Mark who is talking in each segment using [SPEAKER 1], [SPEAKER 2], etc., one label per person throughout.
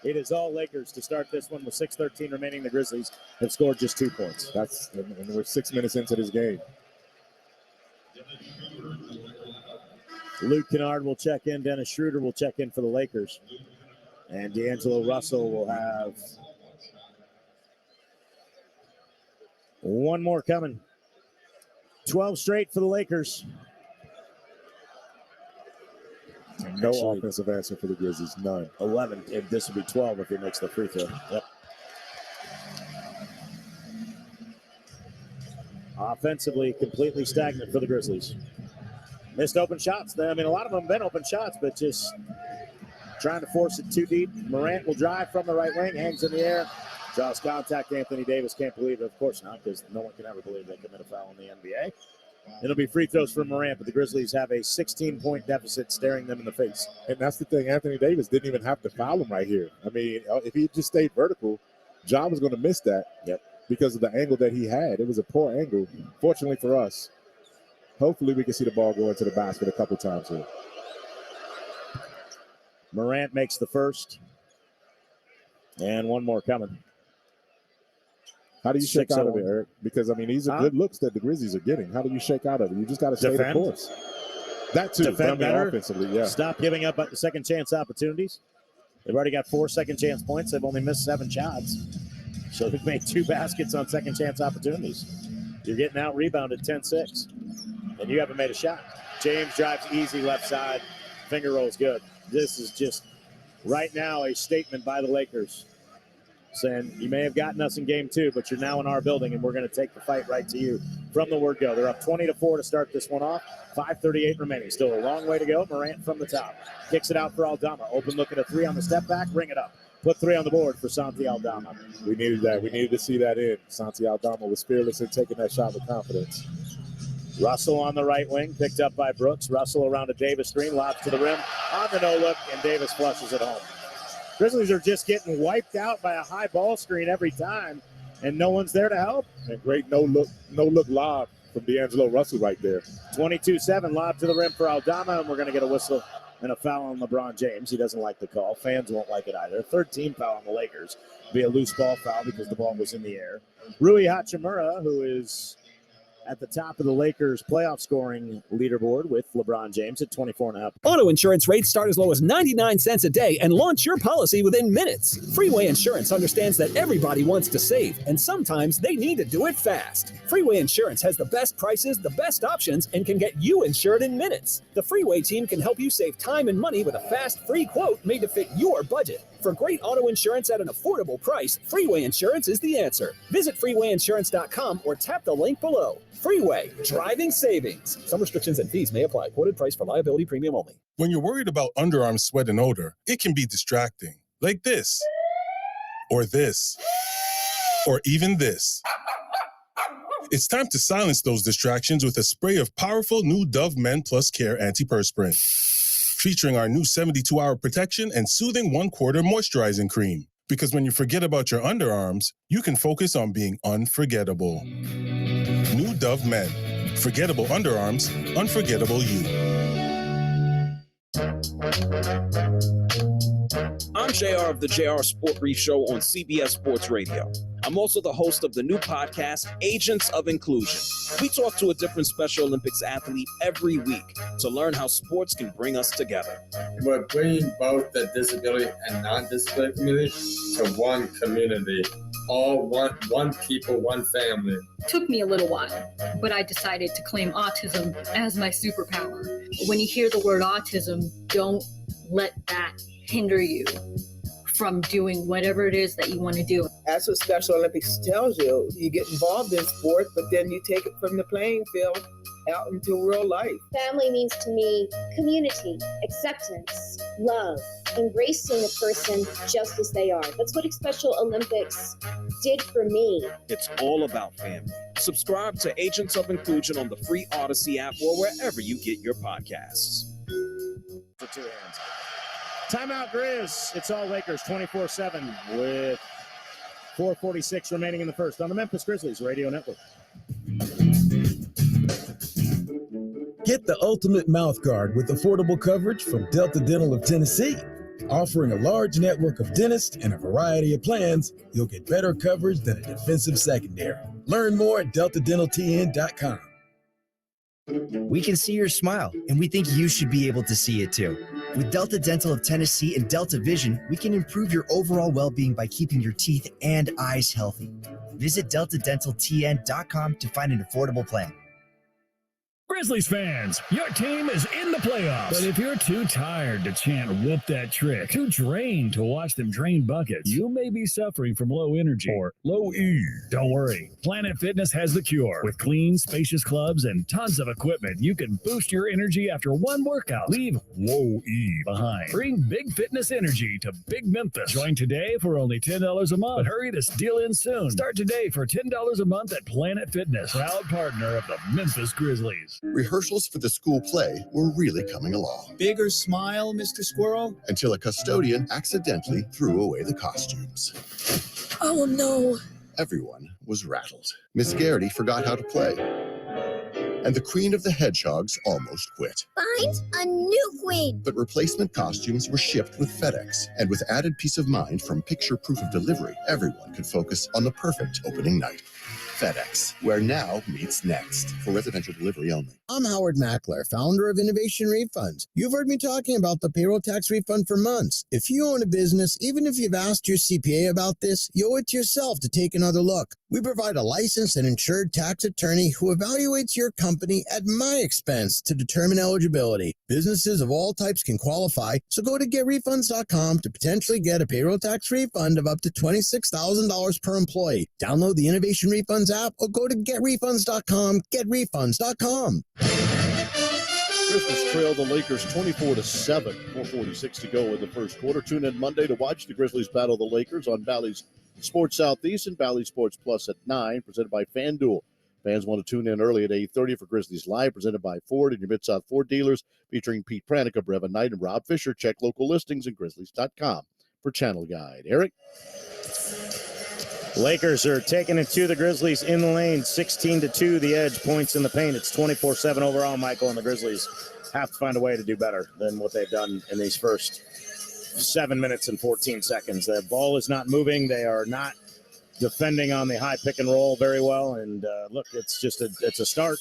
[SPEAKER 1] It is all Lakers to start this one with 6:13 remaining. The Grizzlies have scored just 2 points.
[SPEAKER 2] And we're 6 minutes into this game.
[SPEAKER 1] Luke Kennard will check in. Dennis Schroeder will check in for the Lakers. And D'Angelo Russell will have one more coming. 12 straight for the Lakers.
[SPEAKER 2] No offensive answer for the Grizzlies, none.
[SPEAKER 1] 11. If this would be 12 if he makes the free throw. Yep. Offensively, completely stagnant for the Grizzlies. Missed open shots. I mean, a lot of them have been open shots, but just trying to force it too deep. Morant will drive from the right wing, hangs in the air, draws contact. Anthony Davis can't believe it. Of course not, because no one can ever believe they commit a foul in the NBA. It'll be free throws for Morant, but the Grizzlies have a 16-point deficit staring them in the face.
[SPEAKER 2] And that's the thing. Anthony Davis didn't even have to foul him right here. I mean, if he just stayed vertical, John was going to miss that because of the angle that he had. It was a poor angle. Fortunately for us, hopefully we can see the ball go into the basket a couple times here.
[SPEAKER 1] Morant makes the first. And one more coming.
[SPEAKER 2] How do you shake out of it, Eric? Because, I mean, these are good looks that the Grizzlies are getting. How do you shake out of it? You just got to stay the course. That too.
[SPEAKER 1] Defend better.
[SPEAKER 2] Offensively, yeah.
[SPEAKER 1] Stop giving up second chance opportunities. They've already got 4 second chance points. They've only missed 7 shots. So they've made 2 baskets on second chance opportunities. You're getting out rebounded 10-6. And you haven't made a shot. James drives easy left side. Finger rolls good. This is just right now a statement by the Lakers saying you may have gotten us in game 2, but you're now in our building and we're going to take the fight right to you from the word go. They're up 20-4 to start this one off. 5:38 remaining. Still a long way to go. Morant from the top. Kicks it out for Aldama. Open look at a 3 on the step back. Ring it up. Put 3 on the board for Santi Aldama.
[SPEAKER 2] We needed that. We needed to see that in. Santi Aldama was fearless in taking that shot with confidence.
[SPEAKER 1] Russell on the right wing, picked up by Brooks. Russell around a Davis screen, lobs to the rim on the no-look, and Davis flushes it home. Grizzlies are just getting wiped out by a high ball screen every time, and no one's there to help.
[SPEAKER 2] And great no-look lob from D'Angelo Russell right there.
[SPEAKER 1] 22-7, lob to the rim for Aldama, and we're going to get a whistle and a foul on LeBron James. He doesn't like the call. Fans won't like it either. Third team foul on the Lakers. Be a loose ball foul because the ball was in the air. Rui Hachimura, who is at the top of the Lakers playoff scoring leaderboard with LeBron James at 24.5.
[SPEAKER 3] Auto insurance rates start as low as 99 cents a day and launch your policy within minutes. Freeway Insurance understands that everybody wants to save, and sometimes they need to do it fast. Freeway Insurance has the best prices, the best options, and can get you insured in minutes. The Freeway team can help you save time and money with a fast, free quote made to fit your budget. For great auto insurance at an affordable price, Freeway Insurance is the answer. Visit freewayinsurance.com or tap the link below. Freeway, driving savings. Some restrictions and fees may apply. Quoted price for liability premium only.
[SPEAKER 4] When you're worried about underarm sweat and odor, it can be distracting. Like this, or this, or even this. It's time to silence those distractions with a spray of powerful new Dove Men Plus Care Antiperspirant. Featuring our new 72-hour protection and soothing 1/4 moisturizing cream. Because when you forget about your underarms, you can focus on being unforgettable. New Dove Men. Forgettable underarms, unforgettable you.
[SPEAKER 5] I'm JR of the JR Sport Brief Show on CBS Sports Radio. I'm also the host of the new podcast, Agents of Inclusion. We talk to a different Special Olympics athlete every week to learn how sports can bring us together.
[SPEAKER 6] We're bringing both the disability and non-disability community to one community. All one people, one family.
[SPEAKER 7] Took me a little while, but I decided to claim autism as my superpower. When you hear the word autism, don't let that hinder you from doing whatever it is that you want to do.
[SPEAKER 8] That's what Special Olympics tells you. You get involved in sport, but then you take it from the playing field out into real life.
[SPEAKER 9] Family means to me community, acceptance, love, embracing a person just as they are. That's what Special Olympics did for me.
[SPEAKER 5] It's all about family. Subscribe to Agents of Inclusion on the free Odyssey app or wherever you get your podcasts.
[SPEAKER 1] For 2 hands. Timeout, Grizz. It's all Lakers 24-7 with 4:46 remaining in the first on the Memphis Grizzlies Radio Network.
[SPEAKER 10] Get the ultimate mouth guard with affordable coverage from Delta Dental of Tennessee. Offering a large network of dentists and a variety of plans, you'll get better coverage than a defensive secondary. Learn more at deltadentaltn.com.
[SPEAKER 11] We can see your smile, and we think you should be able to see it too. With Delta Dental of Tennessee and Delta Vision, we can improve your overall well-being by keeping your teeth and eyes healthy. Visit deltadentaltn.com to find an affordable plan.
[SPEAKER 12] Grizzlies fans, your team is in the playoffs. But if you're too tired to chant whoop that trick, too drained to watch them drain buckets, you may be suffering from low energy or low E. Don't worry, Planet Fitness has the cure. With clean, spacious clubs and tons of equipment, you can boost your energy after one workout. Leave low E behind. Bring big fitness energy to Big Memphis. Join today for only $10 a month. But hurry this deal in soon. Start today for $10 a month at Planet Fitness, proud partner of the Memphis Grizzlies.
[SPEAKER 13] Rehearsals for the school play were really coming along.
[SPEAKER 14] Bigger smile, Mr. Squirrel?
[SPEAKER 13] Until a custodian accidentally threw away the costumes.
[SPEAKER 15] Oh, no.
[SPEAKER 13] Everyone was rattled. Miss Garrity forgot how to play. And the Queen of the Hedgehogs almost quit.
[SPEAKER 15] Find a new queen.
[SPEAKER 13] But replacement costumes were shipped with FedEx. And with added peace of mind from picture proof of delivery, everyone could focus on the perfect opening night. FedEx, where now meets next. For residential delivery only.
[SPEAKER 16] I'm Howard Mackler, founder of Innovation Refunds. You've heard me talking about the payroll tax refund for months. If you own a business, even if you've asked your CPA about this, you owe it to yourself to take another look. We provide a licensed and insured tax attorney who evaluates your company at my expense to determine eligibility. Businesses of all types can qualify, so go to getrefunds.com to potentially get a payroll tax refund of up to $26,000 per employee. Download the Innovation Refunds app or go to getrefunds.com, getrefunds.com.
[SPEAKER 17] Grizzlies trail the Lakers 24-7. 4:46 to go in the first quarter. Tune in Monday to watch the Grizzlies battle the Lakers on Bally's Sports Southeast and Bally Sports Plus at 9, presented by FanDuel. Fans want to tune in early at 8:30 for Grizzlies Live, presented by Ford and your Mid-South Ford dealers, featuring Pete Pranica, Brevin Knight, and Rob Fisher. Check local listings at grizzlies.com for channel guide. Eric?
[SPEAKER 1] Lakers are taking it to the Grizzlies in the lane, 16-2, the edge, points in the paint. It's 24-7 overall, Michael, and the Grizzlies have to find a way to do better than what they've done in these first 7 minutes and 14 seconds. The ball is not moving. They are not defending on the high pick and roll very well. And look, it's a start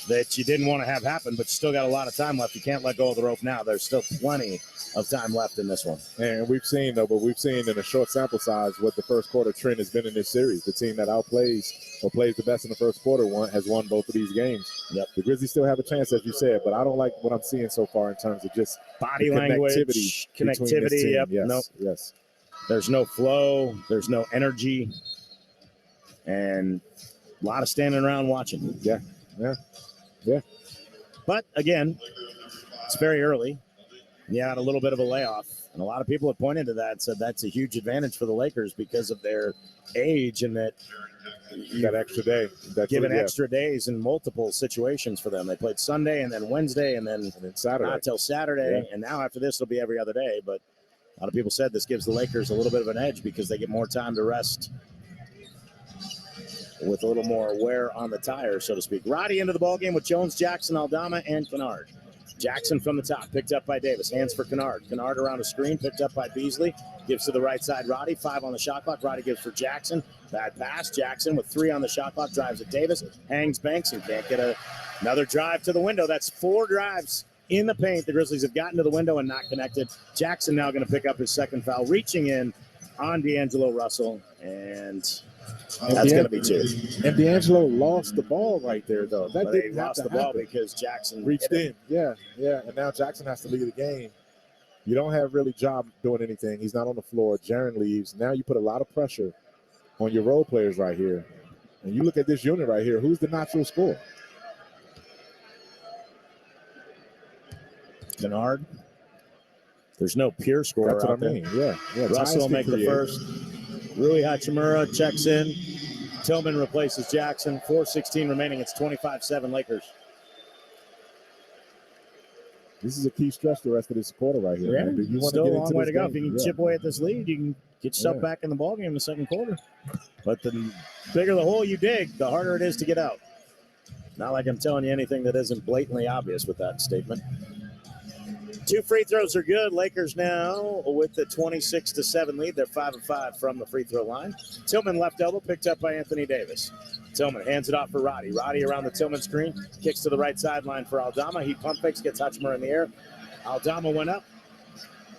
[SPEAKER 1] that you didn't want to have happen, but you still got a lot of time left. You can't let go of the rope now. There's still plenty of time left in this one.
[SPEAKER 2] And we've seen in a short sample size what the first quarter trend has been in this series. The team that outplays or plays the best in the first quarter has won both of these games.
[SPEAKER 1] Yep.
[SPEAKER 2] The Grizzlies still have a chance, as you said, but I don't like what I'm seeing so far in terms of just
[SPEAKER 1] body language, connectivity. Yep.
[SPEAKER 2] Yes.
[SPEAKER 1] There's no flow. There's no energy. And a lot of standing around watching.
[SPEAKER 2] Yeah.
[SPEAKER 1] But again, it's very early. You had a little bit of a layoff. And a lot of people have pointed to that and said that's a huge advantage for the Lakers because of their age and that
[SPEAKER 2] that extra day.
[SPEAKER 1] Extra days in multiple situations for them. They played Sunday and then Wednesday and then
[SPEAKER 2] Saturday.
[SPEAKER 1] Not till Saturday.
[SPEAKER 2] Yeah.
[SPEAKER 1] And now after this, it'll be every other day. But a lot of people said this gives the Lakers a little bit of an edge because they get more time to rest with a little more wear on the tire, so to speak. Roddy into the ballgame with Jones, Jackson, Aldama, and Kennard. Jackson from the top, picked up by Davis. Hands for Kennard. Kennard around a screen, picked up by Beasley. Gives to the right side, Roddy. 5 on the shot clock. Roddy gives for Jackson. Bad pass. Jackson with 3 on the shot clock. Drives at Davis. Hangs Banks and can't get another drive to the window. That's 4 drives in the paint. The Grizzlies have gotten to the window and not connected. Jackson now going to pick up his second foul, reaching in on D'Angelo Russell. And that's going to be 2.
[SPEAKER 2] And D'Angelo lost the ball right there, though. That didn't
[SPEAKER 1] lost the ball because Jackson
[SPEAKER 2] reached in. Yeah. And now Jackson has to leave the game. You don't have really Job doing anything. He's not on the floor. Jaren leaves. Now you put a lot of pressure on your role players right here. And you look at this unit right here. Who's the natural scorer?
[SPEAKER 1] Kennard. There's no pure scorer.
[SPEAKER 2] That's what
[SPEAKER 1] out
[SPEAKER 2] I mean.
[SPEAKER 1] there.
[SPEAKER 2] Yeah.
[SPEAKER 1] Russell will make the first. Rui Hachimura checks in. Tillman replaces Jackson. 4:16 remaining. It's 25-7 Lakers.
[SPEAKER 2] This is a key stretch the rest of this quarter right here.
[SPEAKER 1] Yeah,
[SPEAKER 2] man. Do you want
[SPEAKER 1] still
[SPEAKER 2] to
[SPEAKER 1] a
[SPEAKER 2] get
[SPEAKER 1] long
[SPEAKER 2] into
[SPEAKER 1] way
[SPEAKER 2] this
[SPEAKER 1] to go.
[SPEAKER 2] game?
[SPEAKER 1] If you can chip away at this lead, you can get yourself back in the ballgame in the second quarter. But the bigger the hole you dig, the harder it is to get out. Not like I'm telling you anything that isn't blatantly obvious with that statement. 2 free throws are good. Lakers now with the 26-7 lead. They're 5 of 5 from the free throw line. Tillman left elbow picked up by Anthony Davis. Tillman hands it off for Roddy. Roddy around the Tillman screen. Kicks to the right sideline for Aldama. He pump fakes, gets Hachimura in the air. Aldama went up.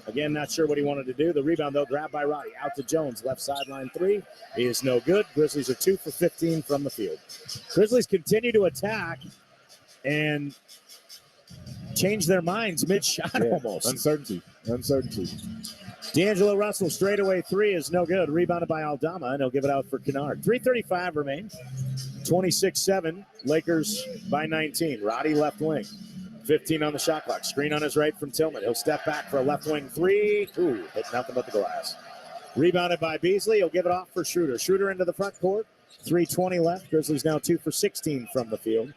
[SPEAKER 1] Again, not sure what he wanted to do. The rebound, though, grabbed by Roddy. Out to Jones. Left sideline 3 is no good. Grizzlies are 2 for 15 from the field. Grizzlies continue to attack and change their minds mid-shot almost.
[SPEAKER 2] Uncertainty.
[SPEAKER 1] D'Angelo Russell straightaway 3 is no good. Rebounded by Aldama, and he'll give it out for Kennard. 3:35 remain. 26-7. Lakers by 19. Roddy left wing. 15 on the shot clock. Screen on his right from Tillman. He'll step back for a left wing 3. Ooh, hit nothing but the glass. Rebounded by Beasley. He'll give it off for Schroeder. Schroeder into the front court. 3:20 left. Grizzlies now 2 for 16 from the field.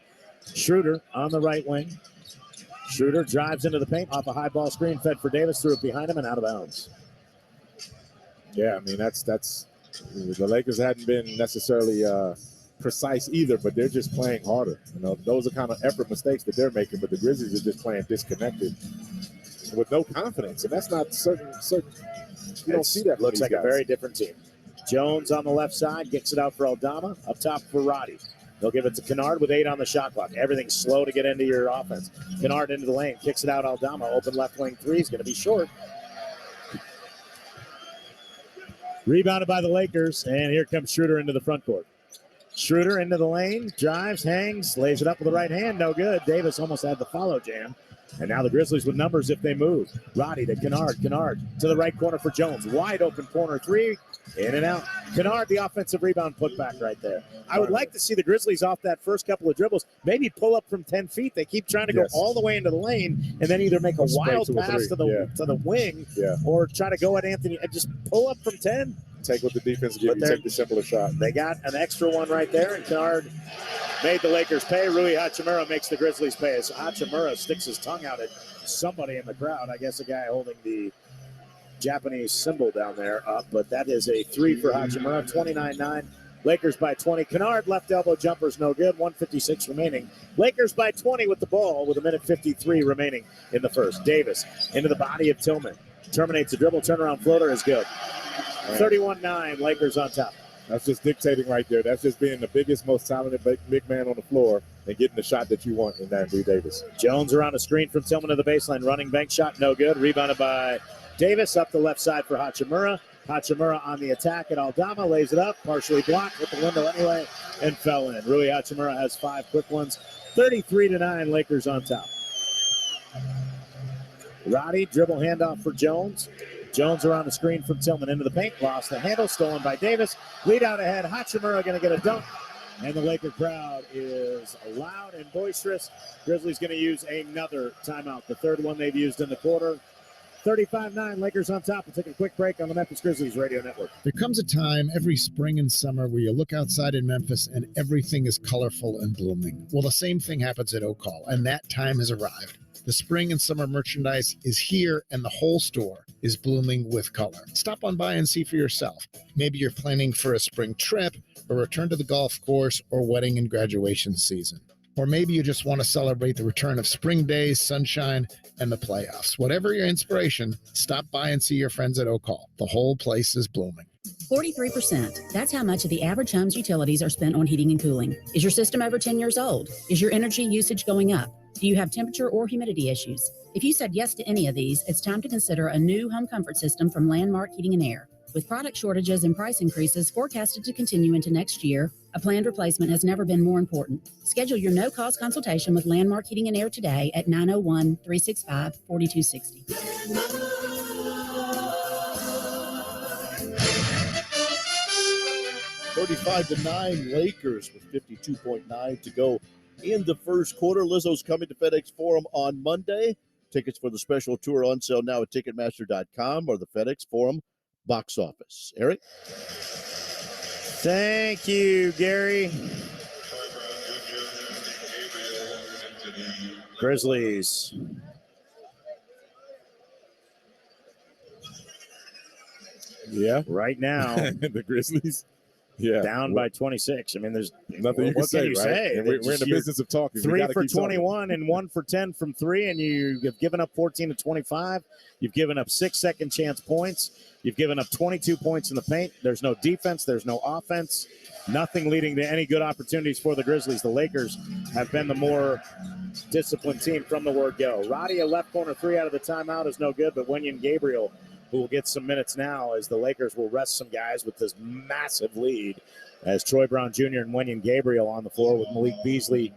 [SPEAKER 1] Schroeder on the right wing. Schroeder drives into the paint off a high ball screen, fed for Davis, threw it behind him and out of bounds.
[SPEAKER 2] Yeah, I mean, that's the Lakers hadn't been necessarily precise either, but they're just playing harder. You know, those are kind of effort mistakes that they're making, but the Grizzlies are just playing disconnected with no confidence, and that's not certain. You don't see that.
[SPEAKER 1] Looks like a very different team. Jones on the left side gets it out for Aldama. Up top for Roddy. They'll give it to Kennard with 8 on the shot clock. Everything's slow to get into your offense. Kennard into the lane, kicks it out. Aldama, open left wing 3 is going to be short. Rebounded by the Lakers, and here comes Schroeder into the front court. Schroeder into the lane, drives, hangs, lays it up with the right hand. No good. Davis almost had the follow jam. And now the Grizzlies with numbers if they move. Roddy to Kennard. Kennard to the right corner for Jones. Wide open corner 3. In and out. Kennard, the offensive rebound put back right there. I would like to see the Grizzlies off that first couple of dribbles maybe pull up from 10 feet. They keep trying to go all the way into the lane and then either make a wild pass to the wing or try to go at Anthony and just pull up from 10.
[SPEAKER 2] Take what the defense gives you. Take the simpler shot.
[SPEAKER 1] They got an extra one right there, and Kennard made the Lakers pay. Rui Hachimura makes the Grizzlies pay as Hachimura sticks his tongue out at somebody in the crowd. I guess a guy holding the Japanese symbol down there up, but that is a 3 for Hachimura. 29-9. Lakers by 20. Kennard left elbow jumper's no good. 1:56 remaining. Lakers by 20 with the ball with 1:53 remaining in the first. Davis into the body of Tillman. Terminates the dribble. Turnaround floater is good. 31-9. Lakers on top.
[SPEAKER 2] That's just dictating right there. That's just being the biggest, most talented big man on the floor and getting the shot that you want in Anthony Davis.
[SPEAKER 1] Jones around a screen from Tillman to the baseline. Running bank shot, no good. Rebounded by Davis up the left side for Hachimura. Hachimura on the attack at Aldama. Lays it up. Partially blocked with the window anyway and fell in. Rui Hachimura has 5 quick ones. 33-9. Lakers on top. Roddy, dribble handoff for Jones. Jones around the screen from Tillman into the paint. Lost the handle. Stolen by Davis. Lead out ahead. Hachimura going to get a dunk. And the Laker crowd is loud and boisterous. Grizzlies going to use another timeout. The third one they've used in the quarter. 35-9. Lakers on top. We'll take a quick break on the Memphis Grizzlies Radio Network.
[SPEAKER 14] There comes a time every spring and summer where you look outside in Memphis and everything is colorful and blooming. Well, the same thing happens at Oak Hall, and that time has arrived. The spring and summer merchandise is here, and the whole store is blooming with color. Stop on by and see for yourself. Maybe you're planning for a spring trip, a return to the golf course, or wedding and graduation season. Or maybe you just want to celebrate the return of spring days, sunshine, and the playoffs. Whatever your inspiration, stop by and see your friends at Oak Hall. The whole place is blooming.
[SPEAKER 18] 43%. That's how much of the average home's utilities are spent on heating and cooling. Is your system over 10 years old? Is your energy usage going up? Do you have temperature or humidity issues? If you said yes to any of these, it's time to consider a new home comfort system from Landmark Heating and Air. With product shortages and price increases forecasted to continue into next year, a planned replacement has never been more important. Schedule your no-cost consultation with Landmark Heating and Air today at 901-365-4260.
[SPEAKER 17] 35-9 Lakers with 52.9 to go in the first quarter. Lizzo's coming to FedEx Forum on Monday. Tickets for the special tour on sale now at Ticketmaster.com or the FedEx Forum box office. Eric?
[SPEAKER 1] Thank you, Gary. Grizzlies.
[SPEAKER 2] Yeah.
[SPEAKER 1] Right now.
[SPEAKER 2] The Grizzlies.
[SPEAKER 1] down by 26. I mean, there's
[SPEAKER 2] nothing you can
[SPEAKER 1] what
[SPEAKER 2] say,
[SPEAKER 1] can you
[SPEAKER 2] right?
[SPEAKER 1] say?
[SPEAKER 2] And we're in the business of talking.
[SPEAKER 1] 3 for 21 and 1 for 10 from 3, and you've given up 14 to 25. You've given up 6 second chance points. You've given up 22 points in the paint. There's no defense. There's no offense. Nothing leading to any good opportunities for the Grizzlies. The Lakers have been the more disciplined team from the word go. Roddy, a left corner 3 out of the timeout is no good, but Wenyen Gabriel, who will get some minutes now as the Lakers will rest some guys with this massive lead, as Troy Brown Jr. and Wenyen Gabriel on the floor with Malik Beasley,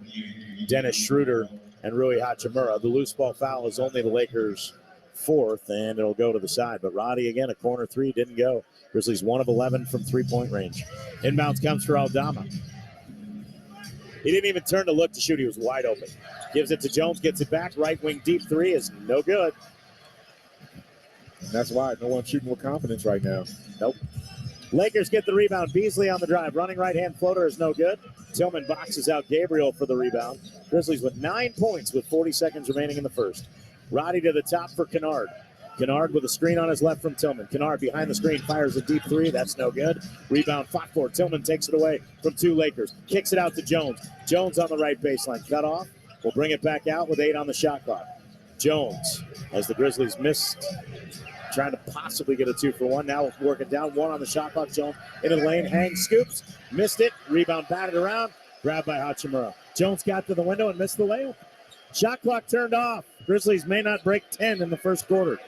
[SPEAKER 1] Dennis Schroeder, and Rui Hachimura. The loose ball foul is only the Lakers' 4th, and it'll go to the side. But Roddy, again, a corner 3, didn't go. Grizzlies 1 of 11 from three-point range. Inbounds comes for Aldama. He didn't even turn to look to shoot. He was wide open. Gives it to Jones, gets it back. Right wing deep 3 is no good.
[SPEAKER 2] And that's why no one's shooting with confidence right now.
[SPEAKER 1] Nope. Lakers get the rebound. Beasley on the drive. Running right-hand floater is no good. Tillman boxes out Gabriel for the rebound. Grizzlies with 9 points with 40 seconds remaining in the first. Roddy to the top for Kennard. Kennard with a screen on his left from Tillman. Kennard behind the screen fires a deep 3. That's no good. Rebound fought for. Tillman takes it away from 2 Lakers. Kicks it out to Jones. Jones on the right baseline. Cut off. We'll bring it back out with 8 on the shot clock. Jones, as the Grizzlies missed, trying to possibly get a 2 for 1. Now working down 1 on the shot clock. Jones into the lane, hangs, scoops, missed it. Rebound batted around, grabbed by Hachimura. Jones got to the window and missed the layup. Shot clock turned off. Grizzlies may not break 10 in the first quarter.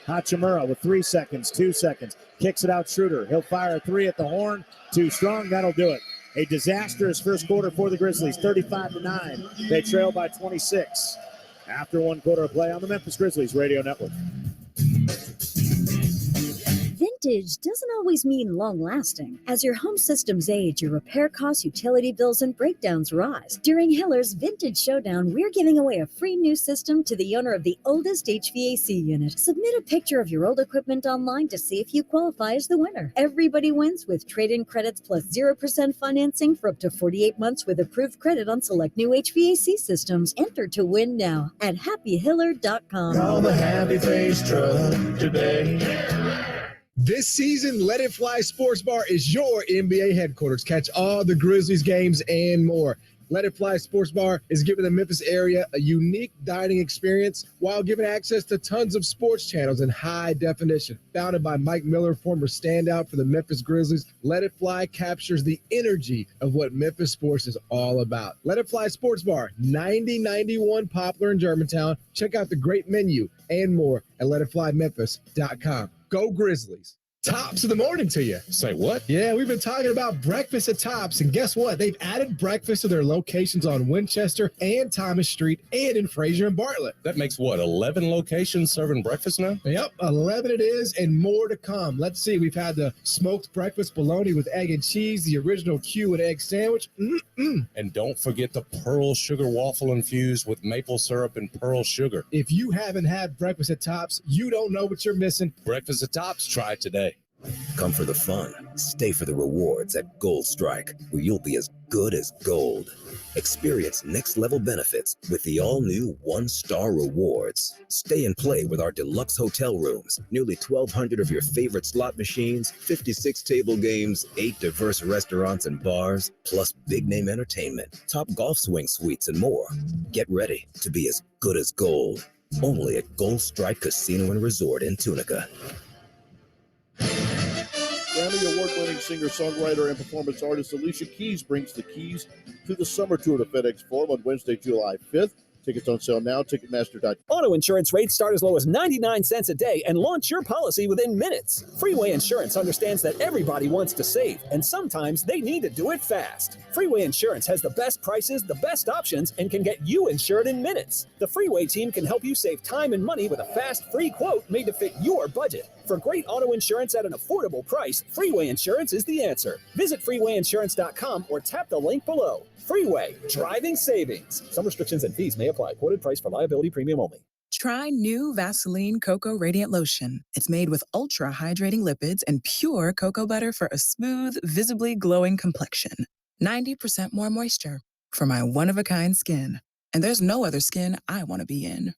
[SPEAKER 1] Hachimura with 3 seconds, 2 seconds. Kicks it out Schroeder. He'll fire a 3 at the horn. Too strong. That'll do it. A disastrous first quarter for the Grizzlies. 35-9. They trail by 26. After 1 quarter of play on the Memphis Grizzlies Radio Network.
[SPEAKER 19] Vintage doesn't always mean long-lasting. As your home systems age, your repair costs, utility bills, and breakdowns rise. During Hiller's Vintage Showdown, we're giving away a free new system to the owner of the oldest HVAC unit. Submit a picture of your old equipment online to see if you qualify as the winner. Everybody wins with trade-in credits plus 0% financing for up to 48 months with approved credit on select new HVAC systems. Enter to win now at happyhiller.com.
[SPEAKER 10] Call the Happy Face Truck today. This season, Let It Fly Sports Bar is your NBA headquarters. Catch all the Grizzlies games and more. Let It Fly Sports Bar is giving the Memphis area a unique dining experience while giving access to tons of sports channels in high definition. Founded by Mike Miller, former standout for the Memphis Grizzlies, Let It Fly captures the energy of what Memphis sports is all about. Let It Fly Sports Bar, 9091 Poplar in Germantown. Check out the great menu and more at letitflymemphis.com. Go Grizzlies. Tops of the morning to you.
[SPEAKER 4] Say what?
[SPEAKER 10] Yeah, we've been talking about breakfast at Tops, and guess what? They've added breakfast to their locations on Winchester and Thomas Street and in Fraser and Bartlett.
[SPEAKER 4] That makes what, 11 locations serving breakfast now?
[SPEAKER 10] Yep, 11 it is, and more to come. Let's see, we've had the smoked breakfast bologna with egg and cheese, the original Q and egg sandwich.
[SPEAKER 4] And don't forget the pearl sugar waffle infused with maple syrup and pearl sugar.
[SPEAKER 10] If you haven't had breakfast at Tops, you don't know what you're missing.
[SPEAKER 4] Breakfast at Tops, try it today.
[SPEAKER 20] Come for the fun, stay for the rewards at Gold Strike, where you'll be as good as gold. Experience next-level benefits with the all-new one-star rewards. Stay and play with our deluxe hotel rooms, nearly 1,200 of your favorite slot machines, 56 table games, 8 diverse restaurants and bars, plus big-name entertainment, top golf swing suites, and more. Get ready to be as good as gold. Only at Gold Strike Casino and Resort in Tunica.
[SPEAKER 17] Grammy Award-winning singer-songwriter and performance artist Alicia Keys brings the keys to the summer tour to FedEx Forum on Wednesday, July 5th. Tickets on sale now, Ticketmaster.com.
[SPEAKER 3] Auto insurance rates start as low as 99 cents a day and launch your policy within minutes. Freeway Insurance understands that everybody wants to save, and sometimes they need to do it fast. Freeway Insurance has the best prices, the best options, and can get you insured in minutes. The Freeway team can help you save time and money with a fast, free quote made to fit your budget. For great auto insurance at an affordable price, Freeway Insurance is the answer. Visit freewayinsurance.com or tap the link below. Freeway, driving savings. Some restrictions and fees may apply. Quoted price for liability premium only.
[SPEAKER 21] Try new Vaseline Cocoa Radiant Lotion. It's made with ultra hydrating lipids and pure cocoa butter for a smooth, visibly glowing complexion. 90% more moisture for my one-of-a-kind skin. And there's no other skin I want to be in.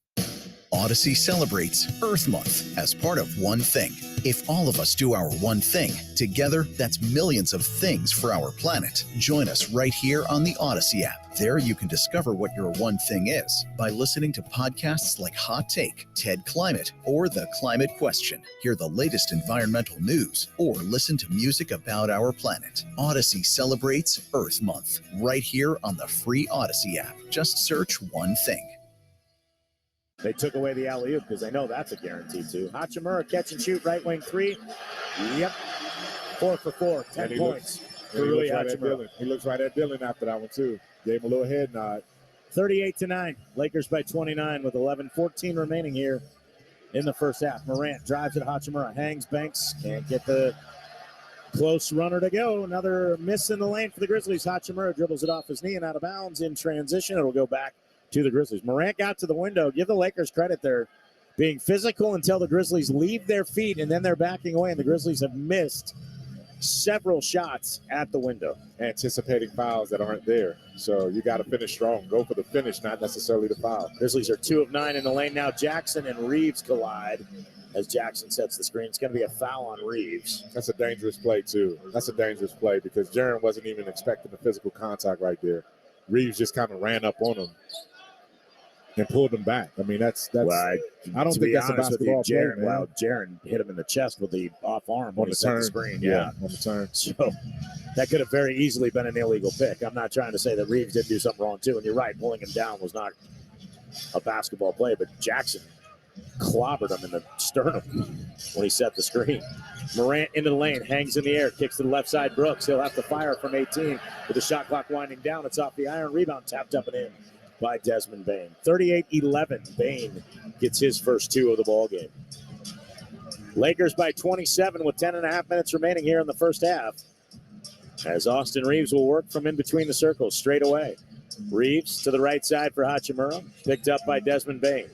[SPEAKER 6] Odyssey celebrates Earth Month as part of One Thing. If all of us do our one thing, together, that's millions of things for our planet. Join us right here on the Odyssey app. There you can discover what your one thing is by listening to podcasts like Hot Take, TED Climate, or The Climate Question. Hear the latest environmental news or listen to music about our planet. Odyssey celebrates Earth Month right here on the free Odyssey app. Just search One Thing.
[SPEAKER 1] They took away the alley-oop because they know that's a guarantee, too. Hachimura catch and shoot, right wing three. Yep. 4 for 4, 10 points.
[SPEAKER 2] He looks right at Dylan after that one, too. Gave him a little head nod.
[SPEAKER 1] 38-9. Lakers by 29 with 11:14 remaining here in the first half. Morant drives at Hachimura, hangs, banks, can't get the close runner to go. Another miss in the lane for the Grizzlies. Hachimura dribbles it off his knee and out of bounds in transition. It'll go back to the Grizzlies. Morant got to the window. Give the Lakers credit. They're being physical until the Grizzlies leave their feet, and then they're backing away, and the Grizzlies have missed several shots at the window.
[SPEAKER 2] Anticipating fouls that aren't there. So you got to finish strong. Go for the finish, not necessarily the foul.
[SPEAKER 1] Grizzlies are 2 of 9 in the lane now. Jackson and Reeves collide as Jackson sets the screen. It's going to be a foul on Reeves.
[SPEAKER 2] That's a dangerous play, too. That's a dangerous play because Jaren wasn't even expecting the physical contact right there. Reeves just kind of ran up on him and pulled him back. I mean, that's.
[SPEAKER 1] Well,
[SPEAKER 2] I don't think that's a basketball play, man.
[SPEAKER 1] Well, Jaren hit him in the chest with the off arm
[SPEAKER 2] on the turn.
[SPEAKER 1] Screen.
[SPEAKER 2] Yeah, on the turn.
[SPEAKER 1] So that could have very easily been an illegal pick. I'm not trying to say that Reeves did do something wrong too. And you're right, pulling him down was not a basketball play, but Jackson clobbered him in the sternum when he set the screen. Morant into the lane, hangs in the air, kicks to the left side. Brooks, he'll have to fire from 18 with the shot clock winding down. It's off the iron. Rebound tapped up and in by Desmond Bane. 38-11. Bane gets his first 2 of the ball game. Lakers by 27 with 10.5 minutes remaining here in the first half. As Austin Reeves will work from in between the circles straight away. Reeves to the right side for Hachimura, picked up by Desmond Bane.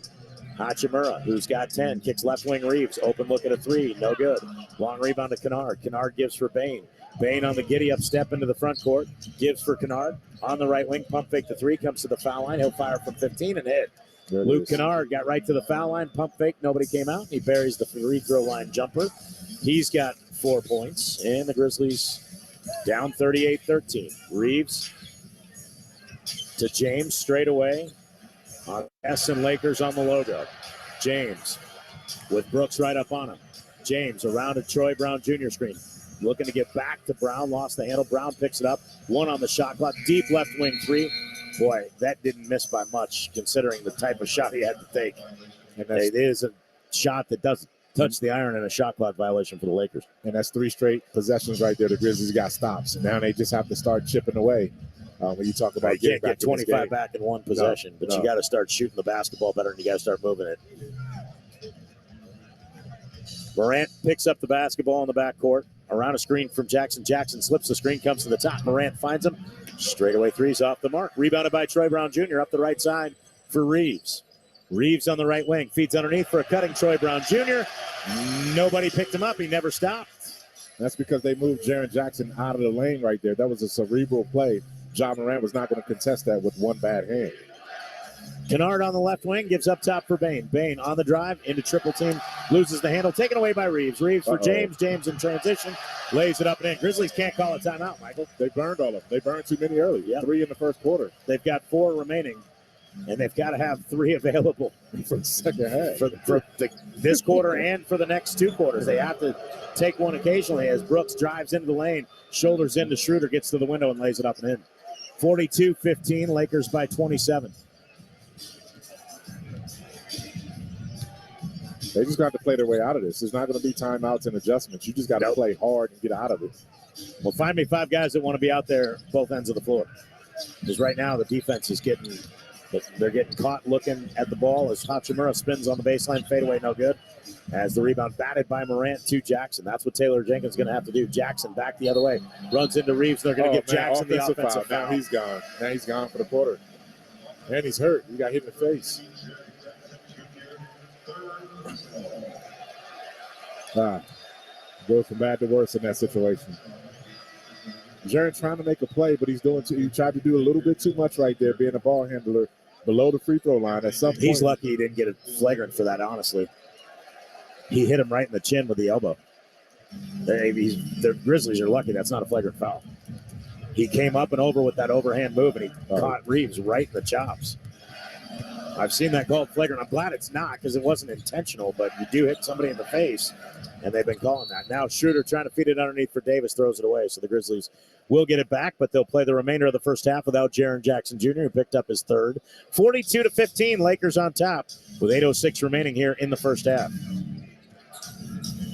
[SPEAKER 1] Hachimura, who's got 10, kicks left wing Reeves. Open look at a 3, no good. Long rebound to Kennard. Kennard gives for Bane. Bane on the giddy-up step into the front court. Gives for Kennard. On the right wing, pump fake the 3, comes to the foul line. He'll fire from 15 and hit. Luke Kennard got right to the foul line, pump fake, nobody came out. He buries the free throw line jumper. He's got 4 points, and the Grizzlies down 38-13. Reeves to James straight away. S and Lakers on the logo. James with Brooks right up on him. James around a Troy Brown Jr. screen. Looking to get back to Brown. Lost the handle. Brown picks it up. 1 on the shot clock. Deep left wing 3. Boy, that didn't miss by much considering the type of shot he had to take. And it is a shot that doesn't touch the iron and a shot clock violation for the Lakers.
[SPEAKER 2] And that's 3 straight possessions right there. The Grizzlies got stops. Now they just have to start chipping away. When you talk about
[SPEAKER 1] you can't get 25 back in one possession, but you got to start shooting the basketball better and you got to start moving it. Morant picks up the basketball in the backcourt around a screen from Jackson. Jackson slips the screen, comes to the top. Morant finds him. Straightaway 3's off the mark. Rebounded by Troy Brown Jr. up the right side for Reeves. Reeves on the right wing. Feeds underneath for a cutting Troy Brown Jr. Nobody picked him up. He never stopped.
[SPEAKER 2] That's because they moved Jaren Jackson out of the lane right there. That was a cerebral play. John Morant was not going to contest that with one bad hand.
[SPEAKER 1] Kennard on the left wing gives up top for Bane. Bane on the drive into triple team, loses the handle, taken away by Reeves. Reeves for James. James in transition, lays it up and in. Grizzlies can't call a timeout, Michael.
[SPEAKER 2] They burned all of them. They burned too many early. Yep. 3 in the first quarter.
[SPEAKER 1] They've got 4 remaining, and they've got to have 3 available
[SPEAKER 2] for the second half.
[SPEAKER 1] For this quarter and for the next 2 quarters. They have to take one occasionally as Brooks drives into the lane, shoulders into Schroeder, gets to the window and lays it up and in. 42-15, Lakers by 27.
[SPEAKER 2] They just got to play their way out of this. There's not going to be timeouts and adjustments. You just got to play hard and get out of it.
[SPEAKER 1] Well, find me 5 guys that want to be out there both ends of the floor. Because right now the defense is they're getting caught looking at the ball as Hachimura spins on the baseline, fadeaway, no good. As the rebound batted by Morant to Jackson. That's what Taylor Jenkins is going to have to do. Jackson back the other way. Runs into Reeves. They're going to give Jackson the offensive foul.
[SPEAKER 2] Now he's gone. Now he's gone for the quarter. And he's hurt. He got hit in the face. Goes from bad to worse in that situation. Jaren trying to make a play, but he tried to do a little bit too much right there, being a ball handler. below the free throw line. At some point,
[SPEAKER 1] He's lucky he didn't get a flagrant for that, honestly. He hit him right in the chin with the elbow. The Grizzlies are lucky that's not a flagrant foul. He came up and over with that overhand move, and he caught Reeves right in the chops. I've seen that called flagrant. I'm glad it's not because it wasn't intentional, but you do hit somebody in the face, and they've been calling that. Now Schroeder trying to feed it underneath for Davis, throws it away. So the Grizzlies will get it back, but they'll play the remainder of the first half without Jaren Jackson Jr., who picked up his third. 42-15, Lakers on top with 8:06 remaining here in the first half.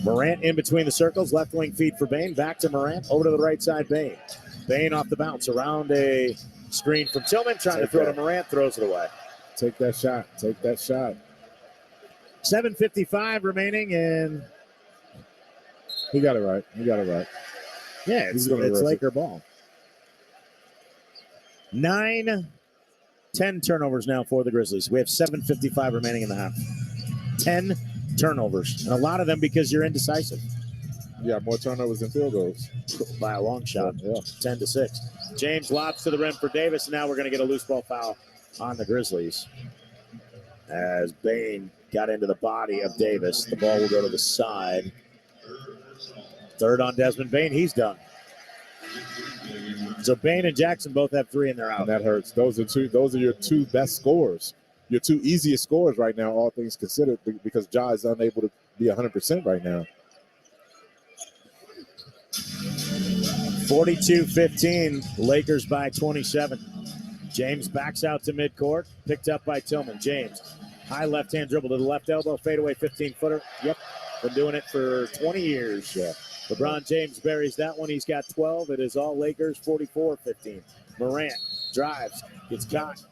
[SPEAKER 1] Morant in between the circles, left wing feed for Bane. Back to Morant, over to the right side, Bane. Bane off the bounce, around a screen from Tillman, trying to throw to Morant, throws it away.
[SPEAKER 2] Take that shot. Take that shot.
[SPEAKER 1] 7:55 remaining, and
[SPEAKER 2] he got it right. He got it right.
[SPEAKER 1] Yeah, it's Laker ball. 9-10 turnovers now for the Grizzlies. We have 7:55 remaining in the half. 10 turnovers, and a lot of them because you're indecisive.
[SPEAKER 2] Yeah, more turnovers than field goals.
[SPEAKER 1] By a long shot. Yeah. 10-6. James lobs to the rim for Davis, and now we're going to get a loose ball foul on the Grizzlies. As Bane got into the body of Davis, the ball will go to the side. Third on Desmond Bane, he's done. So Bane and Jackson both have 3 and they're out.
[SPEAKER 2] And that hurts. Those are your 2 best scorers. Your 2 easiest scorers right now, all things considered, because Ja is unable to be 100% right now.
[SPEAKER 1] 42-15, Lakers by 27. James backs out to midcourt, picked up by Tillman. James, high left-hand dribble to the left elbow, fadeaway 15-footer. Yep, been doing it for 20 years. Yeah. LeBron James buries that one. He's got 12. It is all Lakers, 44-15. Morant drives, gets caught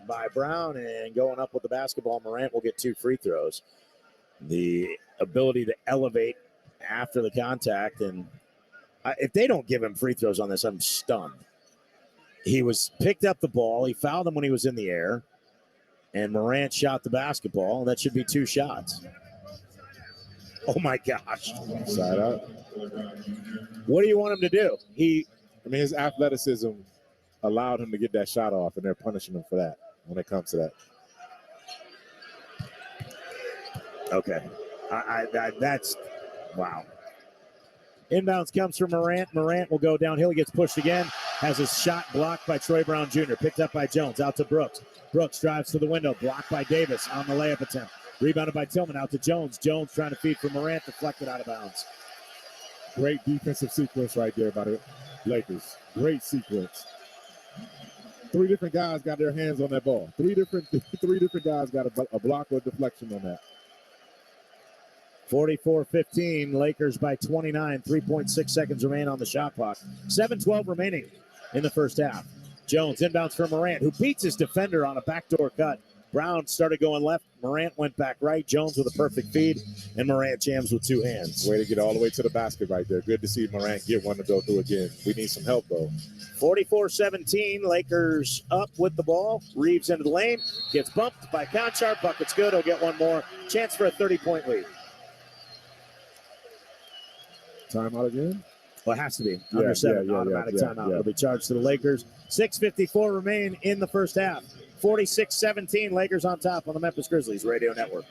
[SPEAKER 1] by Brown, and going up with the basketball, Morant will get 2 free throws. The ability to elevate after the contact, and if they don't give him free throws on this, I'm stunned. He picked up the ball. He fouled him when he was in the air, and Morant shot the basketball, and that should be 2 shots. Oh, my gosh.
[SPEAKER 2] Side out.
[SPEAKER 1] What do you want him to do?
[SPEAKER 2] His athleticism allowed him to get that shot off, and they're punishing him for that when it comes to that.
[SPEAKER 1] Okay. That's, wow. Inbounds comes from Morant. Morant will go downhill. He gets pushed again. Has his shot blocked by Troy Brown Jr. Picked up by Jones. Out to Brooks. Brooks drives to the window. Blocked by Davis on the layup attempt. Rebounded by Tillman. Out to Jones. Jones trying to feed for Morant. Deflected out of bounds.
[SPEAKER 2] Great defensive sequence right there by the Lakers. Great sequence. 3 different guys got their hands on that ball. 3 different guys got a block or deflection on that.
[SPEAKER 1] 44-15, Lakers by 29. 3.6 seconds remain on the shot clock. 7:12 remaining in the first half. Jones inbounds for Morant, who beats his defender on a backdoor cut. Brown started going left. Morant went back right. Jones with a perfect feed, and Morant jams with 2 hands.
[SPEAKER 2] Way to get all the way to the basket right there. Good to see Morant get one to go through again. We need some help, though.
[SPEAKER 1] 44-17, Lakers up with the ball. Reeves into the lane. Gets bumped by Conchar. Bucket's good. He'll get one more. Chance for a 30-point lead.
[SPEAKER 2] Timeout again?
[SPEAKER 1] Well, it has to be. Under 7, automatic timeout. It'll be charged to the Lakers. 6:54 remain in the first half. 46-17, Lakers on top on the Memphis Grizzlies Radio Network.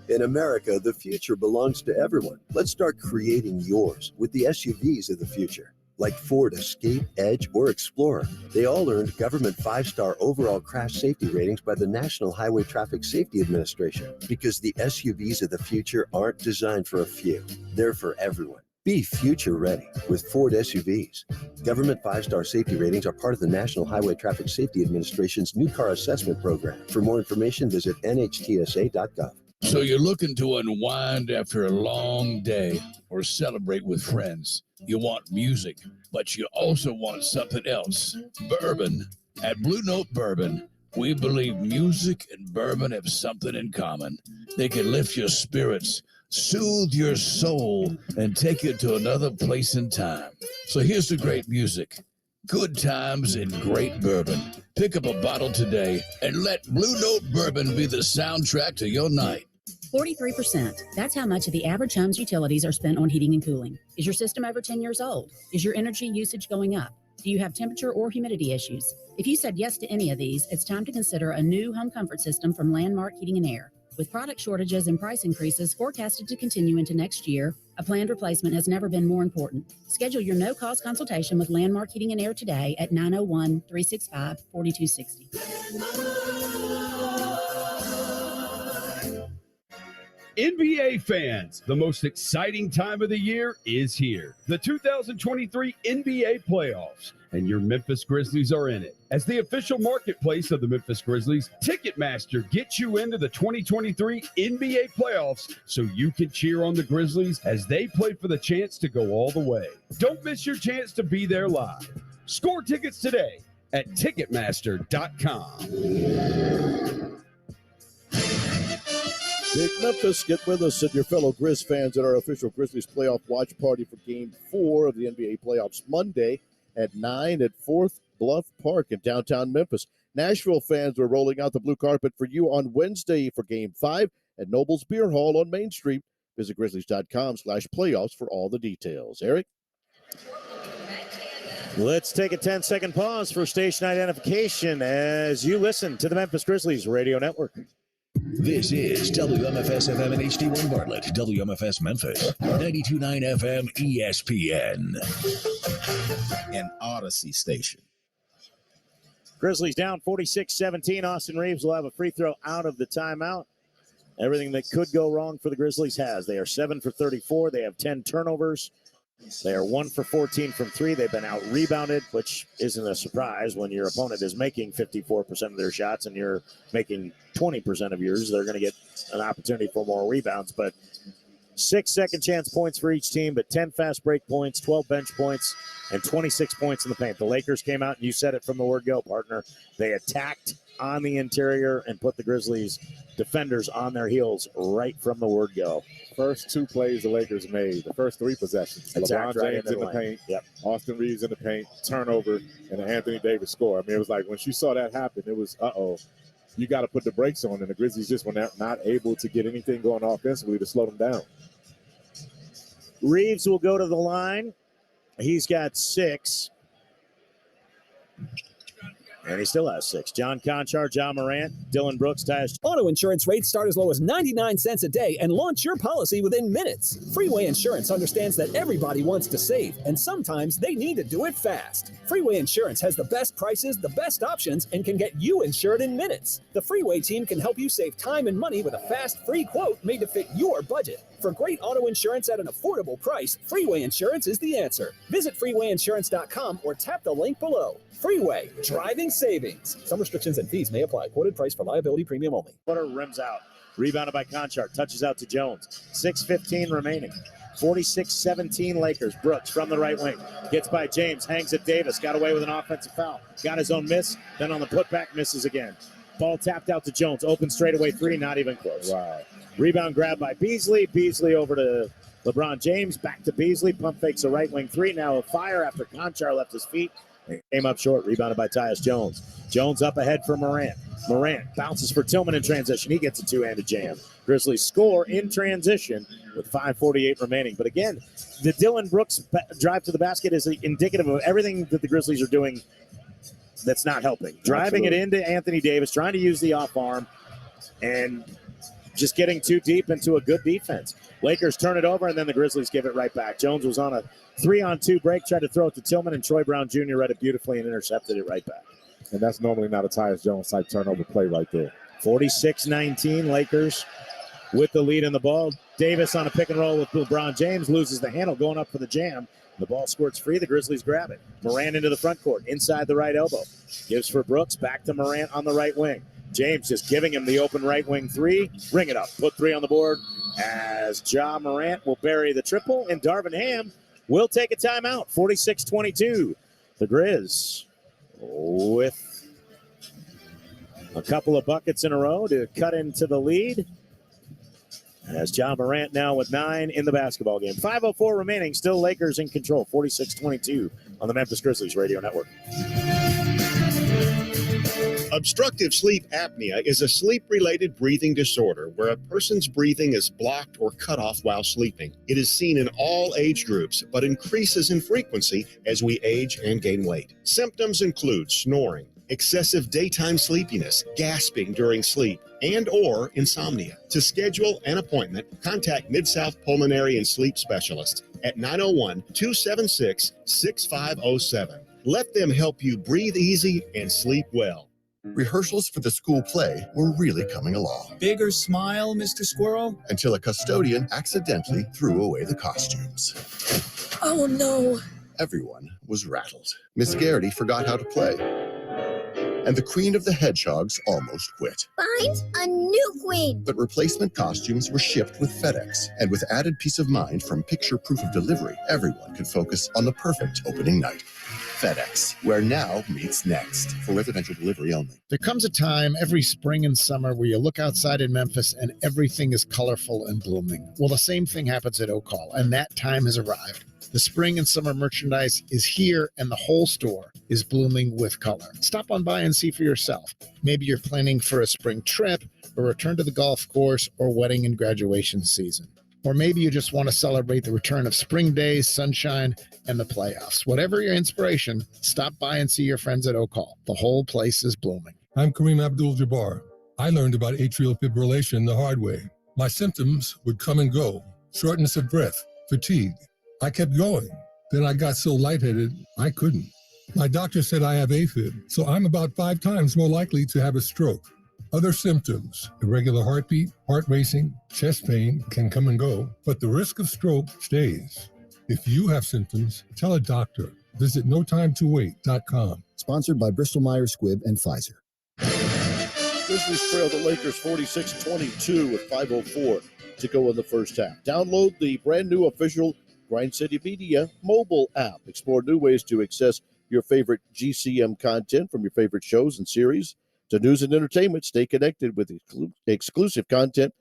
[SPEAKER 7] In America, the future belongs to everyone. Let's start creating yours with the SUVs of the future. Like Ford Escape, Edge, or Explorer. They all earned government 5-star overall crash safety ratings by the National Highway Traffic Safety Administration. Because the SUVs of the future aren't designed for a few. They're for everyone. Be future ready with Ford SUVs. Government 5-star safety ratings are part of the National Highway Traffic Safety Administration's new car assessment program. For more information, visit nhtsa.gov.
[SPEAKER 22] So you're looking to unwind after a long day or celebrate with friends. You want music, but you also want something else. Bourbon. At Blue Note Bourbon, we believe music and bourbon have something in common. They can lift your spirits, soothe your soul, and take you to another place in time. So here's the great music. Good times and great bourbon. Pick up a bottle today and let Blue Note Bourbon be the soundtrack to your night.
[SPEAKER 18] 43%. That's how much of the average home's utilities are spent on heating and cooling. Is your system over 10 years old? Is your energy usage going up? Do you have temperature or humidity issues? If you said yes to any of these, it's time to consider a new home comfort system from Landmark Heating and Air. With product shortages and price increases forecasted to continue into next year, a planned replacement has never been more important. Schedule your no-cost consultation with Landmark Heating and Air today at 901-365-4260.
[SPEAKER 8] NBA fans, the most exciting time of the year is here. The 2023 NBA playoffs, and your Memphis Grizzlies are in it. As the official marketplace of the Memphis Grizzlies, Ticketmaster gets you into the 2023 NBA playoffs so you can cheer on the Grizzlies as they play for the chance to go all the way. Don't miss your chance to be there live. Score tickets today at Ticketmaster.com.
[SPEAKER 17] Big Memphis, get with us and your fellow Grizz fans at our official Grizzlies playoff watch party for Game 4 of the NBA playoffs Monday at 9 at 4th Bluff Park in downtown Memphis. Nashville fans are rolling out the blue carpet for you on Wednesday for Game 5 at Noble's Beer Hall on Main Street. Visit Grizzlies.com/playoffs for all the details. Eric?
[SPEAKER 1] Let's take a 10-second pause for station identification as you listen to the Memphis Grizzlies Radio Network.
[SPEAKER 9] This is WMFS-FM and HD1 Bartlett, WMFS Memphis, 92.9 FM ESPN.
[SPEAKER 23] An Odyssey station.
[SPEAKER 1] Grizzlies down 46-17. Austin Reeves will have a free throw out of the timeout. Everything that could go wrong for the Grizzlies has. They are 7 for 34. They have 10 turnovers. They are 1 for 14 from 3. They've been out-rebounded, which isn't a surprise when your opponent is making 54% of their shots and you're making 20% of yours. They're going to get an opportunity for more rebounds. But 6 second-chance points for each team, but 10 fast break points, 12 bench points, and 26 points in the paint. The Lakers came out, and you said it from the word go, partner. They attacked on the interior and put the Grizzlies defenders on their heels right from the word go.
[SPEAKER 2] First 2 plays the Lakers made, the first 3 possessions. LeBron James in the paint, Austin Reeves in the paint, turnover, and an Anthony Davis score. I mean, it was like when you saw that happen, it was, you got to put the brakes on, and the Grizzlies just were not able to get anything going offensively to slow them down.
[SPEAKER 1] Reeves will go to the line. He's got 6. And he still has 6. John Conchar, John Morant, Dylan Brooks, Tyus.
[SPEAKER 3] Auto insurance rates start as low as 99 cents a day and launch your policy within minutes. Freeway Insurance understands that everybody wants to save, and sometimes they need to do it fast. Freeway Insurance has the best prices, the best options, and can get you insured in minutes. The Freeway team can help you save time and money with a fast, free quote made to fit your budget. For great auto insurance at an affordable price, Freeway Insurance is the answer. Visit freewayinsurance.com or tap the link below. Freeway, driving savings. Some restrictions and fees may apply. Quoted price for liability premium only.
[SPEAKER 1] Footer rims out. Rebounded by Conchar. Touches out to Jones. 6:15 remaining. 46-17 Lakers. Brooks from the right wing. Gets by James. Hangs at Davis. Got away with an offensive foul. Got his own miss. Then on the putback, misses again. Ball tapped out to Jones. Open straightaway 3. Not even close.
[SPEAKER 2] Wow.
[SPEAKER 1] Rebound grab by Beasley. Beasley over to LeBron James. Back to Beasley. Pump fakes a right wing 3. Now a fire after Conchar left his feet. Came up short, rebounded by Tyus Jones. Jones up ahead for Morant. Morant bounces for Tillman in transition. He gets a two-handed jam. Grizzlies score in transition with 5:48 remaining. But again, the Dylan Brooks drive to the basket is indicative of everything that the Grizzlies are doing that's not helping. Driving it into Anthony Davis, trying to use the off arm, and just getting too deep into a good defense. Lakers turn it over, and then the Grizzlies give it right back. Jones was on a 3-on-2 break, tried to throw it to Tillman, and Troy Brown Jr. read it beautifully and intercepted it right back.
[SPEAKER 2] And that's normally not a Tyus Jones type turnover play right there.
[SPEAKER 1] 46-19, Lakers with the lead in the ball. Davis on a pick and roll with LeBron James, loses the handle, going up for the jam. The ball squirts free. The Grizzlies grab it. Morant into the front court, inside the right elbow. Gives for Brooks, back to Morant on the right wing. James just giving him the open right wing 3. Ring it up. Put 3 on the board as Ja Morant will bury the triple, and Darvin Ham will take a timeout. 46-22. The Grizz with a couple of buckets in a row to cut into the lead. As Ja Morant now with 9 in the basketball game. 5:04 remaining. Still Lakers in control. 46-22 on the Memphis Grizzlies Radio Network.
[SPEAKER 5] Obstructive sleep apnea is a sleep-related breathing disorder where a person's breathing is blocked or cut off while sleeping. It is seen in all age groups, but increases in frequency as we age and gain weight. Symptoms include snoring, excessive daytime sleepiness, gasping during sleep, and or insomnia. To schedule an appointment, contact Mid-South Pulmonary and Sleep Specialist at 901-276-6507. Let them help you breathe easy and sleep well.
[SPEAKER 13] Rehearsals for the school play were really coming along.
[SPEAKER 11] Bigger smile, Mr. Squirrel?
[SPEAKER 13] Until a custodian accidentally threw away the costumes.
[SPEAKER 15] Oh no.
[SPEAKER 13] Everyone was rattled. Miss Garrity forgot how to play. And the Queen of the Hedgehogs almost quit.
[SPEAKER 15] Find a new queen.
[SPEAKER 13] But replacement costumes were shipped with FedEx. And with added peace of mind from picture proof of delivery, everyone could focus on the perfect opening night. FedEx, where now meets next. For residential delivery only.
[SPEAKER 14] There comes a time every spring and summer where you look outside in Memphis and everything is colorful and blooming. Well, the same thing happens at Oak Hall, and that time has arrived. The spring and summer merchandise is here, and the whole store is blooming with color. Stop on by and see for yourself. Maybe you're planning for a spring trip, a return to the golf course, or wedding and graduation season. Or maybe you just want to celebrate the return of spring days, sunshine, and the playoffs. Whatever your inspiration, stop by and see your friends at Oak Hall. The whole place is blooming.
[SPEAKER 4] I'm Kareem Abdul-Jabbar. I learned about atrial fibrillation the hard way. My symptoms would come and go. Shortness of breath, fatigue. I kept going. Then I got so lightheaded, I couldn't. My doctor said I have AFib, so I'm about 5 times more likely to have a stroke. Other symptoms, irregular heartbeat, heart racing, chest pain can come and go, but the risk of stroke stays. If you have symptoms, tell a doctor. Visit notimetowait.com.
[SPEAKER 12] Sponsored by Bristol-Myers Squibb and Pfizer.
[SPEAKER 17] Grizzlies trail the Lakers 46-22 with 5:04 to go in the first half. Download the brand new official Grind City Media mobile app. Explore new ways to access your favorite GCM content from your favorite shows and series to news and entertainment. Stay connected with exclusive content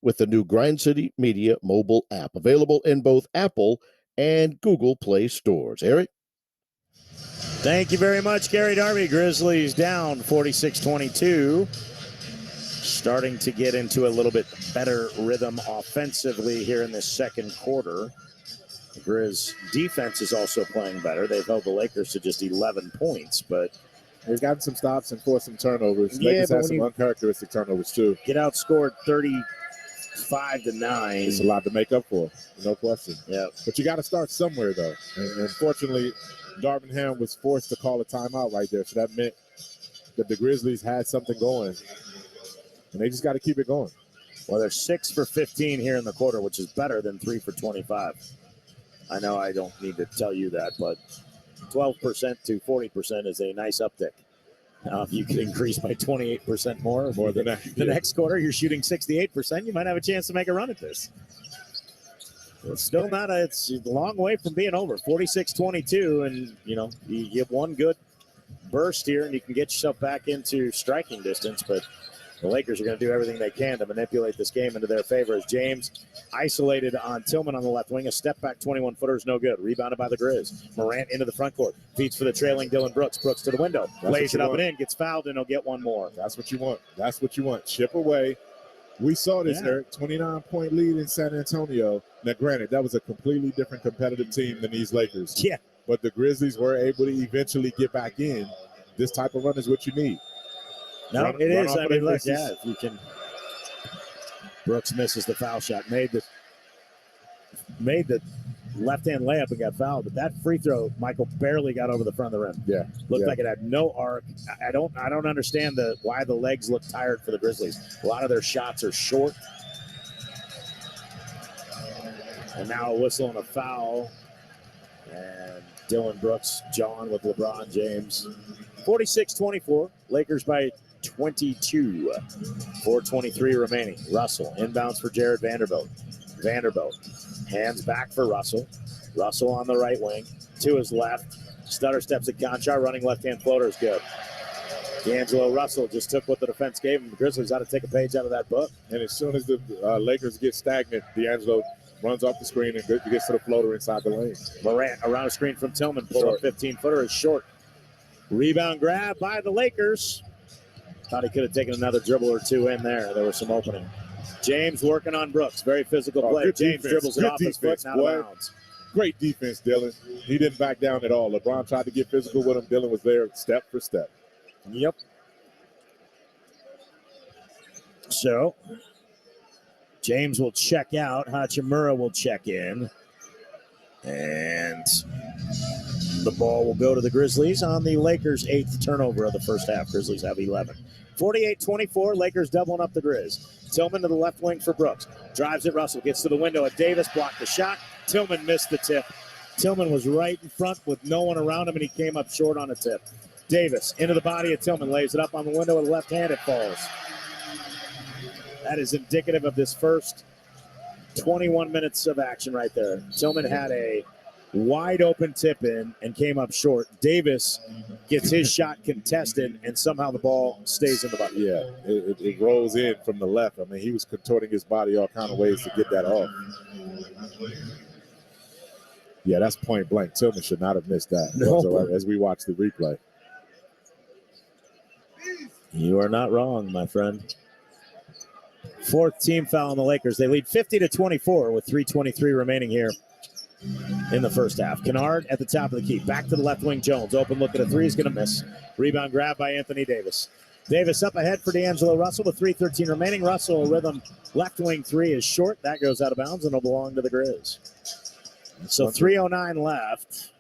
[SPEAKER 17] with the new Grind City Media mobile app, available in both Apple and Google Play stores. Eric?
[SPEAKER 1] Thank you very much, Gary Darby. Grizzlies down 46-22. Starting to get into a little bit better rhythm offensively here in this second quarter. The Grizz defense is also playing better. They've held the Lakers to just 11 points, but
[SPEAKER 2] they've gotten some stops and forced some turnovers.
[SPEAKER 1] Yeah,
[SPEAKER 2] Lakers
[SPEAKER 1] but
[SPEAKER 2] had some uncharacteristic turnovers too.
[SPEAKER 1] Get outscored 35-9.
[SPEAKER 2] It's a lot to make up for, no question.
[SPEAKER 1] Yeah,
[SPEAKER 2] but you got to start somewhere though. And unfortunately, Darvin Ham was forced to call a timeout right there, so that meant that the Grizzlies had something going. And they just got to keep it going.
[SPEAKER 1] Well, they're 6 for 15 here in the quarter, which is better than 3 for 25. I know I don't need to tell you that, but 12% to 40% is a nice uptick. Now, if you could increase by 28% more
[SPEAKER 2] than that,
[SPEAKER 1] the next quarter, you're shooting 68%. You might have a chance to make a run at this. It's still not it's a long way from being over. 46-22, and you get one good burst here, and you can get yourself back into striking distance, but the Lakers are going to do everything they can to manipulate this game into their favor as James isolated on Tillman on the left wing. A step back 21-footer is no good. Rebounded by the Grizz. Morant into the front court. Feeds for the trailing Dylan Brooks. Brooks to the window. Lays it up and in. Gets fouled and he'll get one more.
[SPEAKER 2] That's what you want. That's what you want. Chip away. We saw this, Eric. 29-point lead in San Antonio. Now, granted, that was a completely different competitive team than these Lakers.
[SPEAKER 1] Yeah.
[SPEAKER 2] But the Grizzlies were able to eventually get back in. This type of run is what you need.
[SPEAKER 1] No, it is. I mean, look, if you can. Brooks misses the foul shot. Made the left-hand layup and got fouled. But that free throw, Michael barely got over the front of the rim.
[SPEAKER 2] Yeah,
[SPEAKER 1] looked like it had no arc. I don't understand why the legs look tired for the Grizzlies. A lot of their shots are short. And now a whistle and a foul. And Dylan Brooks, John with LeBron James. 46-24. Lakers by 22. 4:23 remaining. Russell inbounds for Jared Vanderbilt. Vanderbilt hands back for Russell. Russell on the right wing to his left. Stutter steps at Conchar. Running left-hand floater is good. D'Angelo Russell just took what the defense gave him. The Grizzlies ought to take a page out of that book.
[SPEAKER 2] And as soon as the Lakers get stagnant, D'Angelo runs off the screen and gets to the floater inside the lane.
[SPEAKER 1] Morant around a screen from Tillman. Pull up 15-footer is short. Rebound grab by the Lakers. Thought he could have taken another dribble or two in there. There was some opening. James working on Brooks. Very physical play. James dribbles it off his foot and out of bounds.
[SPEAKER 2] Great defense, Dylan. He didn't back down at all. LeBron tried to get physical with him. Dylan was there step for step.
[SPEAKER 1] Yep. So, James will check out. Hachimura will check in. And the ball will go to the Grizzlies on the Lakers' 8th turnover of the first half. Grizzlies have 11. 48-24, Lakers doubling up the Grizz. Tillman to the left wing for Brooks. Drives it, Russell gets to the window at Davis, blocked the shot. Tillman missed the tip. Tillman was right in front with no one around him, and he came up short on a tip. Davis into the body of Tillman, lays it up on the window with the left hand, it falls. That is indicative of this first 21 minutes of action right there. Tillman had a wide open tip in and came up short. Davis gets his shot contested, and somehow the ball stays in the bucket.
[SPEAKER 2] Yeah, it rolls in from the left. I mean, he was contorting his body all kind of ways to get that off. Yeah, that's point blank. Tillman should not have missed that.
[SPEAKER 1] No.
[SPEAKER 2] As we watch the replay.
[SPEAKER 1] You are not wrong, my friend. 4th team foul on the Lakers. They lead 50-24 with 3:23 remaining here in the first half. Kennard at the top of the key. Back to the left wing, Jones. Open look at a three. He's going to miss. Rebound grab by Anthony Davis. Davis up ahead for D'Angelo Russell with 3:13 remaining. Russell, a rhythm left wing three is short. That goes out of bounds and will belong to the Grizz. So 3:09 left.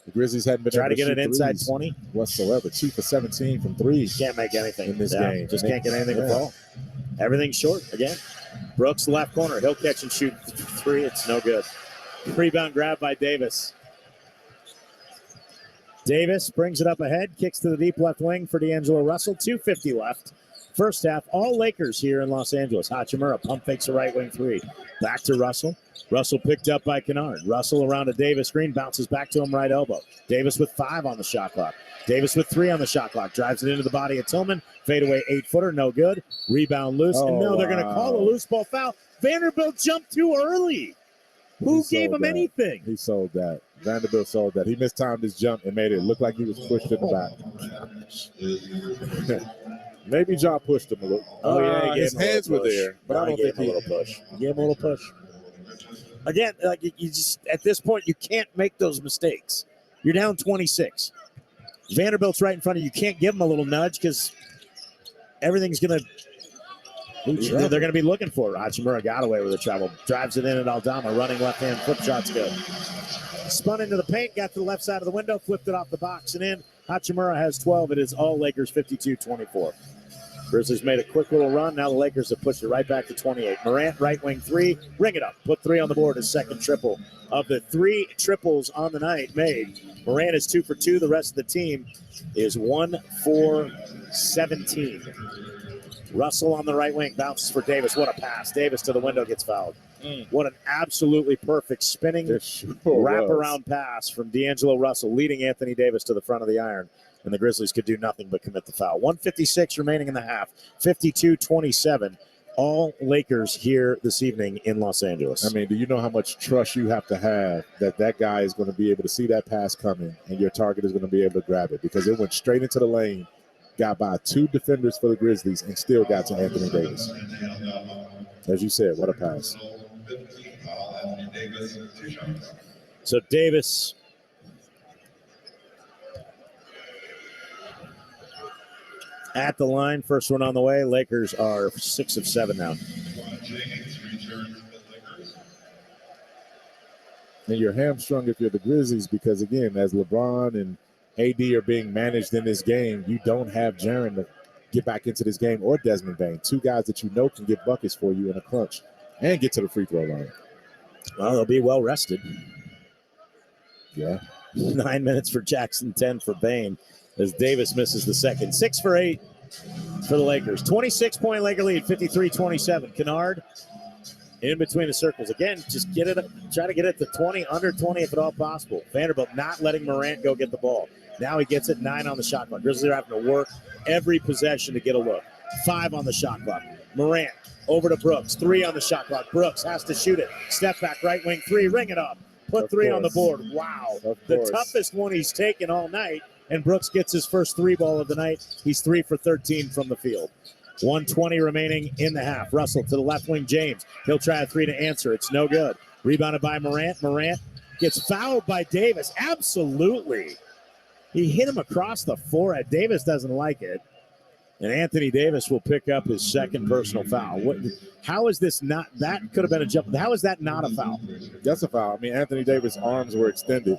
[SPEAKER 2] The Grizzlies hadn't been
[SPEAKER 1] Try
[SPEAKER 2] able
[SPEAKER 1] to get it inside 20
[SPEAKER 2] whatsoever. 2 for 17 from three.
[SPEAKER 1] Can't make anything
[SPEAKER 2] in this game.
[SPEAKER 1] Just can't get anything to fall. Everything's short again. Brooks left corner. He'll catch and shoot three. It's no good. Rebound grab by Davis. Davis brings it up ahead. Kicks to the deep left wing for D'Angelo Russell. 2:50 left. First half, all Lakers here in Los Angeles. Hachimura pump fakes a right wing three. Back to Russell. Russell picked up by Kennard. Russell around a Davis screen, bounces back to him right elbow. Davis with 5 on the shot clock. Davis with 3 on the shot clock. Drives it into the body of Tillman. Fadeaway 8-footer, no good. Rebound loose. And no, they're going to call a loose ball foul. Vanderbilt jumped too early. Who gave him anything?
[SPEAKER 2] He sold that. Vanderbilt sold that. He mistimed his jump and made it look like he was pushed in the back. Maybe John pushed him a little.
[SPEAKER 1] Oh, yeah,
[SPEAKER 2] his hands were there, but I don't think
[SPEAKER 1] he gave him a little push. Gave him a little push. Again, like you just at this point, you can't make those mistakes. You're down 26. Vanderbilt's right in front of you. You can't give them a little nudge because everything's going to they're going to be looking for it. Hachimura got away with the travel. Drives it in at Aldama. Running left-hand flip shot's good. Spun into the paint. Got to the left side of the window. Flipped it off the box and in. Hachimura has 12. It is all Lakers 52-24. Grizzlies made a quick little run. Now the Lakers have pushed it right back to 28. Morant, right wing three. Ring it up. Put 3 on the board. His second triple. Of the 3 triples on the night made, Morant is 2 for 2. The rest of the team is 1 for 17. Russell on the right wing. Bounces for Davis. What a pass. Davis to the window gets fouled. What an absolutely perfect spinning wraparound pass from D'Angelo Russell, leading Anthony Davis to the front of the iron. And the Grizzlies could do nothing but commit the foul. 1:56 remaining in the half. 52-27. All Lakers here this evening in Los Angeles.
[SPEAKER 2] I mean, do you know how much trust you have to have that that guy is going to be able to see that pass coming and your target is going to be able to grab it? Because it went straight into the lane, got by 2 defenders for the Grizzlies, and still got to Anthony Davis. As you said, what a pass.
[SPEAKER 1] So Davis at the line, first one on the way. Lakers are 6 of 7 now.
[SPEAKER 2] And you're hamstrung if you're the Grizzlies because, again, as LeBron and AD are being managed in this game, you don't have Jaren to get back into this game, or Desmond Bane, 2 guys that you know can get buckets for you in a crunch and get to the free throw line.
[SPEAKER 1] Well, they'll be well rested.
[SPEAKER 2] Yeah.
[SPEAKER 1] 9 minutes for Jackson, 10 for Bane, as Davis misses the second. 6 for 8 for the Lakers. 26-point Laker lead, 53-27. Kennard in between the circles. Again, just get it, try to get it to 20, under 20 if at all possible. Vanderbilt not letting Morant go get the ball. Now he gets it, 9 on the shot clock. Grizzlies are having to work every possession to get a look. 5 on the shot clock. Morant over to Brooks, 3 on the shot clock. Brooks has to shoot it. Step back, right wing 3, ring it up. Put 3 on the board. Wow. The toughest one he's taken all night. and Brooks gets his first 3 ball of the night. He's 3 for 13 from the field. 1:20 remaining in the half. Russell to the left wing, James. He'll try a 3 to answer. It's no good. Rebounded by Morant. Morant gets fouled by Davis. Absolutely. He hit him across the forehead. Davis doesn't like it. And Anthony Davis will pick up his second personal foul. How is this not? That could have been a jump. How is that not a foul?
[SPEAKER 2] That's a foul. I mean, Anthony Davis' arms were extended.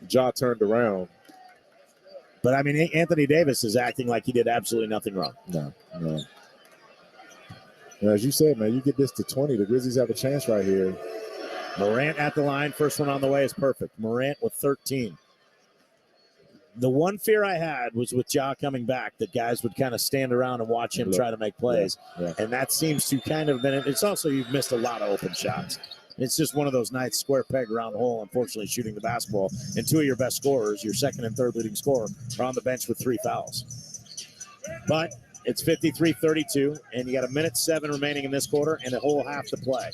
[SPEAKER 2] Jaw turned around.
[SPEAKER 1] But, I mean, Anthony Davis is acting like he did absolutely nothing wrong.
[SPEAKER 2] No. As you said, man, you get this to 20. The Grizzlies have a chance right here.
[SPEAKER 1] Morant at the line. First one on the way is perfect. Morant with 13. The one fear I had was with Ja coming back that guys would kind of stand around and watch him try to make plays.
[SPEAKER 2] Yeah.
[SPEAKER 1] And that seems to kind of been it. It's also you've missed a lot of open shots. It's just one of those nights, square peg around the hole, unfortunately, shooting the basketball. And 2 of your best scorers, your second and third leading scorer, are on the bench with 3 fouls. But it's 53-32, and you got 1:07 remaining in this quarter and a whole half to play.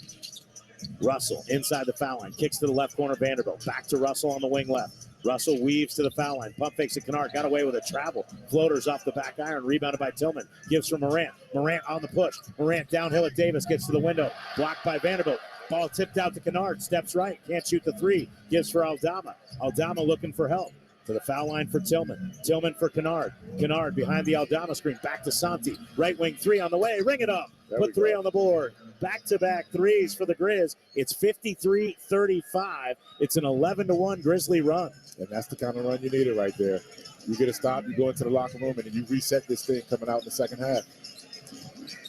[SPEAKER 1] Russell inside the foul line, kicks to the left corner, Vanderbilt. Back to Russell on the wing left. Russell weaves to the foul line. Pump fakes at Kennard. Got away with a travel. Floaters off the back iron. Rebounded by Tillman. Gives for Morant. Morant on the push. Morant downhill at Davis. Gets to the window. Blocked by Vanderbilt. Ball tipped out to Kennard. Steps right. Can't shoot the 3. Gives for Aldama. Aldama looking for help. To the foul line for Tillman. Tillman for Kennard. Kennard behind the Aldama screen. Back to Santi. Right wing 3 on the way. Ring it up. Put 3 on the board. Back-to-back threes for the Grizz. It's 53-35. It's an 11-1 Grizzly run.
[SPEAKER 2] And that's the kind of run you needed right there. You get a stop, you go into the locker room, and then you reset this thing coming out in the second half.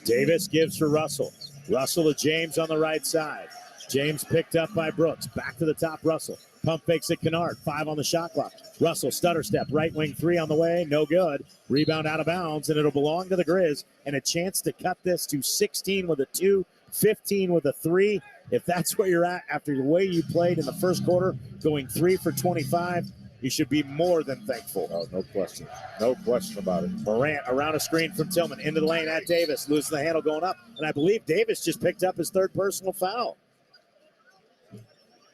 [SPEAKER 1] Davis gives for Russell. Russell to James on the right side. James picked up by Brooks. Back to the top, Russell. Pump fakes at Kennard. 5 on the shot clock. Russell, stutter step. Right wing 3 on the way. No good. Rebound out of bounds, and it'll belong to the Grizz. And a chance to cut this to 16 with a 2, 15 with a 3. If that's where you're at after the way you played in the first quarter, going 3 for 25, you should be more than thankful.
[SPEAKER 2] Oh, no question. No question about it.
[SPEAKER 1] Morant around a screen from Tillman. Into the lane at Davis. Loses the handle going up. And I believe Davis just picked up his 3rd personal foul.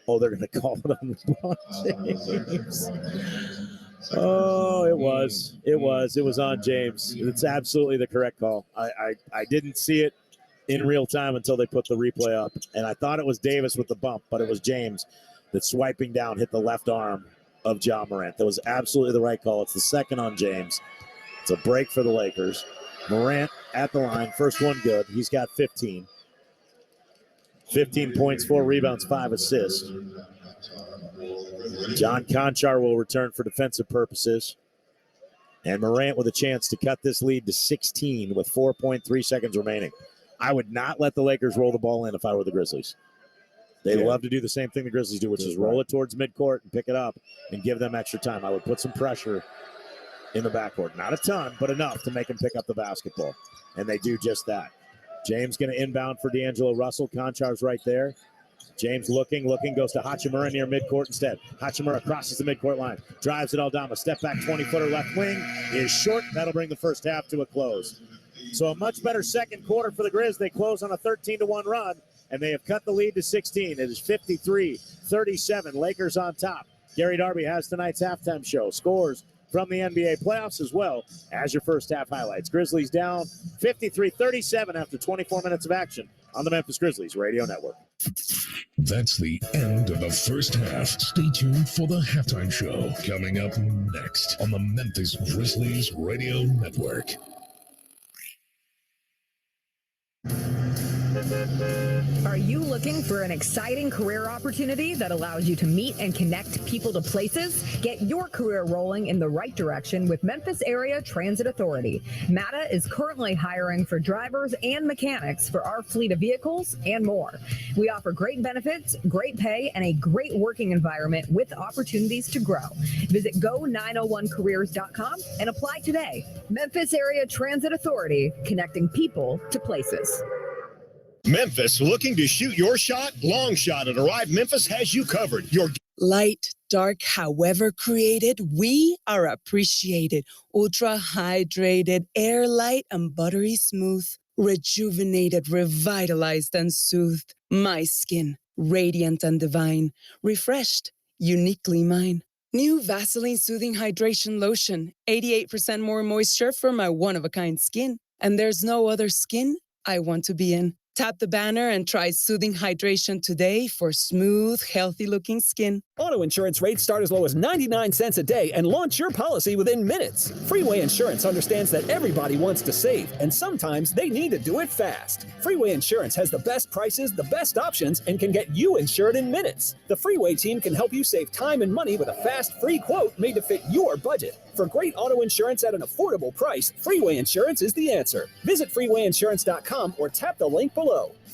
[SPEAKER 1] Oh, they're going to call it on LeBron James. Oh, it was. It was on James. It's absolutely the correct call. I didn't see it in real time until they put the replay up. And I thought it was Davis with the bump, but it was James that swiping down hit the left arm of Ja Morant. That was absolutely the right call. It's the second on James. It's a break for the Lakers. Morant at the line. First one good. He's got 15. 15 points, 4 rebounds, 5 assists. John Conchar will return for defensive purposes. And Morant with a chance to cut this lead to 16 with 4.3 seconds remaining. I would not let the Lakers roll the ball in if I were the Grizzlies. They love to do the same thing the Grizzlies do, which is roll it towards midcourt and pick it up and give them extra time. I would put some pressure in the backcourt. Not a ton, but enough to make them pick up the basketball. And they do just that. James going to inbound for D'Angelo Russell. Konchar's right there. James looking, goes to Hachimura near midcourt instead. Hachimura crosses the midcourt line. Drives at Aldama. Step back 20-footer left wing is short. That'll bring the first half to a close. So a much better second quarter for the Grizz. They close on a 13-1 run, and they have cut the lead to 16. It is 53-37. Lakers on top. Gary Darby has tonight's halftime show. Scores from the NBA playoffs as well as your first half highlights. Grizzlies down 53-37 after 24 minutes of action on the Memphis Grizzlies Radio Network.
[SPEAKER 9] That's the end of the first half. Stay tuned for the halftime show coming up next on the Memphis Grizzlies Radio Network.
[SPEAKER 10] Are you looking for an exciting career opportunity that allows you to meet and connect people to places? Get your career rolling in the right direction with Memphis Area Transit Authority. MATA is currently hiring for drivers and mechanics for our fleet of vehicles and more. We offer great benefits, great pay, and a great working environment with opportunities to grow. Visit go901careers.com and apply today. Memphis Area Transit Authority, connecting people to places.
[SPEAKER 5] Memphis, looking to shoot your shot? Long Shot at Arrive Memphis has you covered. Your
[SPEAKER 16] light, dark, however created, we are appreciated. Ultra hydrated, air light, and buttery smooth. Rejuvenated, revitalized, and soothed. My skin, radiant and divine. Refreshed, uniquely mine. New Vaseline Soothing Hydration Lotion. 88% more moisture for my one-of-a-kind skin. And there's no other skin I want to be in. Tap the banner and try Soothing Hydration today for smooth, healthy-looking skin.
[SPEAKER 3] Auto insurance rates start as low as 99 cents a day and launch your policy within minutes. Freeway Insurance understands that everybody wants to save, and sometimes they need to do it fast. Freeway Insurance has the best prices, the best options, and can get you insured in minutes. The Freeway team can help you save time and money with a fast, free quote made to fit your budget. For great auto insurance at an affordable price, Freeway Insurance is the answer. Visit freewayinsurance.com or tap the link below.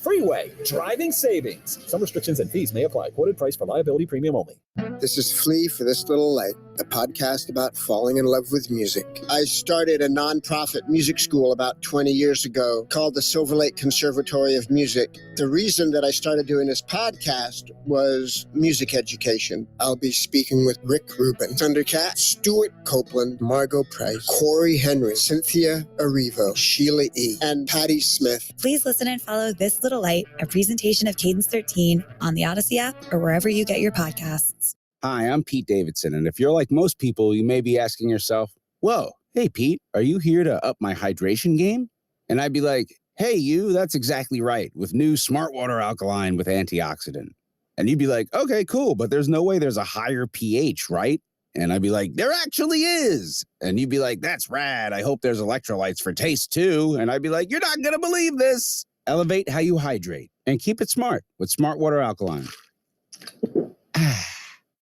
[SPEAKER 3] Freeway, driving savings. Some restrictions and fees may apply. Quoted price for liability premium only.
[SPEAKER 19] This is Flea for This Little Light, a podcast about falling in love with music. I started a nonprofit music school about 20 years ago called the Silver Lake Conservatory of Music. The reason that I started doing this podcast was music education. I'll be speaking with Rick Rubin, Thundercat, Stuart Copeland, Margot Price, Corey Henry, Cynthia Erivo, Sheila E., and Patty Smith.
[SPEAKER 20] Please listen and follow This Little Light, a presentation of Cadence 13 on the Odyssey app or wherever you get your podcasts.
[SPEAKER 21] Hi, I'm Pete Davidson, and if you're like most people, you may be asking yourself, whoa, hey, Pete, are you here to up my hydration game? And I'd be like, hey, you, that's exactly right, with new Smart Water Alkaline with antioxidant. And you'd be like, okay, cool, but there's no way there's a higher pH, right? And I'd be like, there actually is. And you'd be like, that's rad. I hope there's electrolytes for taste, too. And I'd be like, you're not going to believe this. Elevate how you hydrate and keep it smart with Smart Water Alkaline.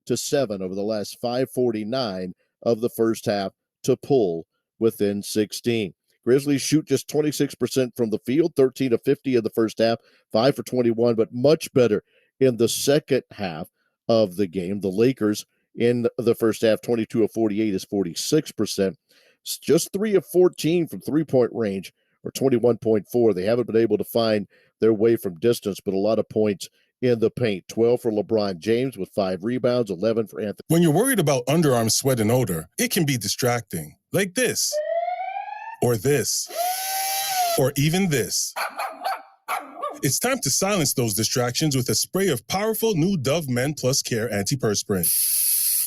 [SPEAKER 17] To 7 over the last 5:49 of the first half to pull within 16. Grizzlies shoot just 26% from the field, 13 of 50 in the first half, 5 for 21, but much better in the second half of the game. The Lakers in the first half, 22 of 48 is 46%. It's just 3 of 14 from three-point range, or 21.4. They haven't been able to find their way from distance, but a lot of points in the paint. 12 for LeBron James with 5 rebounds, 11 for Anthony.
[SPEAKER 4] When you're worried about underarm sweat and odor, it can be distracting. Like this, or this, or even this. It's time to silence those distractions with a spray of powerful new Dove Men Plus Care Antiperspirant,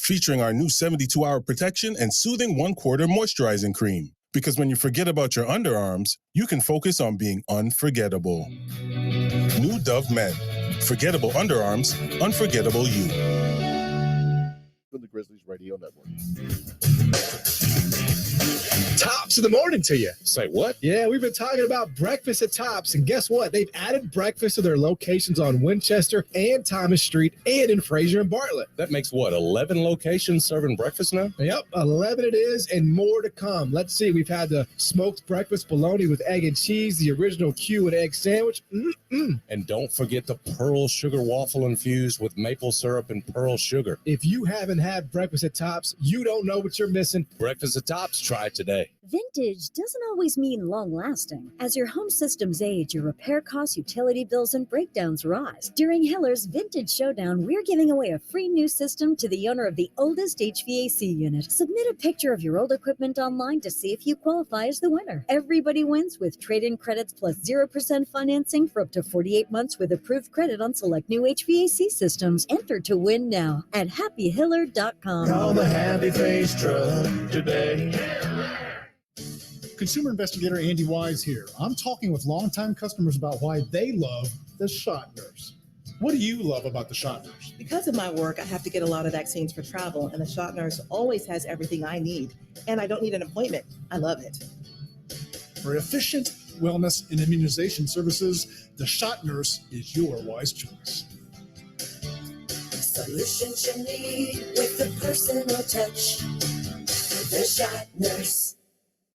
[SPEAKER 4] featuring our new 72-hour protection and soothing 1/4 moisturizing cream. Because when you forget about your underarms, you can focus on being unforgettable. New Dove Men. Forgettable underarms, unforgettable you.
[SPEAKER 17] From the Grizzlies Radio Network.
[SPEAKER 24] Tops of the morning to you. Say what? Yeah, we've been talking about breakfast at Tops, and guess what? They've added breakfast to their locations on Winchester and Thomas Street and in Fraser and Bartlett.
[SPEAKER 25] That makes what, 11 locations serving breakfast now?
[SPEAKER 24] Yep, 11 it is, and more to come. Let's see, we've had the smoked breakfast bologna with egg and cheese, the original Q and egg sandwich.
[SPEAKER 25] And don't forget the pearl sugar waffle infused with maple syrup and pearl sugar.
[SPEAKER 24] If you haven't had breakfast at Tops, you don't know what you're missing.
[SPEAKER 25] Breakfast at Tops, try it today.
[SPEAKER 26] Vintage doesn't always mean long-lasting. As your home systems age, your repair costs, utility bills, and breakdowns rise. During Hiller's Vintage Showdown, we're giving away a free new system to the owner of the oldest HVAC unit. Submit a picture of your old equipment online to see if you qualify as the winner. Everybody wins with trade-in credits plus 0% financing for up to 48 months with approved credit on select new HVAC systems. Enter to win now at happyhiller.com.
[SPEAKER 27] Call the Happy Face Truck today.
[SPEAKER 28] Consumer investigator Andy Wise here. I'm talking with longtime customers about why they love the Shot Nurse. What do you love about the Shot Nurse?
[SPEAKER 29] Because of my work, I have to get a lot of vaccines for travel, and the Shot Nurse always has everything I need, and I don't need an appointment. I love it.
[SPEAKER 28] For efficient wellness and immunization services, the Shot Nurse is your wise choice.
[SPEAKER 30] Solutions you need with the personal touch. The Shot Nurse.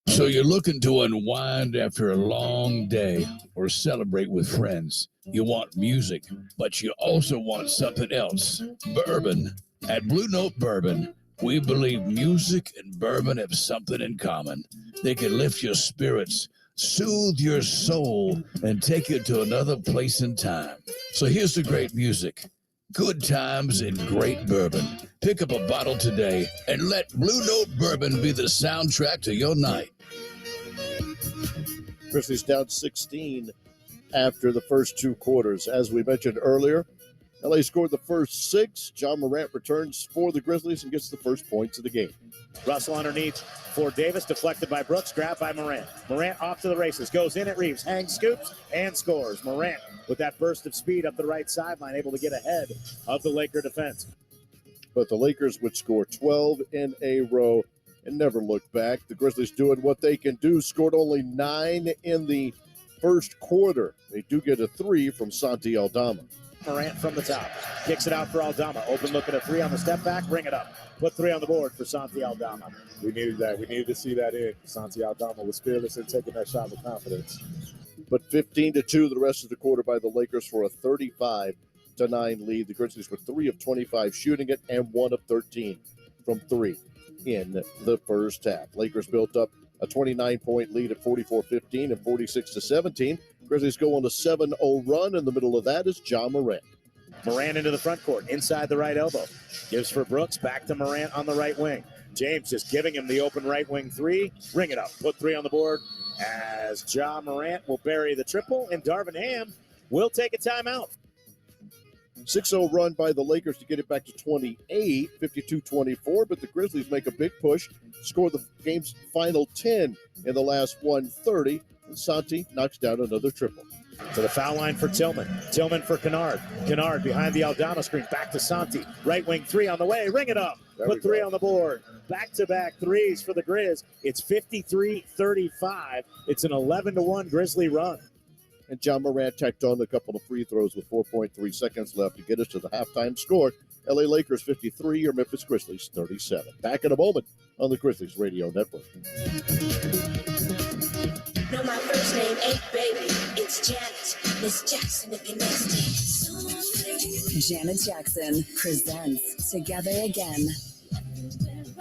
[SPEAKER 22] So you're looking to unwind after a long day or celebrate with friends. You want music, but you also want something else. Bourbon. At Blue Note Bourbon, we believe music and bourbon have something in common. They can lift your spirits, soothe your soul, and take you to another place in time. So here's the great music. Good times and great bourbon. Pick up a bottle today and let Blue Note Bourbon be the soundtrack to your night.
[SPEAKER 17] Grizzlies down 16 after the first two quarters. As we mentioned earlier, LA scored the first 6. John Morant returns for the Grizzlies and gets the first points of the game.
[SPEAKER 1] Russell underneath for Davis, deflected by Brooks, grabbed by Morant. Morant off to the races, goes in at Reeves, hangs, scoops, and scores. Morant with that burst of speed up the right sideline, able to get ahead of the Laker defense.
[SPEAKER 17] But the Lakers would score 12 in a row and never look back. The Grizzlies doing what they can do, scored only 9 in the first quarter. They do get a 3 from Santi Aldama.
[SPEAKER 1] Morant from the top, kicks it out for Aldama. Open look at a 3 on the step back, bring it up. Put 3 on the board for Santi Aldama.
[SPEAKER 2] We needed that. We needed to see that in. Santi Aldama was fearless in taking that shot with confidence.
[SPEAKER 17] But 15-2 the rest of the quarter by the Lakers for a 35-9 lead. The Grizzlies were 3 of 25 shooting it and 1 of 13 from 3 in the first half. Lakers built up a 29-point lead at 44-15 and 46-17. Grizzlies go on a 7-0 run. In the middle of that is John Morant.
[SPEAKER 1] Morant into the front court, inside the right elbow. Gives for Brooks, back to Morant on the right wing. James just giving him the open right wing 3. Ring it up, put 3 on the board as John Morant will bury the triple, and Darvin Ham will take a timeout.
[SPEAKER 17] 6-0 run by the Lakers to get it back to 28, 52-24, but the Grizzlies make a big push, score the game's final 10 in the last 130, and Santi knocks down another triple.
[SPEAKER 1] To the foul line for Tillman. Tillman for Kennard. Kennard behind the Aldama screen. Back to Santi. Right wing 3 on the way. Ring it up. Put 3 on the board. Back-to-back threes for the Grizz. It's 53-35. It's an 11-1 Grizzly run.
[SPEAKER 17] And John Morant tacked on a couple of free throws with 4.3 seconds left to get us to the halftime score. LA Lakers 53, your Memphis Grizzlies 37. Back in a moment on the Grizzlies Radio Network.
[SPEAKER 30] No, my first name ain't baby. It's Janet. Miss Jackson if you're nasty.
[SPEAKER 6] Janet Jackson presents Together Again.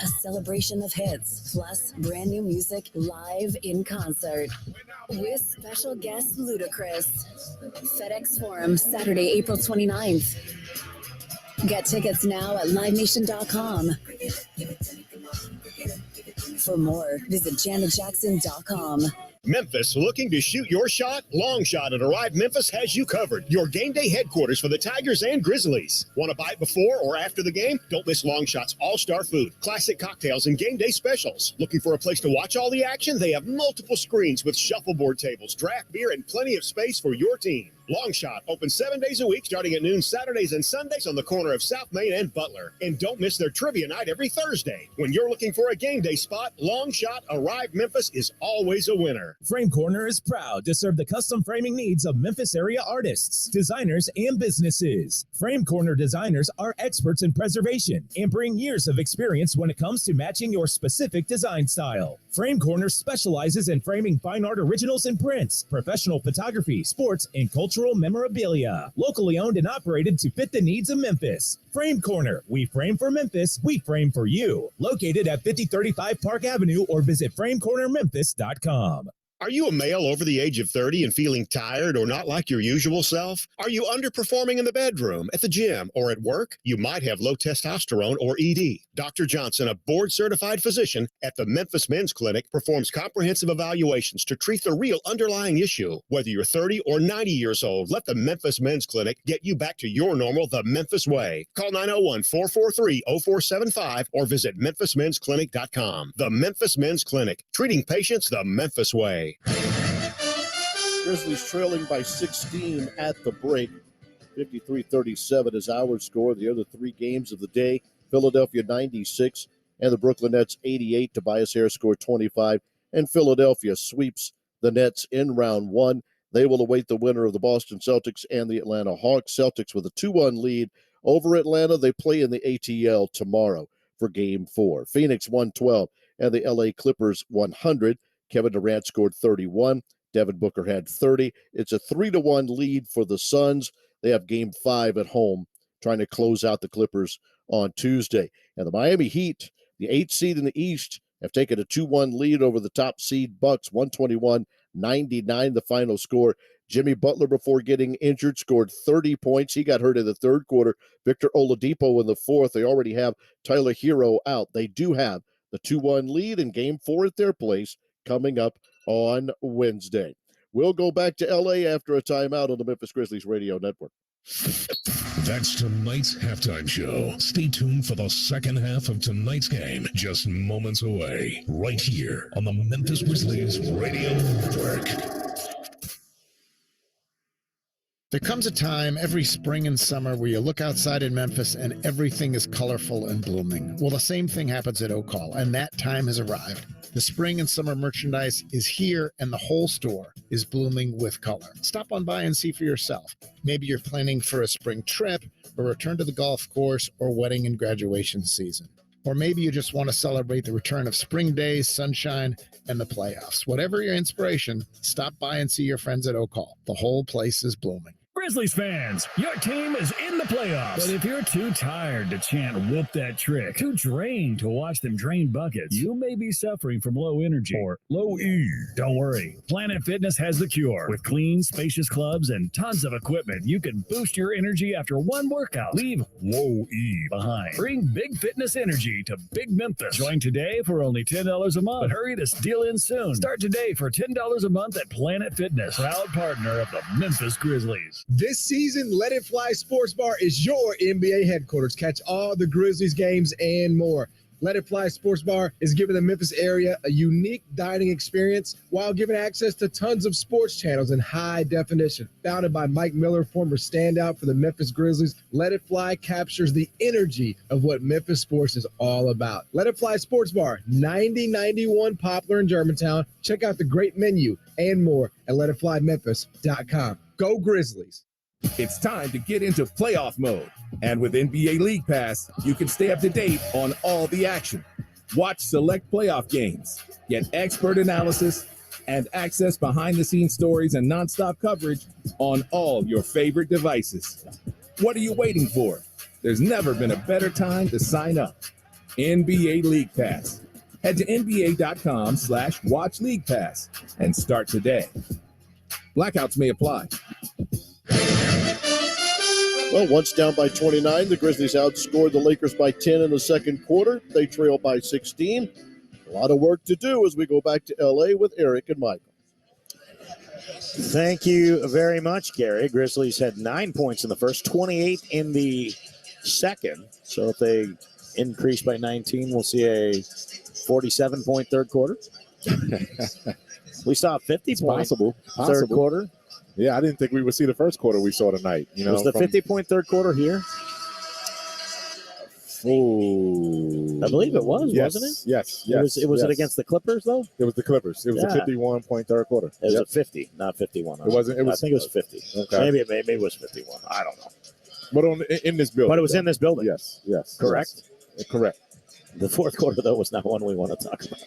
[SPEAKER 6] A celebration of hits, plus brand new music live in concert. With special guest Ludacris. FedEx Forum, Saturday, April 29th. Get tickets now at livenation.com. For more, visit janetjackson.com.
[SPEAKER 5] Memphis, looking to shoot your shot? Long Shot at Arrive Memphis has you covered. Your game day headquarters for the Tigers and Grizzlies. Want to buy it before or after the game? Don't miss Long Shot's all-star food, classic cocktails, and game day specials. Looking for a place to watch all the action? They have multiple screens with shuffleboard tables, draft beer, and plenty of space for your team. Long Shot, open 7 days a week, starting at noon Saturdays and Sundays on the corner of South Main and Butler. And don't miss their trivia night every Thursday. When you're looking for a game day spot, Long Shot Arrive Memphis is always a winner.
[SPEAKER 7] Frame Corner is proud to serve the custom framing needs of Memphis area artists, designers, and businesses. Frame Corner designers are experts in preservation and bring years of experience when it comes to matching your specific design style. Frame Corner specializes in framing fine art originals and prints, professional photography, sports, and cultural memorabilia. Locally owned and operated to fit the needs of Memphis. Frame Corner. We frame for Memphis. We frame for you. Located at 5035 Park Avenue or visit framecornermemphis.com.
[SPEAKER 5] Are you a male over the age of 30 and feeling tired or not like your usual self? Are you underperforming in the bedroom, at the gym, or at work? You might have low testosterone or ED. Dr. Johnson, a board-certified physician at the Memphis Men's Clinic, performs comprehensive evaluations to treat the real underlying issue. Whether you're 30 or 90 years old, let the Memphis Men's Clinic get you back to your normal the Memphis way. Call 901-443-0475 or visit memphismensclinic.com. The Memphis Men's Clinic, treating patients the Memphis way.
[SPEAKER 17] Grizzlies trailing by 16 at the break. 53-37 is our score. The other 3 games of the day, Philadelphia 96 and the Brooklyn Nets 88. Tobias Harris scored 25, and Philadelphia sweeps the Nets in round 1. They will await the winner of the Boston Celtics and the Atlanta Hawks. Celtics with a 2-1 lead over Atlanta. They play in the ATL tomorrow for Game 4. Phoenix 112 and the LA Clippers 100. Kevin Durant scored 31. Devin Booker had 30. It's a 3-1 lead for the Suns. They have Game 5 at home, trying to close out the Clippers on Tuesday. And the Miami Heat, the 8th seed in the East, have taken a 2-1 lead over the top seed Bucks, 121-99 the final score. Jimmy Butler, before getting injured, scored 30 points. He got hurt in the third quarter. Victor Oladipo in the fourth. They already have Tyler Hero out. They do have the 2-1 lead in Game 4 at their place coming up on Wednesday. We'll go back to LA after a timeout on the Memphis Grizzlies Radio Network.
[SPEAKER 8] That's tonight's halftime show. Stay tuned for the second half of tonight's game, just moments away, right here on the Memphis Grizzlies Radio Network.
[SPEAKER 28] There comes a time every spring and summer where you look outside in Memphis and everything is colorful and blooming. Well, the same thing happens at Oak Hall, and that time has arrived. The spring and summer merchandise is here, and the whole store is blooming with color. Stop on by and see for yourself. Maybe you're planning for a spring trip, a return to the golf course, or wedding and graduation season. Or maybe you just want to celebrate the return of spring days, sunshine, and the playoffs. Whatever your inspiration, stop by and see your friends at Oak Hall. The whole place is blooming.
[SPEAKER 9] Grizzlies fans, your team is in the playoffs. But if you're too tired to chant whoop that trick, too drained to watch them drain buckets, you may be suffering from low energy or low E. Don't worry. Planet Fitness has the cure. With clean, spacious clubs and tons of equipment, you can boost your energy after one workout. Leave low E behind. Bring big fitness energy to Big Memphis. Join today for only $10 a month. But hurry this deal in soon. Start today for $10 a month at Planet Fitness, proud partner of the Memphis Grizzlies.
[SPEAKER 24] This season, Let It Fly Sports Bar is your NBA headquarters. Catch all the Grizzlies games and more. Let It Fly Sports Bar is giving the Memphis area a unique dining experience while giving access to tons of sports channels in high definition. Founded by Mike Miller, former standout for the Memphis Grizzlies, Let It Fly captures the energy of what Memphis sports is all about. Let It Fly Sports Bar, 9091 Poplar in Germantown. Check out the great menu and more at letitflymemphis.com. Go Grizzlies.
[SPEAKER 10] It's time to get into playoff mode. And with NBA League Pass, you can stay up to date on all the action. Watch select playoff games, get expert analysis, and access behind-the-scenes stories and nonstop coverage on all your favorite devices. What are you waiting for? There's never been a better time to sign up. NBA League Pass. Head to nba.com/watch League Pass and start today. Blackouts may apply.
[SPEAKER 17] Well, once down by 29, the Grizzlies outscored the Lakers by 10 in the second quarter. They trail by 16. A lot of work to do as we go back to L.A. with Eric and Michael.
[SPEAKER 1] Thank you very much, Gary. Grizzlies had 9 points in the first, 28 in the second. So if they increase by 19, we'll see a 47-point third quarter. We saw a 50-point third quarter.
[SPEAKER 2] Yeah, I didn't think we would see the first quarter we saw tonight. You know,
[SPEAKER 1] was the 50-point third quarter here?
[SPEAKER 2] Oh,
[SPEAKER 1] I believe it was, wasn't it?
[SPEAKER 2] Yes.
[SPEAKER 1] Was it against the Clippers though?
[SPEAKER 2] It was the Clippers. It was a 51-point third quarter.
[SPEAKER 1] It was a 50, not 51.
[SPEAKER 2] It wasn't.
[SPEAKER 1] I think it was 50.
[SPEAKER 2] Okay.
[SPEAKER 1] Maybe it was 51. I don't know.
[SPEAKER 2] But in this building.
[SPEAKER 1] But it was in this building.
[SPEAKER 2] Yes.
[SPEAKER 1] Correct.
[SPEAKER 2] Yes. Correct.
[SPEAKER 1] The fourth quarter though was not one we want to talk about.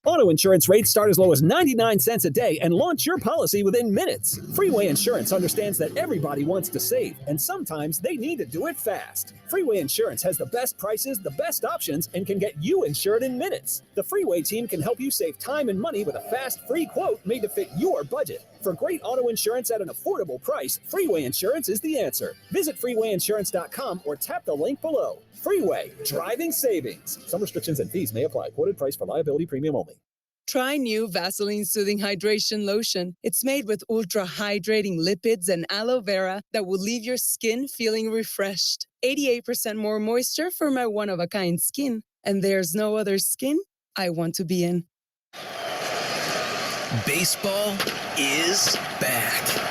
[SPEAKER 3] Auto insurance rates start as low as 99 cents a day and launch your policy within minutes. Freeway Insurance understands that everybody wants to save, and sometimes they need to do it fast. Freeway Insurance has the best prices, the best options, and can get you insured in minutes. The Freeway team can help you save time and money with a fast, free quote made to fit your budget. For great auto insurance at an affordable price, Freeway Insurance is the answer. Visit freewayinsurance.com or tap the link below. Freeway, driving savings. Some restrictions and fees may apply. Quoted price for liability premium only.
[SPEAKER 16] Try new Vaseline Soothing Hydration Lotion. It's made with ultra-hydrating lipids and aloe vera that will leave your skin feeling refreshed. 88% more moisture for my one-of-a-kind skin. And there's no other skin I want to be in.
[SPEAKER 11] Baseball is back.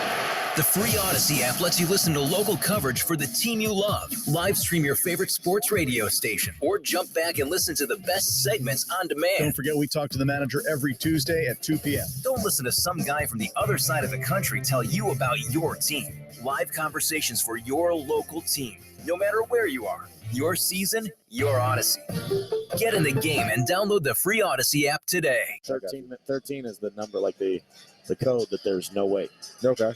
[SPEAKER 11] The free Odyssey app lets you listen to local coverage for the team you love, live stream your favorite sports radio station, or jump back and listen to the best segments on demand.
[SPEAKER 12] Don't forget we talk to the manager every Tuesday at 2 p.m.
[SPEAKER 11] Don't listen to some guy from the other side of the country tell you about your team. Live conversations for your local team, no matter where you are. Your season, your Odyssey. Get in the game and download the free Odyssey app today.
[SPEAKER 1] 13 is the number, like the code that there's no wait.
[SPEAKER 2] Okay.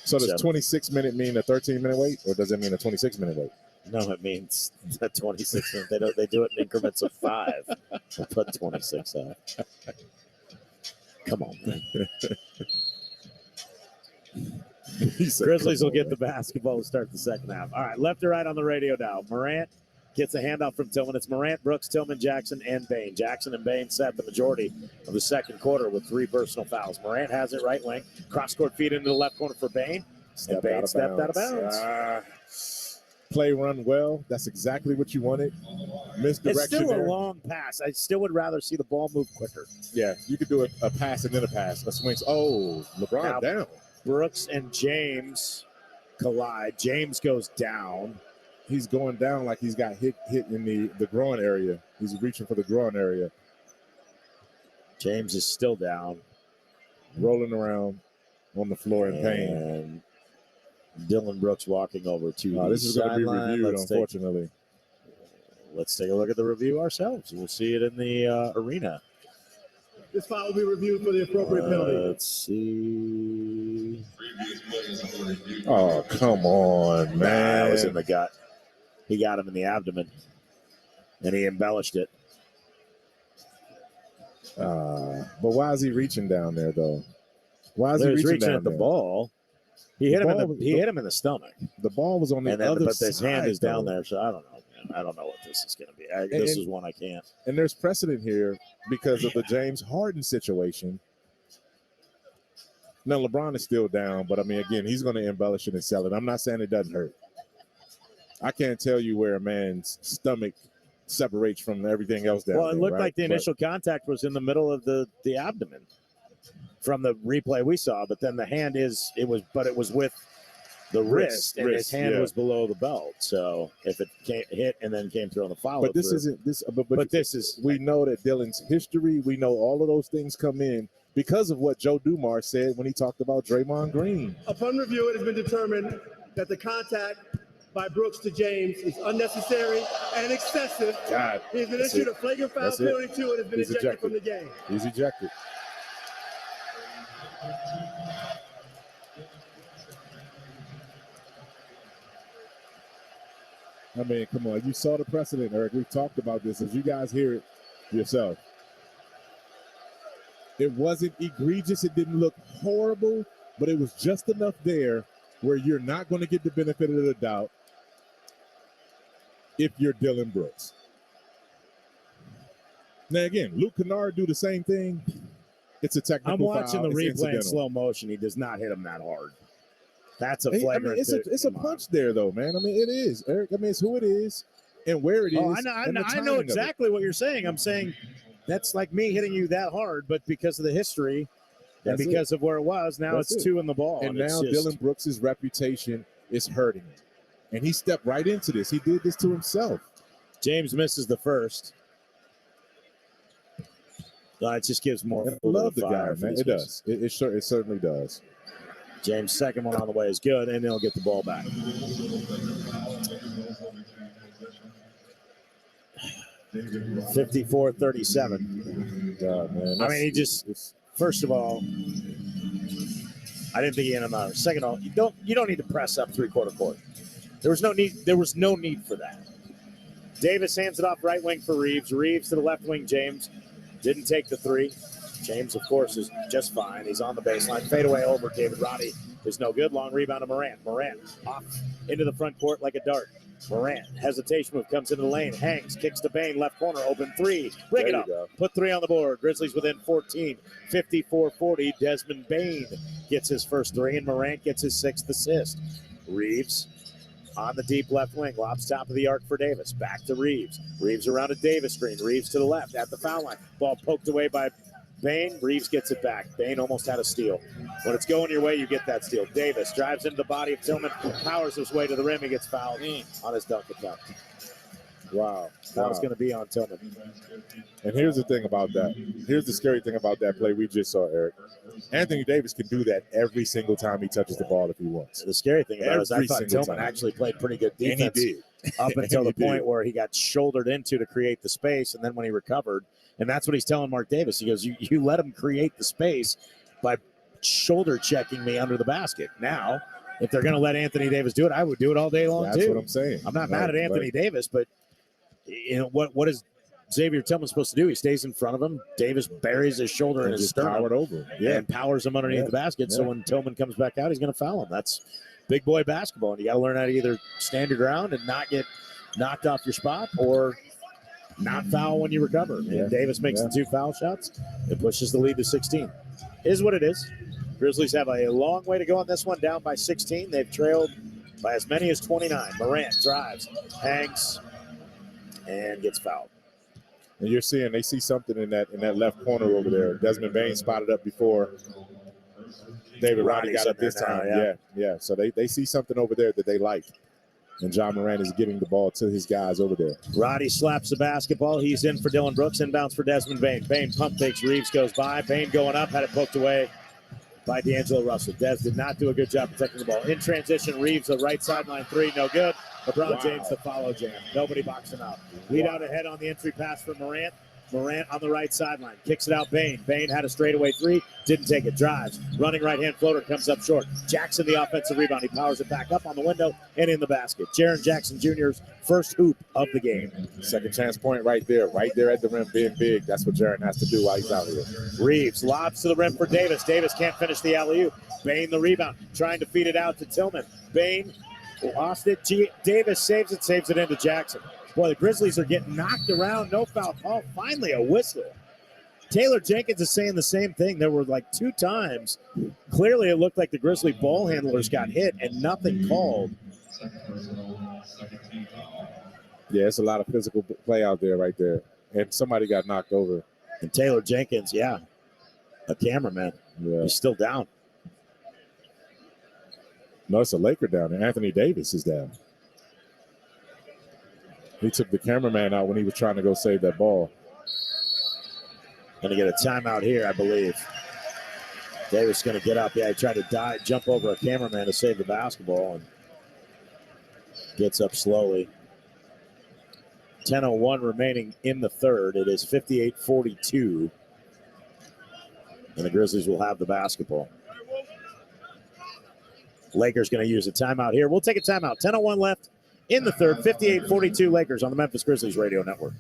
[SPEAKER 2] So does 26-minute mean a 13-minute wait, or does it mean a 26-minute wait?
[SPEAKER 1] No, it means a 26 minute. They do it in increments of 5. We'll put 26 out. Come on, man. Grizzlies will get the basketball to start the second half. All right, left to right on the radio now. Morant gets a handoff from Tillman. It's Morant, Brooks, Tillman, Jackson, and Bain. Jackson and Bain set the majority of the second quarter with 3 personal fouls. Morant has it right wing. Cross-court feed into the left corner for Bain.
[SPEAKER 2] Stepped
[SPEAKER 1] Bain stepped out of bounds.
[SPEAKER 2] Play run well. That's exactly what you wanted. Misdirection.
[SPEAKER 1] It's still
[SPEAKER 2] there.
[SPEAKER 1] a long pass. I still would rather see the ball move quicker.
[SPEAKER 2] Yeah, you could do a pass and then a pass. A swing. Oh, LeBron
[SPEAKER 1] Now,
[SPEAKER 2] down.
[SPEAKER 1] Brooks and James collide. James goes down.
[SPEAKER 2] He's going down like he's got hit in the groin area. He's reaching for the groin area.
[SPEAKER 1] James is still down.
[SPEAKER 2] Rolling around on the floor in pain.
[SPEAKER 1] And Dylan Brooks walking over to
[SPEAKER 2] this is going to be reviewed, unfortunately.
[SPEAKER 1] Let's take a look at the review ourselves. We'll see it in the arena.
[SPEAKER 4] This foul will be reviewed for the appropriate penalty.
[SPEAKER 1] Let's see.
[SPEAKER 2] Oh, come on, man.
[SPEAKER 1] That was in the gut. He got him in the abdomen, and he embellished it.
[SPEAKER 2] But why is he reaching down there, though? Why is he
[SPEAKER 1] reaching
[SPEAKER 2] down
[SPEAKER 1] at the
[SPEAKER 2] there?
[SPEAKER 1] ball? He hit him in the stomach.
[SPEAKER 2] The ball was on the other
[SPEAKER 1] but
[SPEAKER 2] side.
[SPEAKER 1] his hand is down there, so I don't know, man. I don't know what this is going to be. This is one I can't.
[SPEAKER 2] And there's precedent here because of the James Harden situation. Now, LeBron is still down, but I mean, again, he's going to embellish it and sell it. I'm not saying it doesn't hurt. I can't tell you where a man's stomach separates from everything else down there.
[SPEAKER 1] Well, it looked
[SPEAKER 2] right?
[SPEAKER 1] like the initial contact was in the middle of the abdomen from the replay we saw, but then the hand it was with the wrist, and his hand was below the belt. So if it hit and then came through on the follow,
[SPEAKER 2] but this isn't this. But this is. We know that Dylan's history. We know all of those things come in because of what Joe Dumars said when he talked about Draymond Green.
[SPEAKER 4] Upon review, it has been determined that the contact by Brooks to James is unnecessary and excessive.
[SPEAKER 2] God,
[SPEAKER 4] he has been issued a flagrant foul penalty too and has been ejected from the game.
[SPEAKER 2] He's ejected. I mean, come on. You saw the precedent, Eric. We've talked about this. As you guys hear it yourself. It wasn't egregious. It didn't look horrible, but it was just enough there where you're not going to get the benefit of the doubt if you're Dylan Brooks. Now, again, Luke Kennard do the same thing. It's a technical
[SPEAKER 1] I'm watching
[SPEAKER 2] foul.
[SPEAKER 1] the
[SPEAKER 2] It's
[SPEAKER 1] replay in
[SPEAKER 2] incidental.
[SPEAKER 1] slow motion. He does not hit him that hard. That's a flagrant.
[SPEAKER 2] It's a punch there, though, man. I mean, it is, Eric. I mean, it's who it is and where it is.
[SPEAKER 1] Oh, I know exactly what you're saying. I'm saying that's like me hitting you that hard, but because of the history and because of where it was, now it's two in the ball.
[SPEAKER 2] And now Dylan Brooks' reputation is hurting him. And he stepped right into this. He did this to himself.
[SPEAKER 1] James misses the first. It just gives more.
[SPEAKER 2] I love the guy, man. It does. It certainly does.
[SPEAKER 1] James' second one on the way is good, and they'll get the ball back. (54-37).
[SPEAKER 2] Man,
[SPEAKER 1] I mean, he just first of all, I didn't think he hit him out. Second of all, you don't need to press up three-quarter court. There was no need for that. Davis hands it off right wing for Reeves. Reeves to the left wing. James didn't take the three. James, of course, is just fine. He's on the baseline. Fadeaway over. David Roddy is no good. Long rebound to Morant. Morant off into the front court like a dart. Morant, hesitation move, comes into the lane, hangs, kicks to Bain, left corner, open three. Bring it up. Put three on the board. Grizzlies within 14, 54-40. Desmond Bain gets his first three, and Morant gets his sixth assist. Reeves on the deep left wing, lobs top of the arc for Davis. Back to Reeves. Reeves around a Davis screen. Reeves to the left at the foul line. Ball poked away by Bain. Reeves gets it back. Bain almost had a steal. When it's going your way, you get that steal. Davis drives into the body of Tillman, powers his way to the rim. He gets fouled on his dunk attempt.
[SPEAKER 2] Wow.
[SPEAKER 1] That was going to be on Tillman.
[SPEAKER 2] And here's the thing about that. Here's the scary thing about that play we just saw, Eric. Anthony Davis can do that every single time he touches the ball if he wants.
[SPEAKER 1] The scary thing about it is I thought Tillman actually played pretty good defense.
[SPEAKER 2] And he did.
[SPEAKER 1] Up until the point where he got shouldered into to create the space, and then when he recovered, and that's what he's telling Mark Davis. He goes, you let him create the space by shoulder checking me under the basket. Now, if they're going to let Anthony Davis do it, I would do it all day long,
[SPEAKER 2] That's what I'm saying.
[SPEAKER 1] I'm not mad at Anthony Davis, but you know what is Xavier Tillman supposed to do? He stays in front of him. Davis buries his shoulder in his sternum.
[SPEAKER 2] Powered over.
[SPEAKER 1] And powers him underneath the basket. So when Tillman comes back out, he's going to foul him. That's big boy basketball. And you got to learn how to either stand your ground and not get knocked off your spot or not foul when you recover. And Davis makes the two foul shots. It pushes the lead to 16. Is what it is. Grizzlies have a long way to go on this one, down by 16. They've trailed by as many as 29. Morant drives, hangs, and gets fouled.
[SPEAKER 2] And you're seeing they see something in that left corner over there. Desmond Bain spotted up before. David Roddy got up this time. Yeah. So they see something over there that they like. And John Moran is getting the ball to his guys over there.
[SPEAKER 1] Roddy slaps the basketball. He's in for Dylan Brooks. Inbounds for Desmond Bain. Bain pump fakes. Reeves goes by. Bain going up. Had it poked away by D'Angelo Russell. Des did not do a good job protecting the ball. In transition, Reeves, the right sideline three. No good. LeBron James, the follow jam. Nobody boxing out. Lead out ahead on the entry pass for Morant. Morant on the right sideline. Kicks it out Bain. Bain had a straightaway three. Didn't take it. Drives. Running right-hand floater. Comes up short. Jackson, the offensive rebound. He powers it back up on the window and in the basket. Jaren Jackson Jr.'s first hoop of the game.
[SPEAKER 2] Second chance point right there at the rim, being big. That's what Jaren has to do while he's out here.
[SPEAKER 1] Reeves lobs to the rim for Davis. Davis can't finish the alley-oop. Bain the rebound. Trying to feed it out to Tillman. Bain lost it. Davis saves it into Jackson. Boy, the Grizzlies are getting knocked around. No foul call. Finally, a whistle. Taylor Jenkins is saying the same thing. There were like 2 times. Clearly, it looked like the Grizzly ball handlers got hit and nothing called.
[SPEAKER 2] Yeah, it's a lot of physical play out there right there. And somebody got knocked over.
[SPEAKER 1] And Taylor Jenkins, a cameraman.
[SPEAKER 2] Yeah.
[SPEAKER 1] He's still down.
[SPEAKER 2] No, it's a Laker down there. Anthony Davis is down. He took the cameraman out when he was trying to go save that ball.
[SPEAKER 1] Going to get a timeout here, I believe. Davis going to get up. Yeah, he tried to jump over a cameraman to save the basketball and gets up slowly. 10:01 remaining in the third. It is 58-42. And the Grizzlies will have the basketball. Lakers going to use a timeout here. We'll take a timeout. 10:01 left in the third. 58-42 Lakers on the Memphis Grizzlies radio network.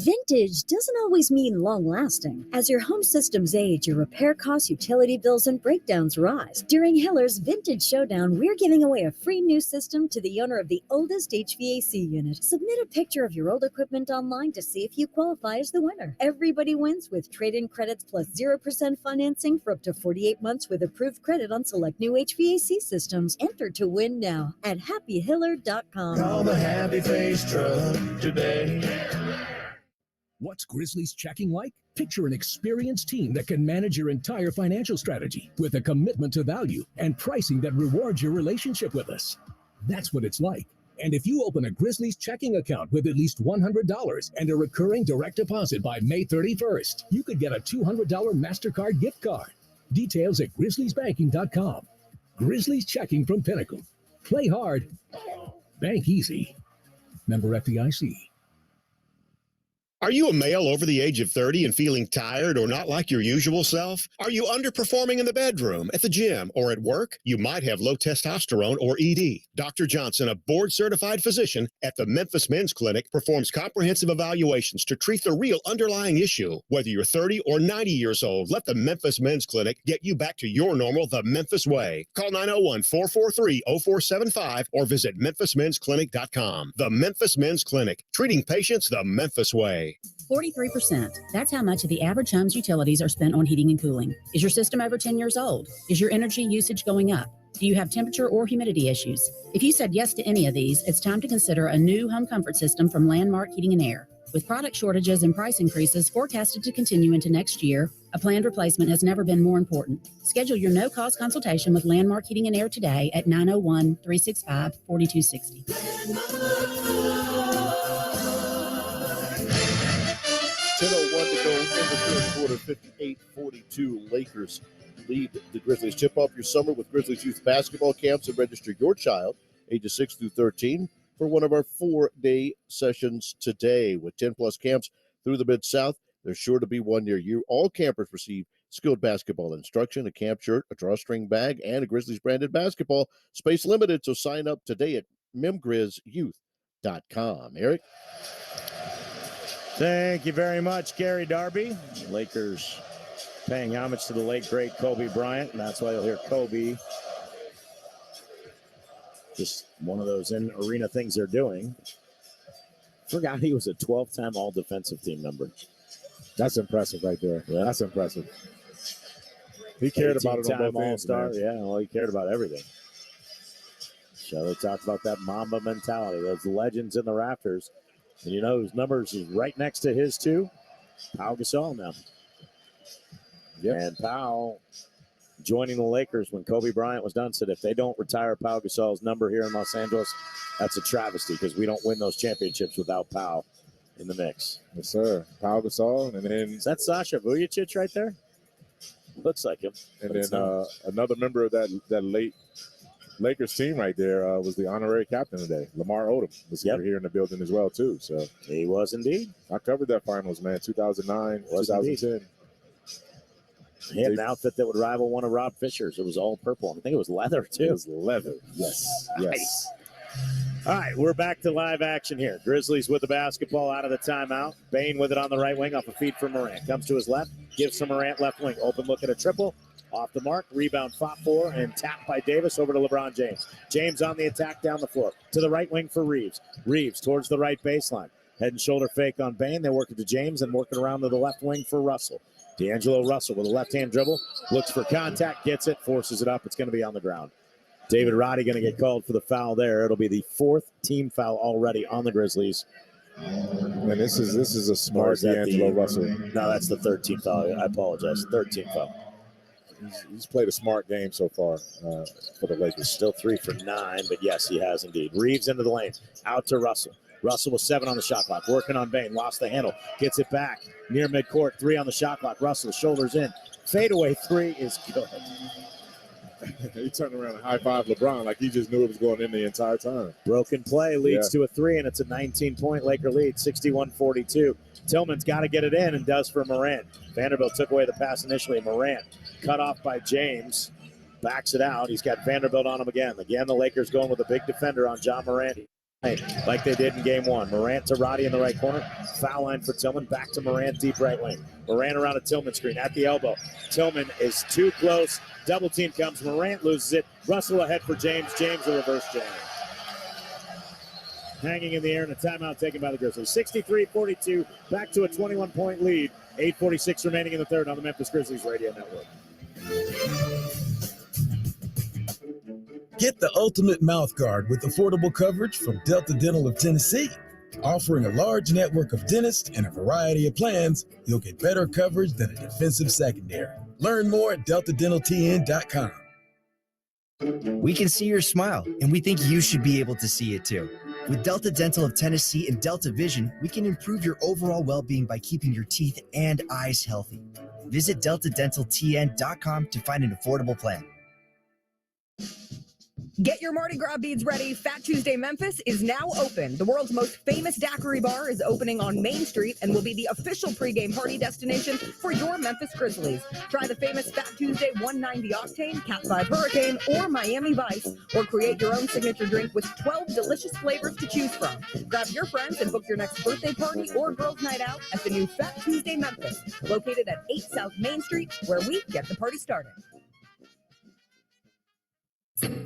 [SPEAKER 13] Vintage doesn't always mean long-lasting. As your home systems age, your repair costs, utility bills, and breakdowns rise. During Hiller's Vintage Showdown, we're giving away a free new system to the owner of the oldest HVAC unit. Submit a picture of your old equipment online to see if you qualify as the winner. Everybody wins with trade-in credits plus 0% financing for up to 48 months with approved credit on select new HVAC systems. Enter to win now at happyhiller.com.
[SPEAKER 27] Call the Happy Face Truck today.
[SPEAKER 3] What's Grizzlies checking like? Picture an experienced team that can manage your entire financial strategy with a commitment to value and pricing that rewards your relationship with us. That's what it's like. And if you open a Grizzlies checking account with at least $100 and a recurring direct deposit by May 31st, you could get a $200 MasterCard gift card. Details at grizzliesbanking.com. Grizzlies checking from Pinnacle. Play hard. Bank easy. Member FDIC.
[SPEAKER 5] Are you a male over the age of 30 and feeling tired or not like your usual self? Are you underperforming in the bedroom, at the gym, or at work? You might have low testosterone or ED. Dr. Johnson, a board-certified physician at the Memphis Men's Clinic, performs comprehensive evaluations to treat the real underlying issue. Whether you're 30 or 90 years old, let the Memphis Men's Clinic get you back to your normal the Memphis way. Call 901-443-0475 or visit memphismensclinic.com. The Memphis Men's Clinic, treating patients the Memphis way.
[SPEAKER 14] 43%. That's how much of the average home's utilities are spent on heating and cooling. Is your system over 10 years old? Is your energy usage going up? Do you have temperature or humidity issues? If you said yes to any of these, it's time to consider a new home comfort system from Landmark Heating and Air. With product shortages and price increases forecasted to continue into next year, a planned replacement has never been more important. Schedule your no-cost consultation with Landmark Heating and Air today at 901-365-4260.
[SPEAKER 17] 10:01 to go in the third quarter, 58-42. Lakers lead the Grizzlies. Tip off your summer with Grizzlies youth basketball camps and register your child, ages 6 through 13, for one of our 4-day sessions today. With 10-plus camps through the Mid-South, there's sure to be one near you. All campers receive skilled basketball instruction, a camp shirt, a drawstring bag, and a Grizzlies-branded basketball. Space limited, so sign up today at memgrizyouth.com. Eric?
[SPEAKER 1] Thank you very much, Gary Darby. Lakers paying homage to the late, great Kobe Bryant, and that's why you'll hear Kobe. Just one of those in-arena things they're doing. Forgot he was a 12-time all-defensive team member.
[SPEAKER 2] That's impressive right there. Yeah. That's impressive. He cared about it on both ends,
[SPEAKER 1] All-Star.
[SPEAKER 2] man.
[SPEAKER 1] Yeah, well, he cared about everything. So they talked about that Mamba mentality, those legends in the rafters. And you know whose numbers is right next to his too? Pau Gasol now.
[SPEAKER 2] Yep.
[SPEAKER 1] And Pau joining the Lakers when Kobe Bryant was done said if they don't retire Pau Gasol's number here in Los Angeles, that's a travesty because we don't win those championships without Pau in the mix.
[SPEAKER 2] Yes, sir. Pau Gasol, and then
[SPEAKER 1] Is that Sasha Vujacic right there? Looks like him.
[SPEAKER 2] And then another member of that late Lakers team right there was the honorary captain today, Lamar Odom, was here in the building as well too. So
[SPEAKER 1] he was indeed.
[SPEAKER 2] I covered that finals, man. 2009,
[SPEAKER 1] Was
[SPEAKER 2] 2010.
[SPEAKER 1] He had an outfit that would rival one of Rob Fisher's. It was all purple. I think it was leather too.
[SPEAKER 2] It was leather. Yes. Yes.
[SPEAKER 1] All right, we're back to live action here. Grizzlies with the basketball out of the timeout. Bain with it on the right wing off a feed from Morant. Comes to his left, gives to Morant left wing. Open look at a triple. Off the mark, rebound fought for and tapped by Davis over to LeBron James. James on the attack down the floor. To the right wing for Reeves. Reeves towards the right baseline. Head and shoulder fake on Bain. They work it to James and working around to the left wing for Russell. D'Angelo Russell with a left-hand dribble. Looks for contact, gets it, forces it up. It's going to be on the ground. David Roddy going to get called for the foul there. It'll be the fourth team foul already on the Grizzlies.
[SPEAKER 2] And this is a smart D'Angelo Russell.
[SPEAKER 1] No, that's the 13th foul. I apologize. 13th foul.
[SPEAKER 2] He's played a smart game so far for the Lakers.
[SPEAKER 1] Still 3 for 9, but yes, he has indeed. Reeves into the lane. Out to Russell. Russell with 7 on the shot clock. Working on Bain. Lost the handle. Gets it back. Near midcourt. 3 on the shot clock. Russell shoulders in. Fadeaway 3 is good.
[SPEAKER 2] He turned around and high-fived LeBron like he just knew it was going in the entire time.
[SPEAKER 1] Broken play leads to a 3, and it's a 19-point Laker lead, 61-42. Tillman's got to get it in and does for Morant. Vanderbilt took away the pass initially. Morant cut off by James. Backs it out. He's got Vanderbilt on him again. Again, the Lakers going with a big defender on John Morant. Like they did in game 1. Morant to Roddy in the right corner. Foul line for Tillman. Back to Morant, deep right wing. Morant around a Tillman screen at the elbow. Tillman is too close. Double team comes. Morant loses it. Russell ahead for James. James a reverse jam. Hanging in the air and a timeout taken by the Grizzlies. 63-42. Back to a 21-point lead. 8:46 remaining in the third on the Memphis Grizzlies Radio Network.
[SPEAKER 15] Get the ultimate mouth guard with affordable coverage from Delta Dental of Tennessee. Offering a large network of dentists and a variety of plans, you'll get better coverage than a defensive secondary. Learn more at deltadentaltn.com.
[SPEAKER 18] We can see your smile, and we think you should be able to see it too. With Delta Dental of Tennessee and Delta Vision, we can improve your overall well-being by keeping your teeth and eyes healthy. Visit deltadentaltn.com to find an affordable plan.
[SPEAKER 19] Get your Mardi Gras beads ready. Fat Tuesday Memphis is now open. The world's most famous daiquiri bar is opening on Main Street and will be the official pregame party destination for your Memphis Grizzlies. Try the famous Fat Tuesday 190 Octane, Cat 5 Hurricane, or Miami Vice, or create your own signature drink with 12 delicious flavors to choose from. Grab your friends and book your next birthday party or girls' night out at the new Fat Tuesday Memphis, located at 8 South Main Street, where we get the party started.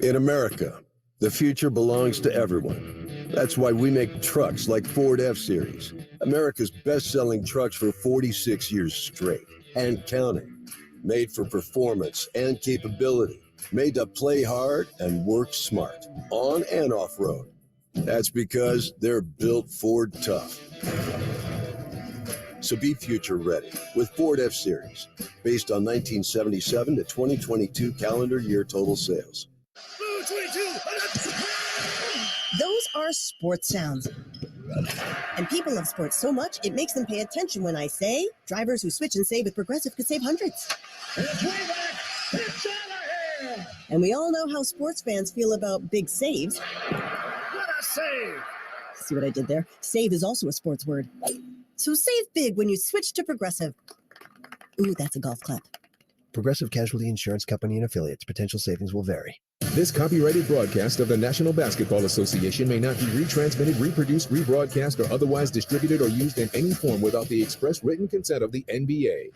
[SPEAKER 20] In America, the future belongs to everyone. That's why we make trucks like Ford F-Series, America's best-selling trucks for 46 years straight and counting. Made for performance and capability, made to play hard and work smart, on and off-road. That's because they're built Ford tough. So be future ready with Ford F-Series, based on 1977 to 2022 calendar year total sales.
[SPEAKER 21] Those are sports sounds. And people love sports so much, it makes them pay attention when I say drivers who switch and save with Progressive could save hundreds.
[SPEAKER 22] It's way back. It's out of here.
[SPEAKER 21] And we all know how sports fans feel about big saves.
[SPEAKER 22] What a save.
[SPEAKER 21] See what I did there? Save is also a sports word. So save big when you switch to Progressive. Ooh, that's a golf clap.
[SPEAKER 23] Progressive Casualty Insurance Company and affiliates. Potential savings will vary.
[SPEAKER 10] This copyrighted broadcast of the National Basketball Association may not be retransmitted, reproduced, rebroadcast, or otherwise distributed or used in any form without the express written consent of the NBA.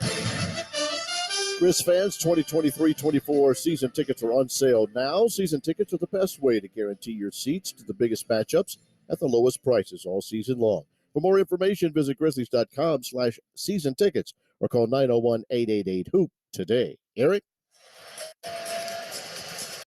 [SPEAKER 17] Grizz fans, 2023-24 season tickets are on sale now. Season tickets are the best way to guarantee your seats to the biggest matchups at the lowest prices all season long. For more information, visit grizzlies.com/season tickets or call 901-888-HOOP today. Eric?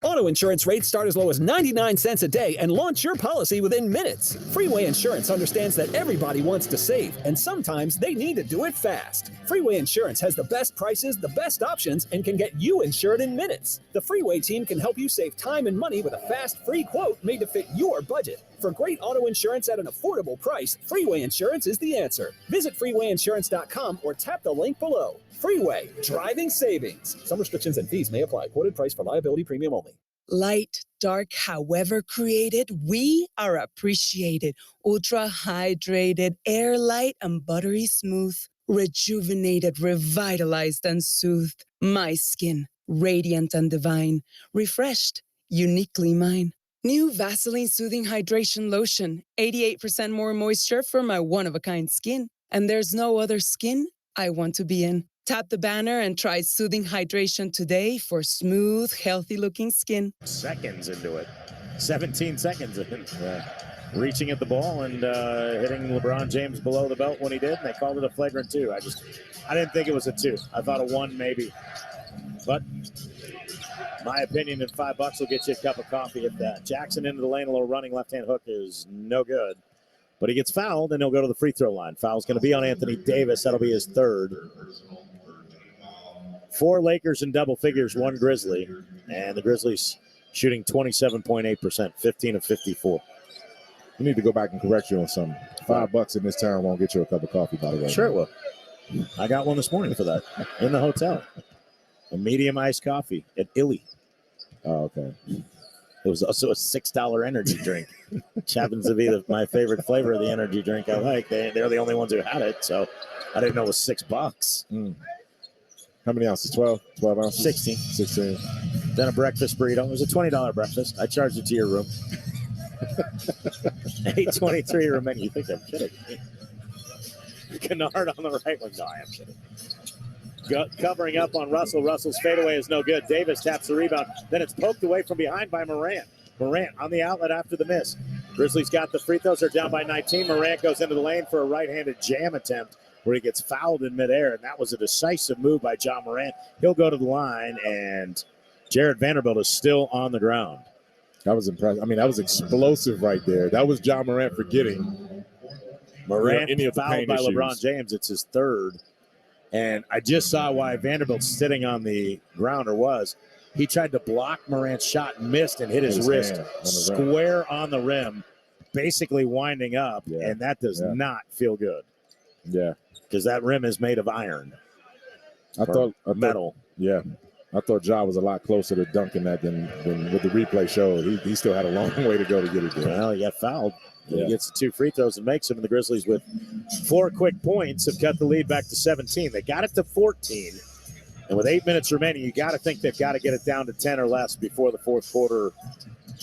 [SPEAKER 3] Auto insurance rates start as low as 99 cents a day and launch your policy within minutes. Freeway Insurance understands that everybody wants to save, and sometimes they need to do it fast. Freeway Insurance has the best prices, the best options, and can get you insured in minutes. The Freeway team can help you save time and money with a fast, free quote made to fit your budget. For great auto insurance at an affordable price, Freeway Insurance is the answer. Visit freewayinsurance.com or tap the link below. Freeway, driving savings. Some restrictions and fees may apply. Quoted price for liability premium only.
[SPEAKER 16] Light, dark, however created, we are appreciated. Ultra hydrated, air light, and buttery smooth. Rejuvenated, revitalized, and soothed. My skin, radiant and divine. Refreshed, uniquely mine. New Vaseline Soothing Hydration Lotion. 88% more moisture for my one-of-a-kind skin. And there's no other skin I want to be in. Tap the banner and try Soothing Hydration today for smooth, healthy-looking skin.
[SPEAKER 1] Seconds into it. 17 seconds in. Reaching at the ball and hitting LeBron James below the belt when he did, and they called it a flagrant 2. I didn't think it was a 2. I thought a 1 maybe. But my opinion, in $5 will get you a cup of coffee at that. Jackson into the lane, a little running left-hand hook is no good. But he gets fouled, and he'll go to the free throw line. Foul's going to be on Anthony Davis. That'll be his third. 4 Lakers in double figures, 1 Grizzly. And the Grizzlies shooting 27.8%, 15 of 54.
[SPEAKER 2] You need to go back and correct you on something. $5 in this town won't get you a cup of coffee, by the way.
[SPEAKER 1] Sure it will. I got one this morning for that in the hotel. A medium iced coffee at Illy.
[SPEAKER 2] Oh, okay.
[SPEAKER 1] It was also a $6 energy drink, which happens to be my favorite flavor of the energy drink I like. They're the only ones who had it, so I didn't know it was $6.
[SPEAKER 2] How many ounces? 12? 12 ounces?
[SPEAKER 1] 16.
[SPEAKER 2] 16.
[SPEAKER 1] Then a breakfast burrito. It was a $20 breakfast. I charged it to your room. $8.23 remaining. You think I'm kidding? Kennard on the right wing. No, I am kidding. Covering up on Russell. Russell's fadeaway is no good. Davis taps the rebound. Then it's poked away from behind by Morant. Morant on the outlet after the miss. Grizzlies got the free throws. They're down by 19. Morant goes into the lane for a right-handed jam attempt where he gets fouled in midair, and that was a decisive move by John Morant. He'll go to the line, and Jared Vanderbilt is still on the ground.
[SPEAKER 2] That was impressive. I mean, that was explosive right there. That was John Morant forgetting.
[SPEAKER 1] Morant fouled by LeBron James. It's his third. And I just saw why Vanderbilt's sitting on the ground, or was. He tried to block Morant's shot, missed, and hit his wrist square on the rim, basically winding up, and that does not feel good.
[SPEAKER 2] Yeah.
[SPEAKER 1] Because that rim is made of iron.
[SPEAKER 2] I thought
[SPEAKER 1] metal.
[SPEAKER 2] I thought Ja was a lot closer to dunking that than what the replay showed. He still had a long way to go to get it there.
[SPEAKER 1] Well, he got fouled. He gets the 2 free throws and makes them. And the Grizzlies, with 4 quick points, have cut the lead back to 17. They got it to 14. And with 8 minutes remaining, you got to think they've got to get it down to 10 or less before the fourth quarter,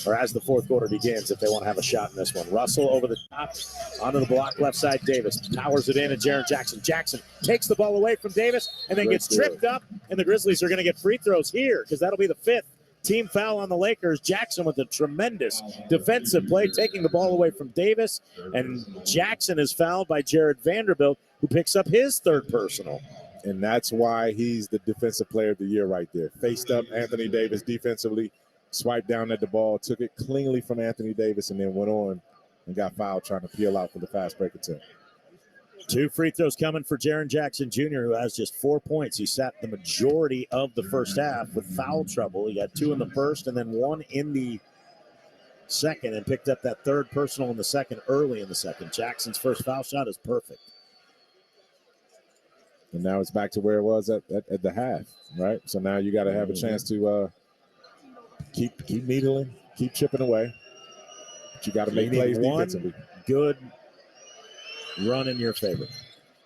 [SPEAKER 1] or as the fourth quarter begins, if they want to have a shot in this one. Russell over the top, onto the block, left side. Davis powers it in, and Jaren Jackson. Jackson takes the ball away from Davis and then gets tripped up, and the Grizzlies are going to get free throws here because that'll be the 5th team foul on the Lakers. Jackson with a tremendous defensive play, taking the ball away from Davis, and Jackson is fouled by Jared Vanderbilt, who picks up his 3rd personal.
[SPEAKER 2] And that's why he's the defensive player of the year right there. Faced up Anthony Davis defensively, swiped down at the ball, took it cleanly from Anthony Davis, and then went on and got fouled trying to peel out for the fast break attempt.
[SPEAKER 1] 2 free throws coming for Jaren Jackson Jr., who has just 4 points. He sat the majority of the first half with foul trouble. He got 2 in the first and then 1 in the second, and picked up that 3rd personal in the second, early in the second. Jackson's first foul shot is perfect.
[SPEAKER 2] And now it's back to where it was at the half, right? So now you got to have a chance to keep needling, keep chipping away. But you got to make plays defensively.
[SPEAKER 1] Good run in your favor.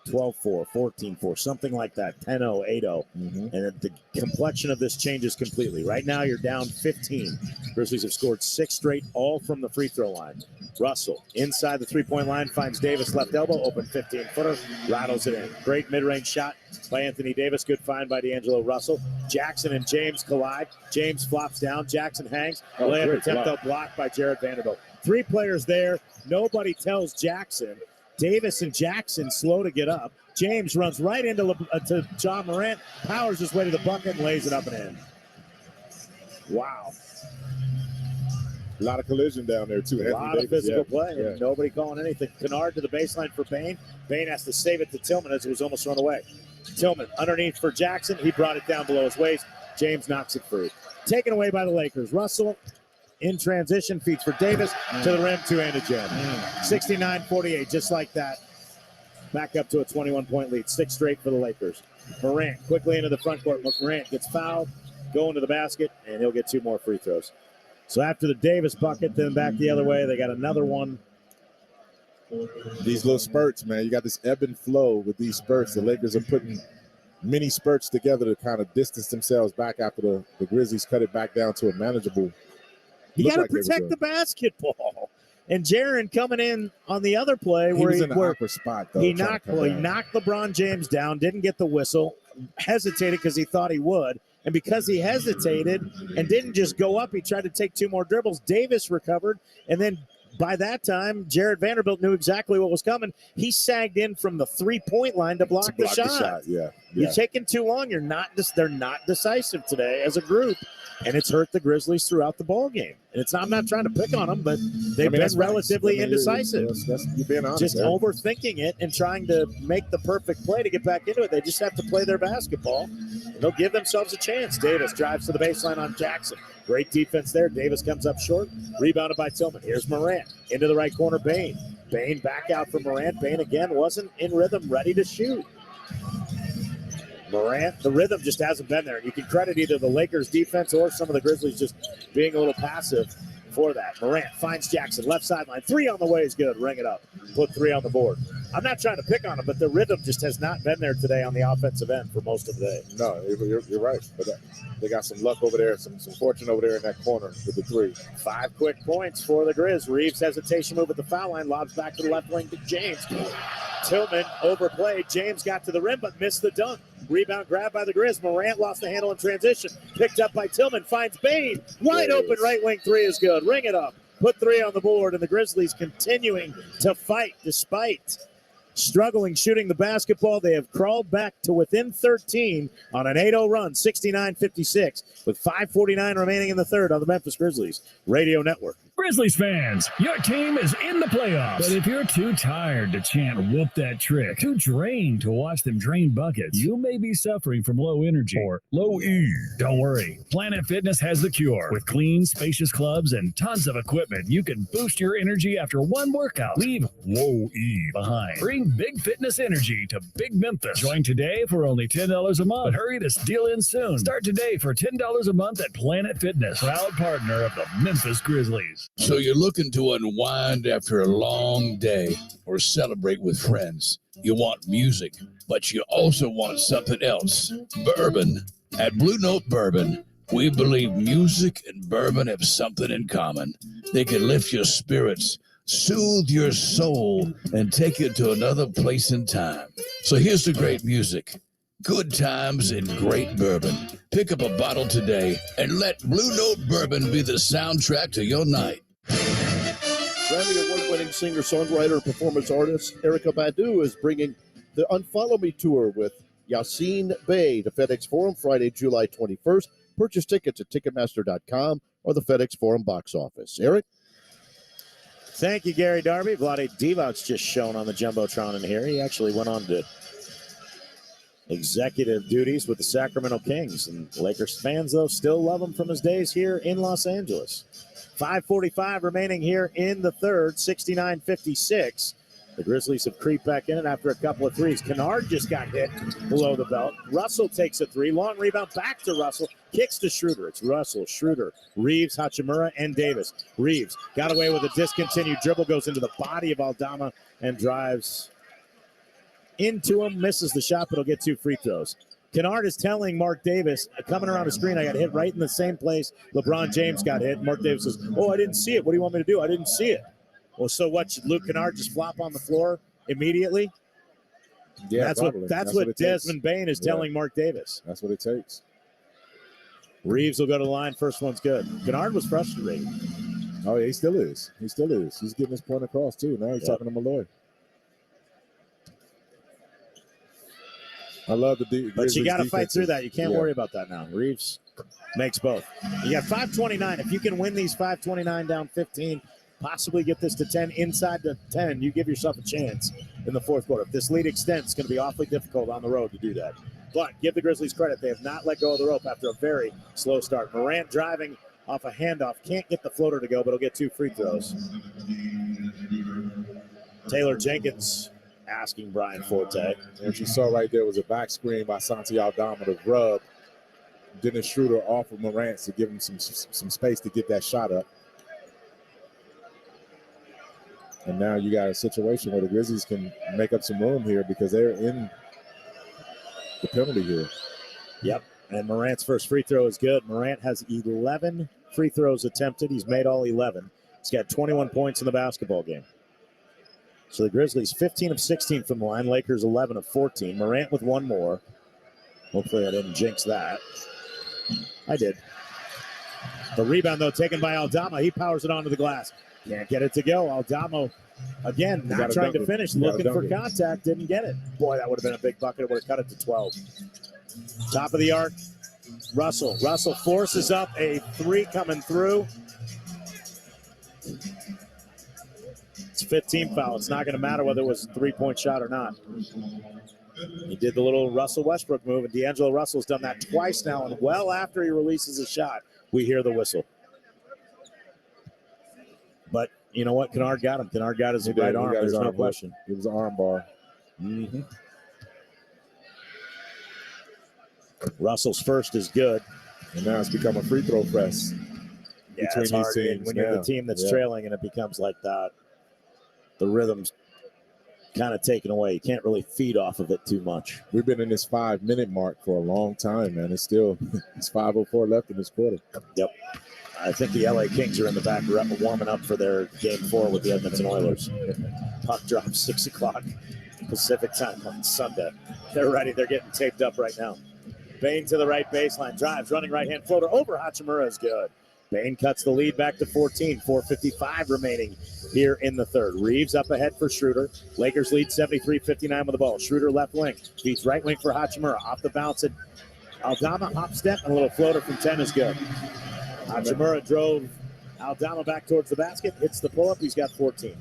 [SPEAKER 1] 12-4, 14-4, something like that, 10-0, 8-0. And the complexion of this changes completely. Right now, you're down 15. Grizzlies have scored 6 straight, all from the free throw line. Russell, inside the three-point line, finds Davis left elbow, open 15-footer, rattles it in. Great mid-range shot by Anthony Davis. Good find by D'Angelo Russell. Jackson and James collide. James flops down. Jackson hangs. Layup attempt blocked by Jared Vanderbilt. 3 players there. Nobody tells Jackson Davis and Jackson slow to get up. James runs right into to John Morant, powers his way to the bucket, and lays it up and in. Wow.
[SPEAKER 2] A lot of collision down there, too.
[SPEAKER 1] A lot of physical play, and nobody calling anything. Kennard to the baseline for Bain. Bain has to save it to Tillman as it was almost run away. Tillman underneath for Jackson. He brought it down below his waist. James knocks it free. Taken away by the Lakers. Russell in transition, feeds for Davis to the rim, two-handed jam. 69-48, just like that. Back up to a 21-point lead. 6 straight for the Lakers. Morant quickly into the front court. Morant gets fouled, going to the basket, and he'll get 2 more free throws. So after the Davis bucket, then back the other way, they got another one.
[SPEAKER 2] These little spurts, man. You got this ebb and flow with these spurts. The Lakers are putting mini spurts together to kind of distance themselves back after the Grizzlies cut it back down to a manageable.
[SPEAKER 1] You got to protect the basketball. And Jaren coming in on the other play
[SPEAKER 2] He was in an awkward spot, though.
[SPEAKER 1] He knocked LeBron James down, didn't get the whistle, hesitated because he thought he would. And because he hesitated and didn't just go up, he tried to take 2 more dribbles. Davis recovered. And then by that time, Jared Vanderbilt knew exactly what was coming. He sagged in from the 3-point line to block the shot.
[SPEAKER 2] Yeah.
[SPEAKER 1] You're taking too long. They're not decisive today as a group. And it's hurt the Grizzlies throughout the ball game. And I'm not trying to pick on them, but they've been relatively indecisive.
[SPEAKER 2] You're being honest.
[SPEAKER 1] Just overthinking it and trying to make the perfect play to get back into it. They just have to play their basketball, and they'll give themselves a chance. Davis drives to the baseline on Jackson. Great defense there. Davis comes up short, rebounded by Tillman. Here's Morant into the right corner. Bain back out for Morant. Bain again wasn't in rhythm, ready to shoot. Morant, the rhythm just hasn't been there. You can credit either the Lakers defense or some of the Grizzlies just being a little passive for that. Morant finds Jackson, left sideline. 3 on the way is good. Ring it up. Put 3 on the board. I'm not trying to pick on them, but the rhythm just has not been there today on the offensive end for most of the day.
[SPEAKER 2] No, you're right. But they got some luck over there, some fortune over there in that corner with the 3.
[SPEAKER 1] 5 quick points for the Grizz. Reeves hesitation move at the foul line. Lobs back to the left wing to James. Tillman overplayed. James got to the rim, but missed the dunk. Rebound grab by the Grizz. Morant lost the handle in transition. Picked up by Tillman. Finds Bain. Wide open right wing 3 is good. Ring it up. Put 3 on the board, and the Grizzlies continuing to fight despite struggling shooting the basketball. They have crawled back to within 13 on an 8-0 run, 69-56, with 5:49 remaining in the third on the Memphis Grizzlies Radio Network.
[SPEAKER 6] Grizzlies fans, your team is in the playoffs. But if you're too tired to chant whoop that trick, too drained to watch them drain buckets, you may be suffering from low energy or low E. Don't worry. Planet Fitness has the cure. With clean, spacious clubs and tons of equipment, you can boost your energy after one workout. Leave low E behind. Bring big fitness energy to Big Memphis. Join today for only $10 a month. But hurry this deal in soon. Start today for $10 a month at Planet Fitness, proud partner of the Memphis Grizzlies.
[SPEAKER 7] So you're looking to unwind after a long day or celebrate with friends. You want music, but you also want something else. Bourbon. At Blue Note Bourbon, we believe music and bourbon have something in common. They can lift your spirits, soothe your soul, and take you to another place in time. So here's the great music. Good times and great bourbon. Pick up a bottle today and let Blue Note Bourbon be the soundtrack to your night.
[SPEAKER 17] Grammy Award-winning singer-songwriter and performance artist Erykah Badu is bringing the Unfollow Me Tour with Yassine Bey to FedEx Forum Friday, July 21st. Purchase tickets at Ticketmaster.com or the FedEx Forum box office. Eric?
[SPEAKER 1] Thank you, Gary Darby. Vlade Divac's just shown on the Jumbotron in here. He actually went on to executive duties with the Sacramento Kings. And Lakers fans, though, still love him from his days here in Los Angeles. 5:45 remaining here in the third, 69-56. The Grizzlies have creeped back in it after a couple of threes. Kennard just got hit below the belt. Russell takes a 3. Long rebound back to Russell. Kicks to Schroeder. It's Russell, Schroeder, Reeves, Hachimura, and Davis. Reeves got away with a discontinued dribble, goes into the body of Aldama and drives into him. Misses the shot, but he'll get 2 free throws. Kennard is telling Mark Davis, coming around the screen, I got hit right in the same place LeBron James got hit. Mark Davis says, oh, I didn't see it. What do you want me to do? I didn't see it. Well, so what? Should Luke Kennard just flop on the floor immediately?
[SPEAKER 2] Yeah,
[SPEAKER 1] that's what Desmond Bain is telling Mark Davis.
[SPEAKER 2] That's what it takes.
[SPEAKER 1] Reeves will go to the line. First one's good. Kennard was frustrated.
[SPEAKER 2] Oh, yeah, he still is. He's getting his point across, too. Now he's talking to Malloy. I love the
[SPEAKER 1] But you got to fight through that. You can't
[SPEAKER 2] Yeah.
[SPEAKER 1] worry about that now. Reeves makes both. You got 5:29. If you can win these 5:29 down 15, possibly get this to 10 inside the 10, you give yourself a chance in the fourth quarter. If this lead extends, it's going to be awfully difficult on the road to do that. But give the Grizzlies credit. They have not let go of the rope after a very slow start. Morant driving off a handoff. Can't get the floater to go, but he'll get 2 free throws. Taylor Jenkins asking Brian Forte.
[SPEAKER 2] What you saw right there was a back screen by Santi Aldama to rub Dennis Schroeder off of Morant to give him some space to get that shot up. And now you got a situation where the Grizzlies can make up some room here because they're in the penalty here.
[SPEAKER 1] Yep. And Morant's first free throw is good. Morant has 11 free throws attempted. He's made all 11. He's got 21 points in the basketball game. So the Grizzlies 15 of 16 from the line. Lakers 11 of 14. Morant with 1 more. Hopefully I didn't jinx that. I did. The rebound, though, taken by Aldama. He powers it onto the glass. Can't get it to go. Aldama, again, not trying to finish, looking for contact. Didn't get it. Boy, that would have been a big bucket. It would have cut it to 12. Top of the arc, Russell. Russell forces up a 3 coming through. It's a 15 foul. It's not going to matter whether it was a 3-point shot or not. He did the little Russell Westbrook move, and D'Angelo Russell's done that twice now, and well after he releases a shot, we hear the whistle. But you know what? Kennard got him. Kennard got his right arm. There's no question.
[SPEAKER 2] It was an arm bar.
[SPEAKER 1] Mm-hmm. Russell's first is good.
[SPEAKER 2] And now it's become a free throw press.
[SPEAKER 1] Yeah, it's hard when you're the team that's trailing and it becomes like that. The rhythm's kind of taken away. You can't really feed off of it too much.
[SPEAKER 2] We've been in this 5-minute mark for a long time, man. It's 5:04 left in this quarter.
[SPEAKER 1] Yep. I think the LA Kings are in the back warming up for their game 4 with the Edmonton Oilers. Puck drops 6 o'clock Pacific time on Sunday. They're ready. They're getting taped up right now. Bain to the right baseline. Drives, running right-hand floater over Hachimura is good. Bain cuts the lead back to 14. 4:55 remaining here in the third. Reeves up ahead for Schroeder. Lakers lead 73-59 with the ball. Schroeder left wing. Beats right wing for Hachimura. Off the bounce at Aldama. Hop step and a little floater from 10 is good. Hachimura drove Aldama back towards the basket. Hits the pull-up. He's got 14.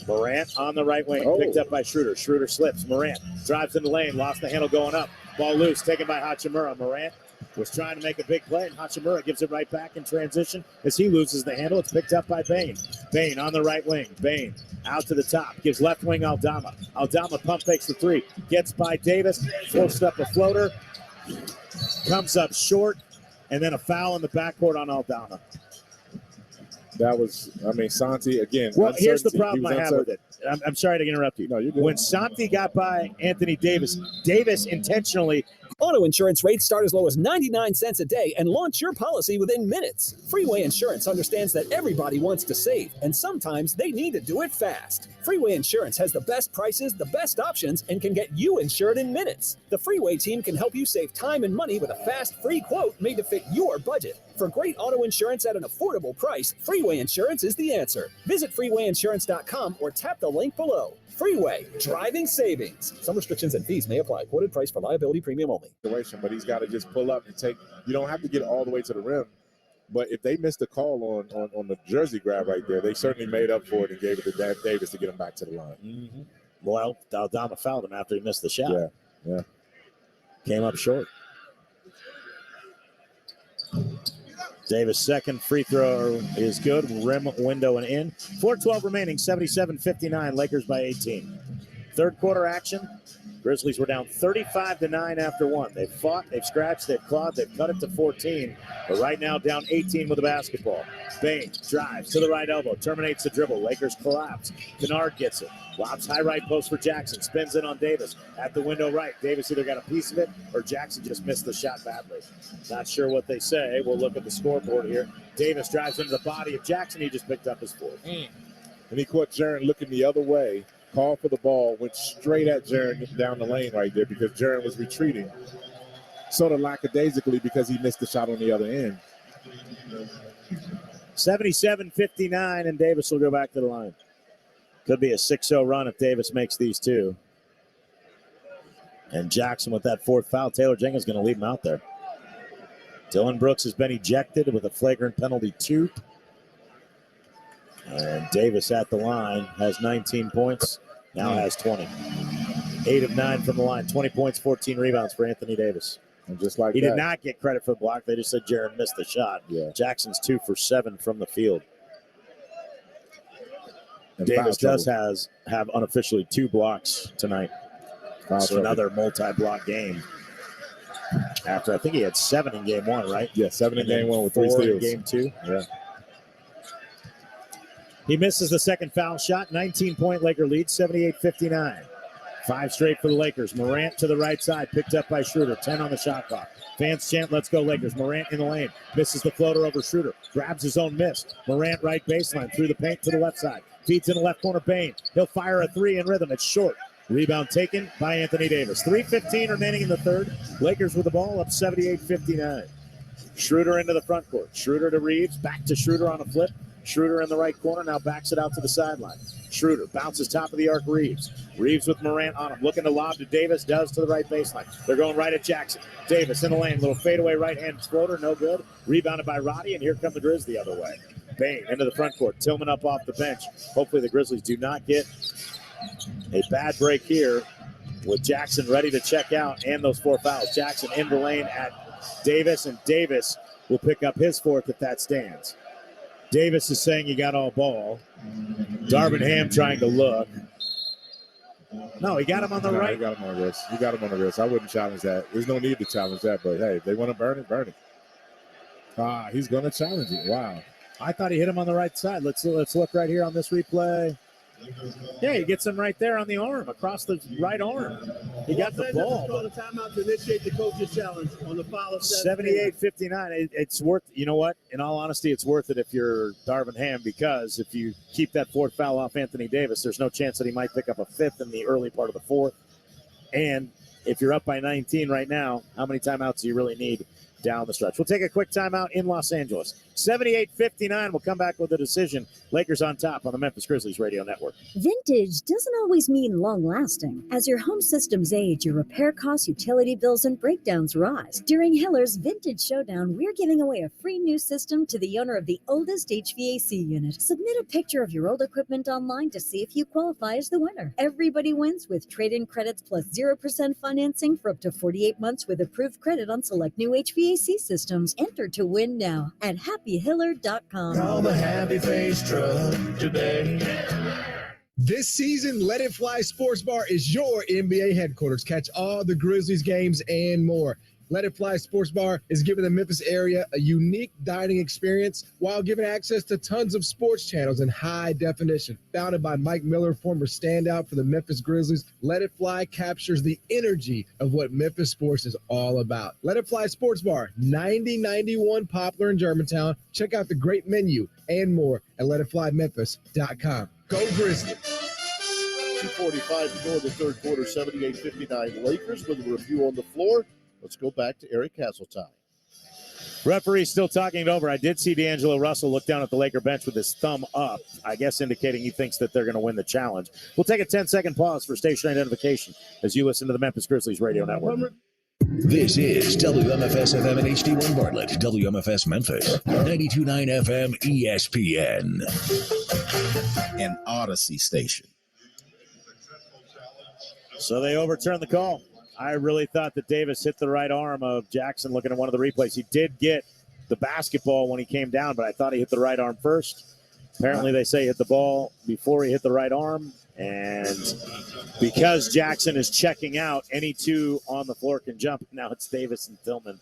[SPEAKER 1] Morant on the right wing. Picked up by Schroeder. Schroeder slips. Morant drives in the lane. Lost the handle going up. Ball loose. Taken by Hachimura. Morant was trying to make a big play, and Hachimura gives it right back in transition as he loses the handle. It's picked up by Bain. Bain on the right wing. Bain out to the top. Gives left wing Aldama. Aldama pump fakes the 3. Gets by Davis. Forced up a floater. Comes up short. And then a foul in the backcourt on Aldama.
[SPEAKER 2] That was, Santi, again.
[SPEAKER 1] Well, here's the problem I have with it. I'm sorry to interrupt you.
[SPEAKER 2] No, you're good.
[SPEAKER 1] When Santi got by Anthony Davis, Davis intentionally.
[SPEAKER 3] Auto insurance rates start as low as 99 cents a day and launch your policy within minutes. Freeway Insurance understands that everybody wants to save, and sometimes they need to do it fast. Freeway Insurance has the best prices, the best options, and can get you insured in minutes. The Freeway team can help you save time and money with a fast, free quote made to fit your budget. For great auto insurance at an affordable price, Freeway Insurance is the answer. Visit freewayinsurance.com or tap the link below. Freeway, driving savings. Some restrictions and fees may apply. Quoted price for liability premium only.
[SPEAKER 2] But he's got to just pull up and take. You don't have to get all the way to the rim. But if they missed a call on the jersey grab right there, they certainly made up for it and gave it to Davis to get him back to the line.
[SPEAKER 1] Mm-hmm. Well, Aldama fouled him after he missed the shot.
[SPEAKER 2] Yeah.
[SPEAKER 1] Came up short. Davis' second free throw is good. Rim, window, and in. 4:12 remaining, 77-59. Lakers by 18. Third quarter action. Grizzlies were down 35-9 after 1. They've fought, they've scratched, they've clawed, they've cut it to 14. But right now down 18 with the basketball. Bain drives to the right elbow, terminates the dribble. Lakers collapse. Kennard gets it. Lobs high right post for Jackson. Spins in on Davis. At the window right. Davis either got a piece of it or Jackson just missed the shot badly. Not sure what they say. We'll look at the scoreboard here. Davis drives into the body of Jackson. He just picked up his 4th.
[SPEAKER 2] And he caught Jaren looking the other way. Called for the ball, went straight at Jaren down the lane right there because Jaren was retreating. Sort of lackadaisically because he missed the shot on the other end.
[SPEAKER 1] 77-59, and Davis will go back to the line. Could be a 6-0 run if Davis makes these 2. And Jackson with that fourth foul. Taylor Jenkins going to leave him out there. Dylan Brooks has been ejected with a flagrant penalty 2. And Davis at the line has 19 points, now has 20. 8 of 9 from the line, 20 points, 14 rebounds for Anthony Davis.
[SPEAKER 2] And just like
[SPEAKER 1] he
[SPEAKER 2] that,
[SPEAKER 1] did not get credit for the block. They just said Jaron missed the shot.
[SPEAKER 2] Yeah.
[SPEAKER 1] Jackson's 2 for 7 from the field.
[SPEAKER 2] And
[SPEAKER 1] Davis does have unofficially 2 blocks tonight. So another multi-block game. After I think he had 7 in game 1, right?
[SPEAKER 2] Yeah, 7 in game 1 with
[SPEAKER 1] 4
[SPEAKER 2] 3 steals.
[SPEAKER 1] in game 2.
[SPEAKER 2] Yeah.
[SPEAKER 1] He misses the second foul shot. 19-point Laker lead, 78-59. 5 straight for the Lakers. Morant to the right side, picked up by Schroeder. 10 on the shot clock. Fans chant, let's go Lakers. Morant in the lane. Misses the floater over Schroeder. Grabs his own miss. Morant right baseline through the paint to the left side. Feeds in the left corner, Bane. He'll fire a 3 in rhythm. It's short. Rebound taken by Anthony Davis. 3:15 remaining in the third. Lakers with the ball up 78-59. Schroeder into the front court. Schroeder to Reeves. Back to Schroeder on a flip. Schroeder in the right corner. Now backs it out to the sideline. Schroeder bounces top of the arc. Reeves. Reeves with Morant on him. Looking to lob to Davis. Does to the right baseline. They're going right at Jackson. Davis in the lane. Little fadeaway right-hand floater. No good. Rebounded by Roddy. And here come the Grizz the other way. Bane into the front court. Tillman up off the bench. Hopefully the Grizzlies do not get a bad break here with Jackson ready to check out and those 4 fouls. Jackson in the lane at Davis, and Davis will pick up his 4th if that stands. Davis is saying he got all ball. Darvin Ham trying to look. No, he got him on the right.
[SPEAKER 2] He got him on the wrist. He got him on the wrist. I wouldn't challenge that. There's no need to challenge that, but hey, if they want to burn it, burn it. He's going to challenge it. Wow.
[SPEAKER 1] I thought he hit him on the right side. Let's look right here on this replay. Yeah, he gets him right there on the arm, across the right arm. He got the ball.
[SPEAKER 4] Call the timeout to initiate the coach's challenge on the foul of
[SPEAKER 1] 78-59. It's worth, you know what? In all honesty, it's worth it if you're Darvin Ham, because if you keep that 4th foul off Anthony Davis, there's no chance that he might pick up a 5th in the early part of the 4th. And if you're up by 19 right now, how many timeouts do you really need down the stretch? We'll take a quick timeout in Los Angeles. 78-59. We'll come back with a decision. Lakers on top on the Memphis Grizzlies Radio Network.
[SPEAKER 13] Vintage doesn't always mean long-lasting. As your home systems age, your repair costs, utility bills, and breakdowns rise. During Hiller's Vintage Showdown, we're giving away a free new system to the owner of the oldest HVAC unit. Submit a picture of your old equipment online to see if you qualify as the winner. Everybody wins with trade-in credits plus 0% financing for up to 48 months with approved credit on select new HVAC systems. Enter to win now at happyhiller.com.
[SPEAKER 27] Call the Happy Face Truck today.
[SPEAKER 8] This season, Let It Fly Sports Bar is your NBA headquarters. Catch all the Grizzlies games and more. Let It Fly Sports Bar is giving the Memphis area a unique dining experience while giving access to tons of sports channels in high definition. Founded by Mike Miller, former standout for the Memphis Grizzlies, Let It Fly captures the energy of what Memphis sports is all about. Let It Fly Sports Bar, 9091 Poplar in Germantown. Check out the great menu and more at letitflymemphis.com. Go Grizzlies!
[SPEAKER 17] 2:45 to go in the third quarter, 78-59 Lakers with a review on the floor. Let's go back to Eric Hasseltine.
[SPEAKER 1] Referee still talking it over. I did see D'Angelo Russell look down at the Laker bench with his thumb up, I guess indicating he thinks that they're going to win the challenge. We'll take a 10-second pause for station identification as you listen to the Memphis Grizzlies Radio Network.
[SPEAKER 6] This is WMFS-FM and HD1 Bartlett, WMFS Memphis, 92.9 FM ESPN.
[SPEAKER 9] An Odyssey station.
[SPEAKER 1] So they overturned the call. I really thought that Davis hit the right arm of Jackson looking at one of the replays. He did get the basketball when he came down, but I thought he hit the right arm first. Apparently they say he hit the ball before he hit the right arm. And because Jackson is checking out, any 2 on the floor can jump. Now it's Davis and Tillman.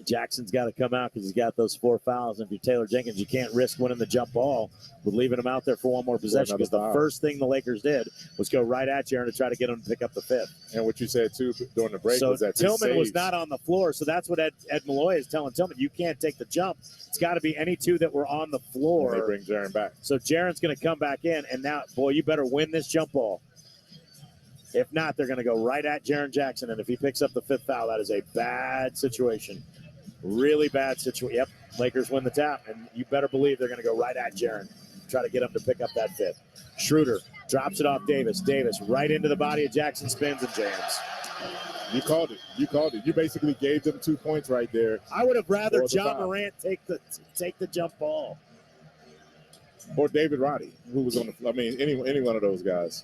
[SPEAKER 1] Jackson's got to come out because he's got those 4 fouls. And if you're Taylor Jenkins, you can't risk winning the jump ball with leaving him out there for one more possession, because the first thing the Lakers did was go right at Jaron to try to get him to pick up the 5th.
[SPEAKER 2] And what you said, too, during the break was that
[SPEAKER 1] Tillman was not on the floor, so that's what Ed Malloy is telling Tillman. You can't take the jump. It's got to be any 2 that were on the floor.
[SPEAKER 2] And they bring Jaron back.
[SPEAKER 1] So Jaron's going to come back in, and now, boy, you better win this jump ball. If not, they're going to go right at Jaron Jackson, and if he picks up the 5th foul, that is a bad situation. Really bad situation. Yep, Lakers win the tap, and you better believe they're going to go right at Jaron, try to get him to pick up that 5th. Schroeder drops it off Davis. Davis right into the body of Jackson, spins and jams.
[SPEAKER 2] You called it. You called it. You basically gave them 2 points right there.
[SPEAKER 1] I would have rather
[SPEAKER 2] Or the
[SPEAKER 1] John
[SPEAKER 2] foul.
[SPEAKER 1] Morant take the jump ball.
[SPEAKER 2] Or David Roddy, who was on the. I mean, any one of those guys.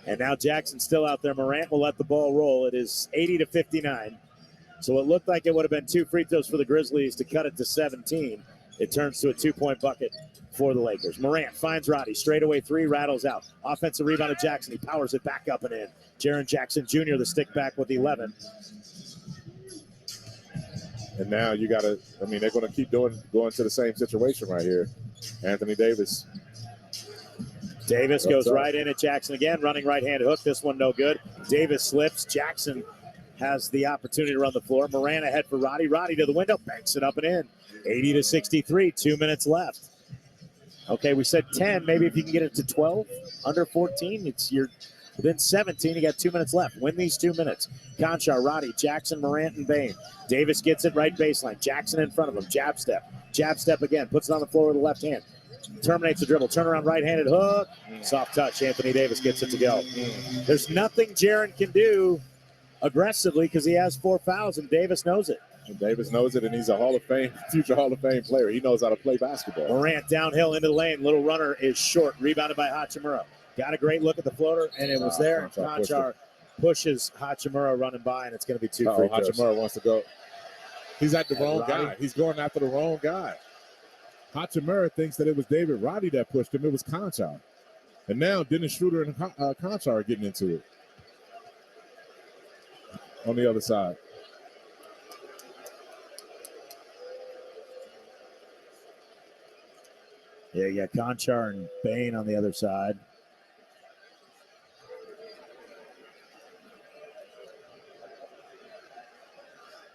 [SPEAKER 1] And now Jackson's still out there. Morant will let the ball roll. It is 80-59. So it looked like it would have been 2 free throws for the Grizzlies to cut it to 17. It turns to a 2-point bucket for the Lakers. Morant finds Roddy. Straightaway 3, rattles out. Offensive rebound of Jackson. He powers it back up and in. Jaren Jackson Jr., the stick back with 11.
[SPEAKER 2] And now you got to, I mean, they're going to keep going to the same situation right here. Anthony Davis.
[SPEAKER 1] Davis
[SPEAKER 2] What's
[SPEAKER 1] goes
[SPEAKER 2] up?
[SPEAKER 1] right in at Jackson again, running right-hand hook. This one no good. Davis slips. Jackson has the opportunity to run the floor. Morant ahead for Roddy. Roddy to the window, banks it up and in. 80-63, 2 minutes left. Okay, we said 10. Maybe if you can get it to 12, under 14, you're within 17. You got 2 minutes left. Win these 2 minutes. Conchar, Roddy, Jackson, Morant, and Bane. Davis gets it right baseline. Jackson in front of him. Jab step. Jab step again. Puts it on the floor with the left hand. Terminates the dribble. Turnaround right-handed hook. Soft touch. Anthony Davis gets it to go. There's nothing Jaren can do aggressively because he has 4 fouls, and Davis knows it.
[SPEAKER 2] And Davis knows it, and he's a future Hall of Fame player. He knows how to play basketball.
[SPEAKER 1] Morant downhill into the lane. Little runner is short. Rebounded by Hachimura. Got a great look at the floater, and it was there. Conchar pushes Hachimura running by, and it's going to be 2 free throws.
[SPEAKER 2] Hachimura wants to go. He's at the
[SPEAKER 1] And
[SPEAKER 2] wrong
[SPEAKER 1] Roddy.
[SPEAKER 2] guy. He's going after the wrong guy. Hachimura thinks that it was David Roddy that pushed him. It was Conchar. And now Dennis Schroeder and Conchar are getting into it on the other side.
[SPEAKER 1] Yeah, you got Conchar and Bane on the other side.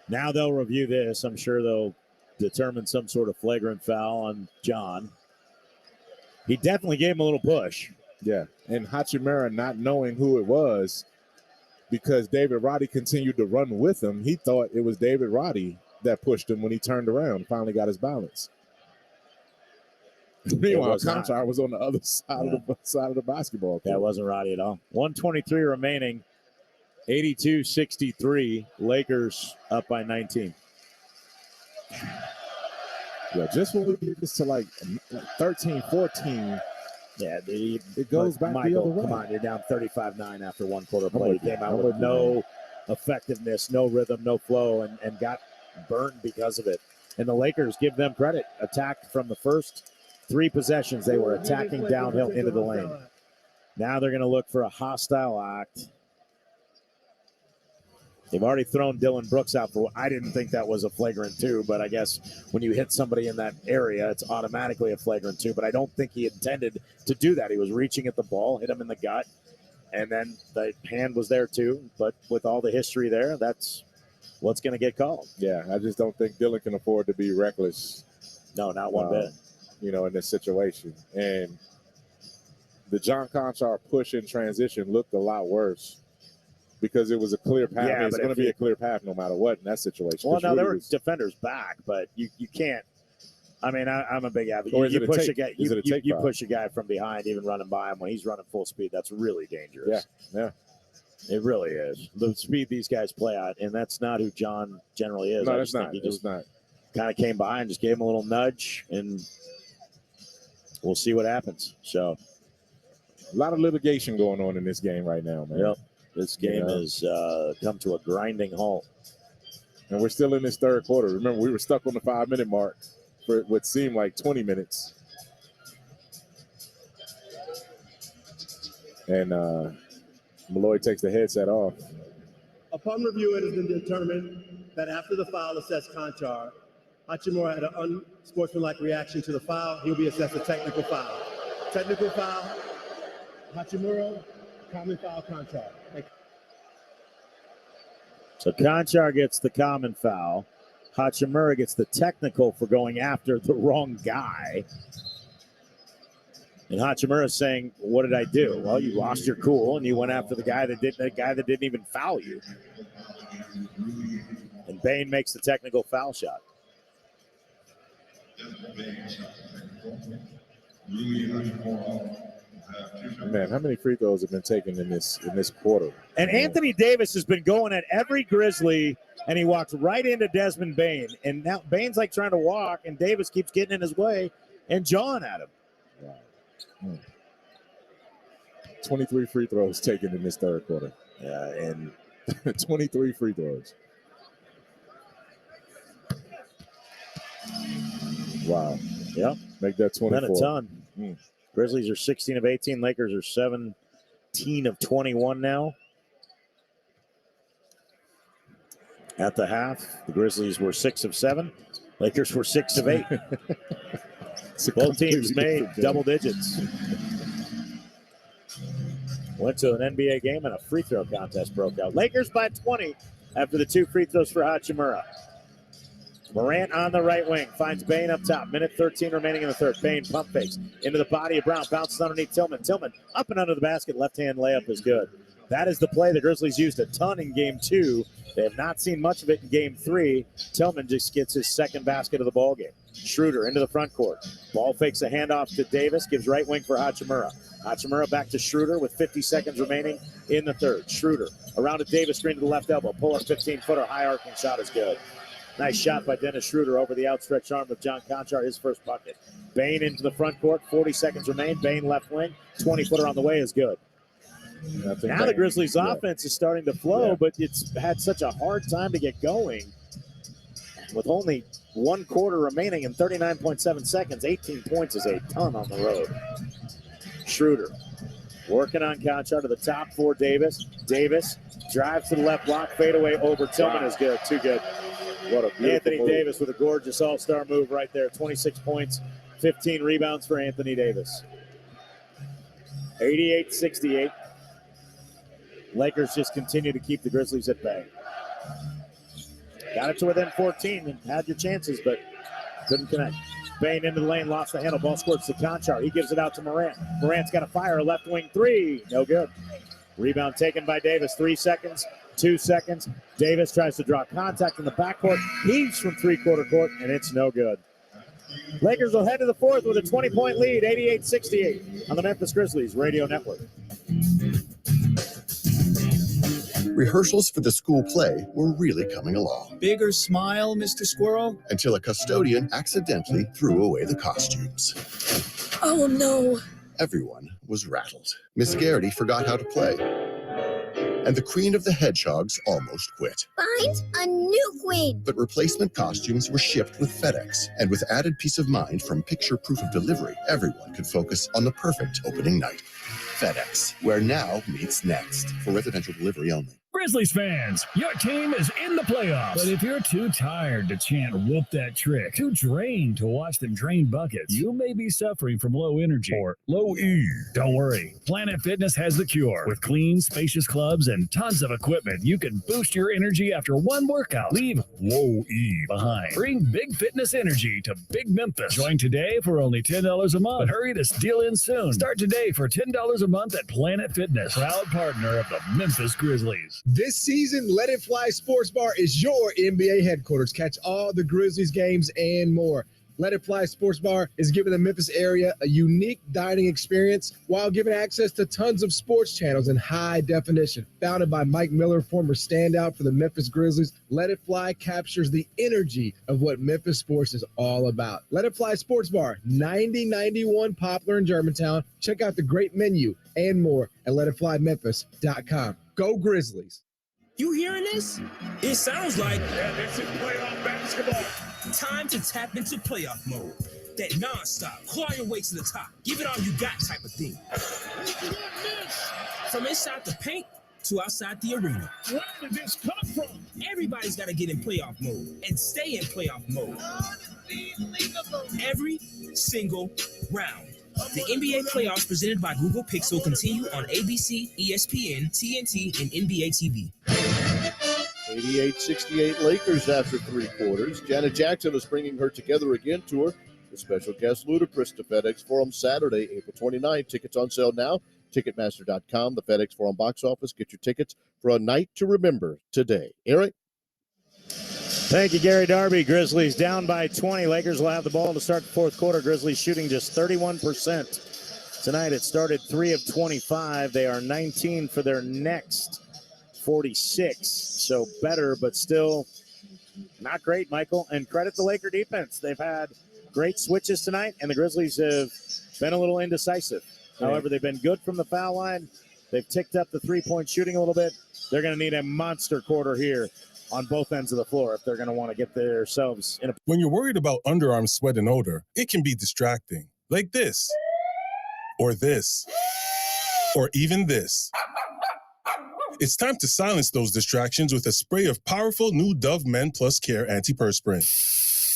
[SPEAKER 1] Now they'll review this. I'm sure they'll determine some sort of flagrant foul on John. He definitely gave him a little push.
[SPEAKER 2] Yeah, and Hachimura not knowing who it was because David Roddy continued to run with him. He thought it was David Roddy that pushed him when he turned around and finally got his balance. Meanwhile, Conchar was on the other side of the basketball court.
[SPEAKER 1] That wasn't Roddy at all. 123 remaining. 82-63. Lakers up by 19.
[SPEAKER 2] Yeah, just when we get this to like 13, 14.
[SPEAKER 1] Yeah,
[SPEAKER 2] it goes back
[SPEAKER 1] Michael,
[SPEAKER 2] the other way.
[SPEAKER 1] Come on, you're down 35-9 after one quarter play. You came out with no effectiveness, no rhythm, no flow, and got burned because of it. And the Lakers, give them credit, attacked from the first 3 possessions. They were attacking downhill into the lane. Now they're going to look for a hostile act. They've already thrown Dylan Brooks out for. I didn't think that was a flagrant 2, but I guess when you hit somebody in that area, it's automatically a flagrant 2. But I don't think he intended to do that. He was reaching at the ball, hit him in the gut, and then the hand was there too. But with all the history there, that's what's going to get called.
[SPEAKER 2] Yeah, I just don't think Dylan can afford to be reckless.
[SPEAKER 1] No, not one bit.
[SPEAKER 2] In this situation. And the John Conchar push in transition looked a lot worse because it was a clear path.
[SPEAKER 1] Yeah,
[SPEAKER 2] it's going to be a clear path no matter what in that situation.
[SPEAKER 1] Well, no, there were defenders back, but you can't. I mean, I'm a big advocate. You push a guy. You push a guy from behind, even running by him when he's running full speed. That's really dangerous.
[SPEAKER 2] Yeah.
[SPEAKER 1] It really is. The speed these guys play at, and that's not who John generally is.
[SPEAKER 2] No, that's not. It's not.
[SPEAKER 1] Kind of came by and just gave him a little nudge, and we'll see what happens. So,
[SPEAKER 2] a lot of litigation going on in this game right now, man.
[SPEAKER 1] Yep. This game has come to a grinding halt.
[SPEAKER 2] And we're still in this third quarter. Remember, we were stuck on the 5-minute mark for what seemed like 20 minutes. And Malloy takes the headset off.
[SPEAKER 4] Upon review, it has been determined that after the foul assessed Conchar, Hachimura had an unsportsmanlike reaction to the foul. He'll be assessed a technical foul. Technical foul, Hachimura, common foul, Conchar. Thank you.
[SPEAKER 1] So Conchar gets the common foul. Hachimura gets the technical for going after the wrong guy. And Hachimura is saying, "What did I do?" Well, you lost your cool and you went after the guy that didn't even foul you. And Bane makes the technical foul shot.
[SPEAKER 2] Man, how many free throws have been taken in this quarter?
[SPEAKER 1] And Anthony Davis has been going at every Grizzly, and he walks right into Desmond Bane. And now Bane's like trying to walk, and Davis keeps getting in his way and jawing at him.
[SPEAKER 2] Wow. 23 free throws taken in this third quarter.
[SPEAKER 1] Yeah, and
[SPEAKER 2] 23 free throws. Wow.
[SPEAKER 1] Yep.
[SPEAKER 2] Make that 24.
[SPEAKER 1] Not a ton. Grizzlies are 16 of 18. Lakers are 17 of 21 now. At the half, the Grizzlies were 6 of 7. Lakers were 6 of 8. Both teams made double digits. Went to an NBA game and a free throw contest broke out. Lakers by 20 after the 2 free throws for Hachimura. Morant on the right wing finds Bane up top. Minute 13 remaining in the third. Bane pump fakes into the body of Brown. Bounces underneath Tillman. Tillman up and under the basket. Left-hand layup is good. That is the play the Grizzlies used a ton in Game 2. They have not seen much of it in Game 3. Tillman just gets his second basket of the ball game. Schroeder into the front court. Ball fakes a handoff to Davis. Gives right wing for Hachimura. Hachimura back to Schroeder with 50 seconds remaining in the third. Schroeder around to Davis, screen to the left elbow. Pull up 15-footer. High arcing shot is good. Nice shot by Dennis Schroeder over the outstretched arm of John Conchar, his first bucket. Bane into the front court, 40 seconds remain. Bane left wing, 20-footer on the way is good. Now the Grizzlies' offense is starting to flow, but it's had such a hard time to get going. With only 1 quarter remaining in 39.7 seconds, 18 points is a ton on the road. Schroeder working on Conchar to the top for Davis. Davis drives to the left block, fadeaway over Tillman is good, too good.
[SPEAKER 2] What a beautiful
[SPEAKER 1] Anthony
[SPEAKER 2] move.
[SPEAKER 1] Davis with a gorgeous all-star move right there. 26 points, 15 rebounds for Anthony Davis. 88-68. Lakers just continue to keep the Grizzlies at bay. Got it to within 14 and had your chances, but couldn't connect. Bane into the lane, lost the handle. Ball squirts to Conchar. He gives it out to Morant. Morant's got to fire a left wing 3. No good. Rebound taken by Davis. 3 seconds. 2 seconds. Davis tries to draw contact in the backcourt. Heaves from three-quarter court, and it's no good. Lakers will head to the fourth with a 20-point lead, 88-68 on the Memphis Grizzlies Radio Network.
[SPEAKER 5] Rehearsals for the school play were really coming along.
[SPEAKER 11] Bigger smile, Mr. Squirrel?
[SPEAKER 5] Until a custodian accidentally threw away the costumes.
[SPEAKER 11] Oh, no.
[SPEAKER 5] Everyone was rattled. Miss Garrity forgot how to play. And the Queen of the Hedgehogs almost quit.
[SPEAKER 12] Find a new queen.
[SPEAKER 5] But replacement costumes were shipped with FedEx. And with added peace of mind from picture proof of delivery, everyone could focus on the perfect opening night. FedEx, where now meets next. For residential delivery only.
[SPEAKER 6] Grizzlies fans, your team is in the playoffs. But if you're too tired to chant whoop that trick, too drained to watch them drain buckets, you may be suffering from low energy or low E. Don't worry. Planet Fitness has the cure. With clean, spacious clubs and tons of equipment, you can boost your energy after one workout. Leave low E behind. Bring big fitness energy to Big Memphis. Join today for only $10 a month. But hurry this deal in soon. Start today for $10 a month at Planet Fitness, proud partner of the Memphis Grizzlies.
[SPEAKER 8] This season, Let It Fly Sports Bar is your NBA headquarters. Catch all the Grizzlies games and more. Let It Fly Sports Bar is giving the Memphis area a unique dining experience while giving access to tons of sports channels in high definition. Founded by Mike Miller, former standout for the Memphis Grizzlies, Let It Fly captures the energy of what Memphis sports is all about. Let It Fly Sports Bar, 9091 Poplar in Germantown. Check out the great menu and more at letitflymemphis.com. Go Grizzlies.
[SPEAKER 11] You hearing this? It sounds like
[SPEAKER 22] this is playoff basketball.
[SPEAKER 11] Time to tap into playoff mode. That nonstop, claw your way to the top, give it all you got type of thing. From inside the paint to outside the arena.
[SPEAKER 22] Where did this come from?
[SPEAKER 11] Everybody's got to get in playoff mode and stay in playoff mode. Every single round. The NBA playoffs presented by Google Pixel continue on ABC, ESPN, TNT, and NBA TV.
[SPEAKER 17] 88-68 Lakers after 3 quarters. Janet Jackson is bringing her Together Again tour with special guest Ludacris to FedEx Forum Saturday, April 29th. Tickets on sale now. Ticketmaster.com, the FedEx Forum box office. Get your tickets for a night to remember today. Eric?
[SPEAKER 1] Thank you, Gary Darby. Grizzlies down by 20. Lakers will have the ball to start the fourth quarter. Grizzlies shooting just 31%. Tonight it started 3 of 25. They are 19 for their next 46. So better, but still not great, Michael. And credit the Laker defense. They've had great switches tonight, and the Grizzlies have been a little indecisive.
[SPEAKER 2] Yeah.
[SPEAKER 1] However, they've been good from the foul line. They've ticked up the three-point shooting a little bit. They're going to need a monster quarter here on both ends of the floor if they're going to want to get themselves in a...
[SPEAKER 14] When you're worried about underarm sweat and odor, it can be distracting. Like this. Or this. Or even this. It's time to silence those distractions with a spray of powerful new Dove Men Plus Care Antiperspirant.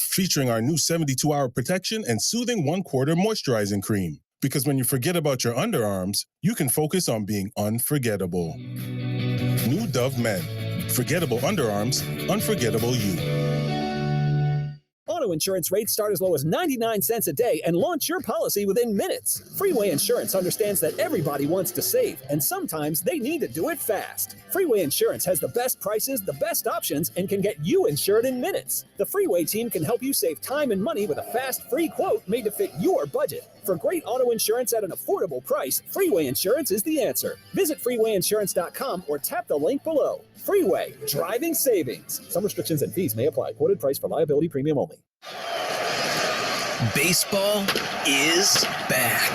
[SPEAKER 14] Featuring our new 72-hour protection and soothing 1/4 moisturizing cream. Because when you forget about your underarms, you can focus on being unforgettable. New Dove Men. Forgettable underarms, unforgettable you.
[SPEAKER 3] Auto insurance rates start as low as 99 cents a day and launch your policy within minutes. Freeway Insurance understands that everybody wants to save, and sometimes they need to do it fast. Freeway Insurance has the best prices, the best options, and can get you insured in minutes. The Freeway team can help you save time and money with a fast, free quote made to fit your budget. For great auto insurance at an affordable price, Freeway Insurance is the answer. Visit freewayinsurance.com or tap the link below. Freeway, driving savings. Some restrictions and fees may apply. Quoted price for liability premium only.
[SPEAKER 11] Baseball is back.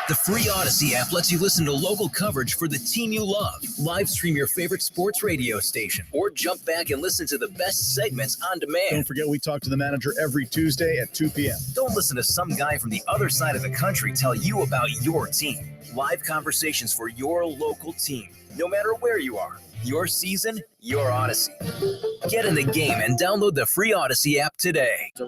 [SPEAKER 11] The free Odyssey app lets you listen to local coverage for the team you love, live stream your favorite sports radio station, or jump back and listen to the best segments on demand.
[SPEAKER 15] Don't forget we talk to the manager every Tuesday at 2 p.m.
[SPEAKER 11] Don't listen to some guy from the other side of the country tell you about your team. Live conversations for your local team, no matter where you are. Your season, your Odyssey. Get in the game and download the free Odyssey app today.
[SPEAKER 1] To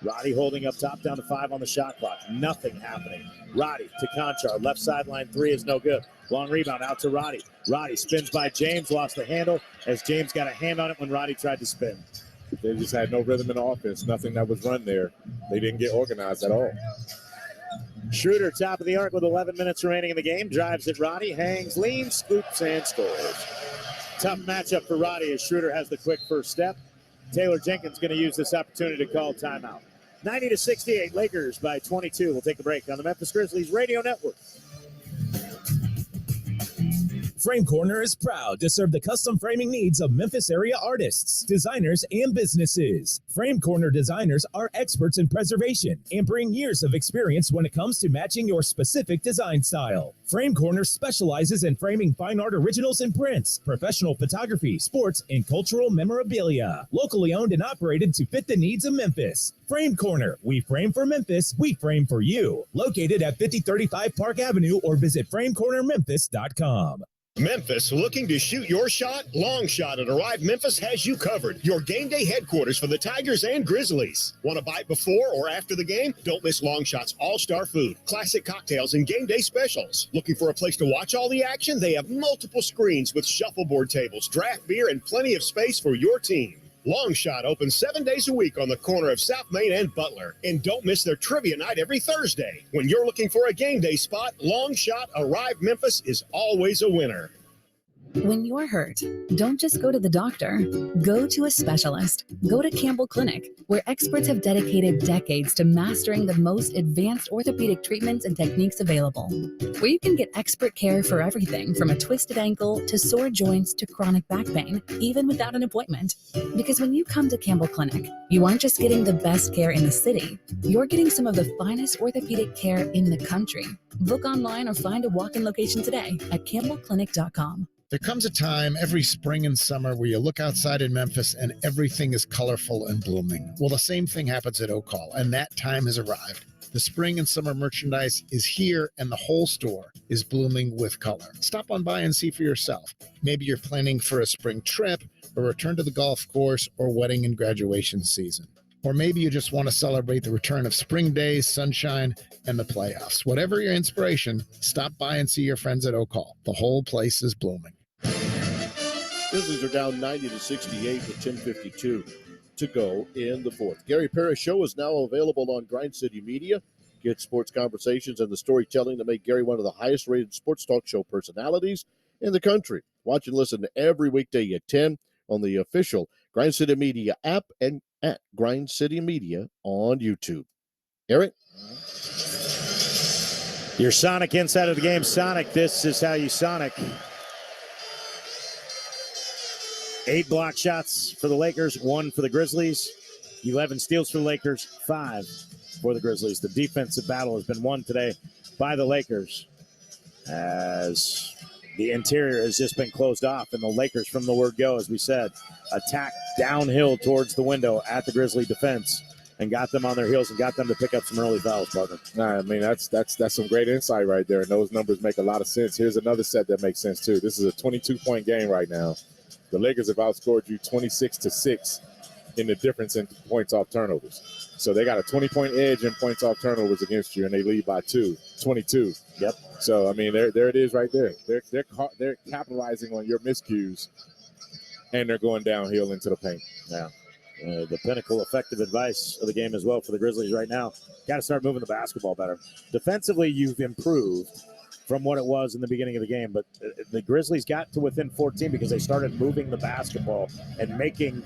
[SPEAKER 1] Roddy holding up top, down to 5 on the shot clock. Nothing happening. Roddy to Conchar. Left sideline 3 is no good. Long rebound out to Roddy. Roddy spins by James, lost the handle as James got a hand on it when Roddy tried to spin.
[SPEAKER 2] They just had no rhythm in offense. Nothing that was run there. They didn't get organized at all.
[SPEAKER 1] Schroeder, top of the arc with 11 minutes remaining in the game. Drives at Roddy, hangs, leans, scoops, and scores. Tough matchup for Roddy as Schroeder has the quick first step. Taylor Jenkins going to use this opportunity to call timeout. 90-68, Lakers by 22. We'll take a break on the Memphis Grizzlies Radio Network.
[SPEAKER 18] Frame Corner is proud to serve the custom framing needs of Memphis area artists, designers, and businesses. Frame Corner designers are experts in preservation and bring years of experience when it comes to matching your specific design style. Frame Corner specializes in framing fine art originals and prints, professional photography, sports, and cultural memorabilia. Locally owned and operated to fit the needs of Memphis. Frame Corner. We frame for Memphis. We frame for you. Located at 5035 Park Avenue or visit framecornermemphis.com.
[SPEAKER 19] Memphis, looking to shoot your shot? Long Shot at Arrive Memphis has you covered. Your game day headquarters for the Tigers and Grizzlies. Want to bite before or after the game? Don't miss Long Shot's all-star food, classic cocktails, and game day specials. Looking for a place to watch all the action? They have multiple screens with shuffleboard tables, draft beer, and plenty of space for your team. Long Shot opens 7 days a week on the corner of South Main and Butler. And don't miss their trivia night every Thursday. When you're looking for a game day spot, Long Shot Arrive Memphis is always a winner.
[SPEAKER 24] When you're hurt, don't just go to the doctor. Go to a specialist. Go to Campbell Clinic, where experts have dedicated decades to mastering the most advanced orthopedic treatments and techniques available. Where you can get expert care for everything from a twisted ankle to sore joints to chronic back pain, even without an appointment. Because when you come to Campbell Clinic, you aren't just getting the best care in the city, you're getting some of the finest orthopedic care in the country. Book online or find a walk-in location today at campbellclinic.com.
[SPEAKER 9] There comes a time every spring and summer where you look outside in Memphis and everything is colorful and blooming. Well, the same thing happens at Oak Hall, and that time has arrived. The spring and summer merchandise is here, and the whole store is blooming with color. Stop on by and see for yourself. Maybe you're planning for a spring trip, a return to the golf course, or wedding and graduation season. Or maybe you just want to celebrate the return of spring days, sunshine, and the playoffs. Whatever your inspiration, stop by and see your friends at Oak Hall. The whole place is blooming.
[SPEAKER 17] Grizzlies are down 90-68 with 10:52 to go in the fourth. Gary Parrish Show is now available on Grind City Media. Get sports conversations and the storytelling that make Gary one of the highest-rated sports talk show personalities in the country. Watch and listen every weekday at 10 on the official Grind City Media app and at Grind City Media on YouTube. Eric?
[SPEAKER 1] Your Sonic inside of the game. Sonic, this is how you Sonic. 8 block shots for the Lakers, 1 for the Grizzlies. 11 steals for the Lakers, 5 for the Grizzlies. The defensive battle has been won today by the Lakers as the interior has just been closed off, and the Lakers, from the word go, as we said, attacked downhill towards the window at the Grizzly defense and got them on their heels and got them to pick up some early fouls, partner.
[SPEAKER 2] I mean, that's some great insight right there, and those numbers make a lot of sense. Here's another set that makes sense, too. This is a 22-point game right now. The Lakers have outscored you 26-6 in the difference in points off turnovers. So they got a 20-point edge in points off turnovers against you, and they lead by 22.
[SPEAKER 1] Yep.
[SPEAKER 2] So, I mean, there it is right there. They're capitalizing on your miscues, and they're going downhill into the paint.
[SPEAKER 1] Yeah. The pinnacle effective advice of the game as well for the Grizzlies right now. Got to start moving the basketball better. Defensively, you've improved from what it was in the beginning of the game, but the Grizzlies got to within 14 because they started moving the basketball and making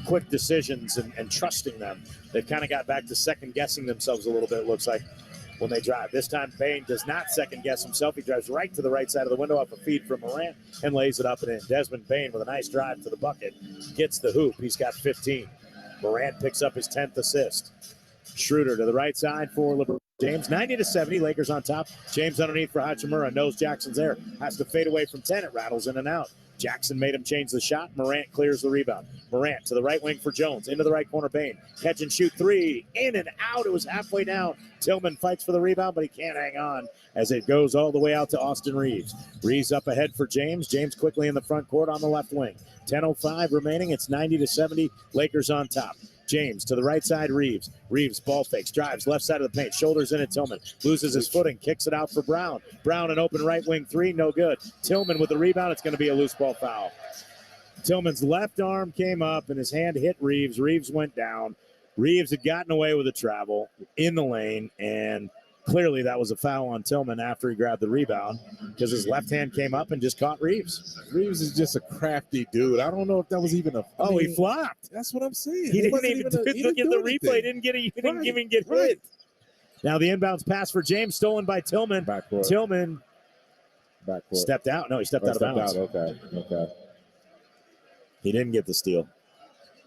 [SPEAKER 1] quick decisions and trusting them. They've kind of got back to second-guessing themselves a little bit, it looks like, when they drive. This time, Bane does not second-guess himself. He drives right to the right side of the window off a feed from Morant and lays it up and in. Desmond Bane with a nice drive to the bucket. Gets the hoop. He's got 15. Morant picks up his 10th assist. Schroeder to the right side for LeBron James. 90-70, Lakers on top. James underneath for Hachimura. Knows Jackson's there. Has to fade away from 10. It rattles in and out. Jackson made him change the shot. Morant clears the rebound. Morant to the right wing for Jones. Into the right corner, Bane. Catch and shoot 3. In and out. It was halfway down. Tillman fights for the rebound, but he can't hang on as it goes all the way out to Austin Reeves. Reeves up ahead for James. James quickly in the front court on the left wing. 10:05 remaining. It's 90-70. Lakers on top. James to the right side, Reeves. Reeves ball fakes, drives left side of the paint, shoulders in it. Tillman loses his footing, kicks it out for Brown. Brown an open right wing 3, no good. Tillman with the rebound. It's going to be a loose ball foul. Tillman's left arm came up and his hand hit Reeves. Reeves went down. Reeves had gotten away with a travel in the lane, and clearly that was a foul on Tillman after he grabbed the rebound because his left hand came up and just caught Reeves.
[SPEAKER 2] Reeves is just a crafty dude. I don't know if that was even a...
[SPEAKER 1] he flopped.
[SPEAKER 2] That's what I'm saying.
[SPEAKER 1] He didn't even look at the replay. He didn't even get hit. Now the inbounds pass for James, stolen by Tillman.
[SPEAKER 2] Backcourt.
[SPEAKER 1] Tillman
[SPEAKER 2] Backcourt.
[SPEAKER 1] stepped out. No, he stepped out of bounds.
[SPEAKER 2] Okay.
[SPEAKER 1] He didn't get the steal.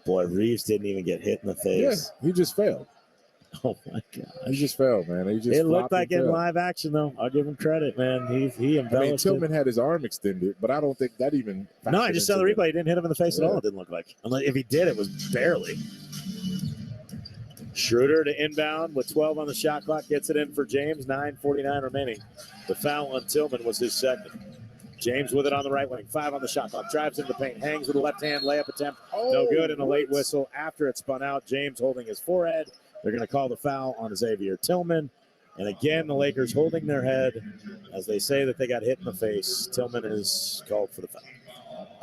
[SPEAKER 1] Boy, Reeves didn't even get hit in the face.
[SPEAKER 2] Yeah, he just failed.
[SPEAKER 1] Oh, my God.
[SPEAKER 2] He just failed, man.
[SPEAKER 1] It looked like in live action, though. I'll give him credit, man. He embellished
[SPEAKER 2] Tillman had his arm extended, but I don't think that even...
[SPEAKER 1] No, I just saw the replay. He didn't hit him in the face at all, it didn't look like. If he did, it was barely. Schroeder to inbound with 12 on the shot clock. Gets it in for James. 9:49 remaining. The foul on Tillman was his second. James with it on the right wing. 5 on the shot clock. Drives into the paint. Hangs with a left hand layup attempt. No good, and a late whistle after it spun out. James holding his forehead. They're going to call the foul on Xavier Tillman. And again, the Lakers holding their head as they say that they got hit in the face. Tillman is called for the foul.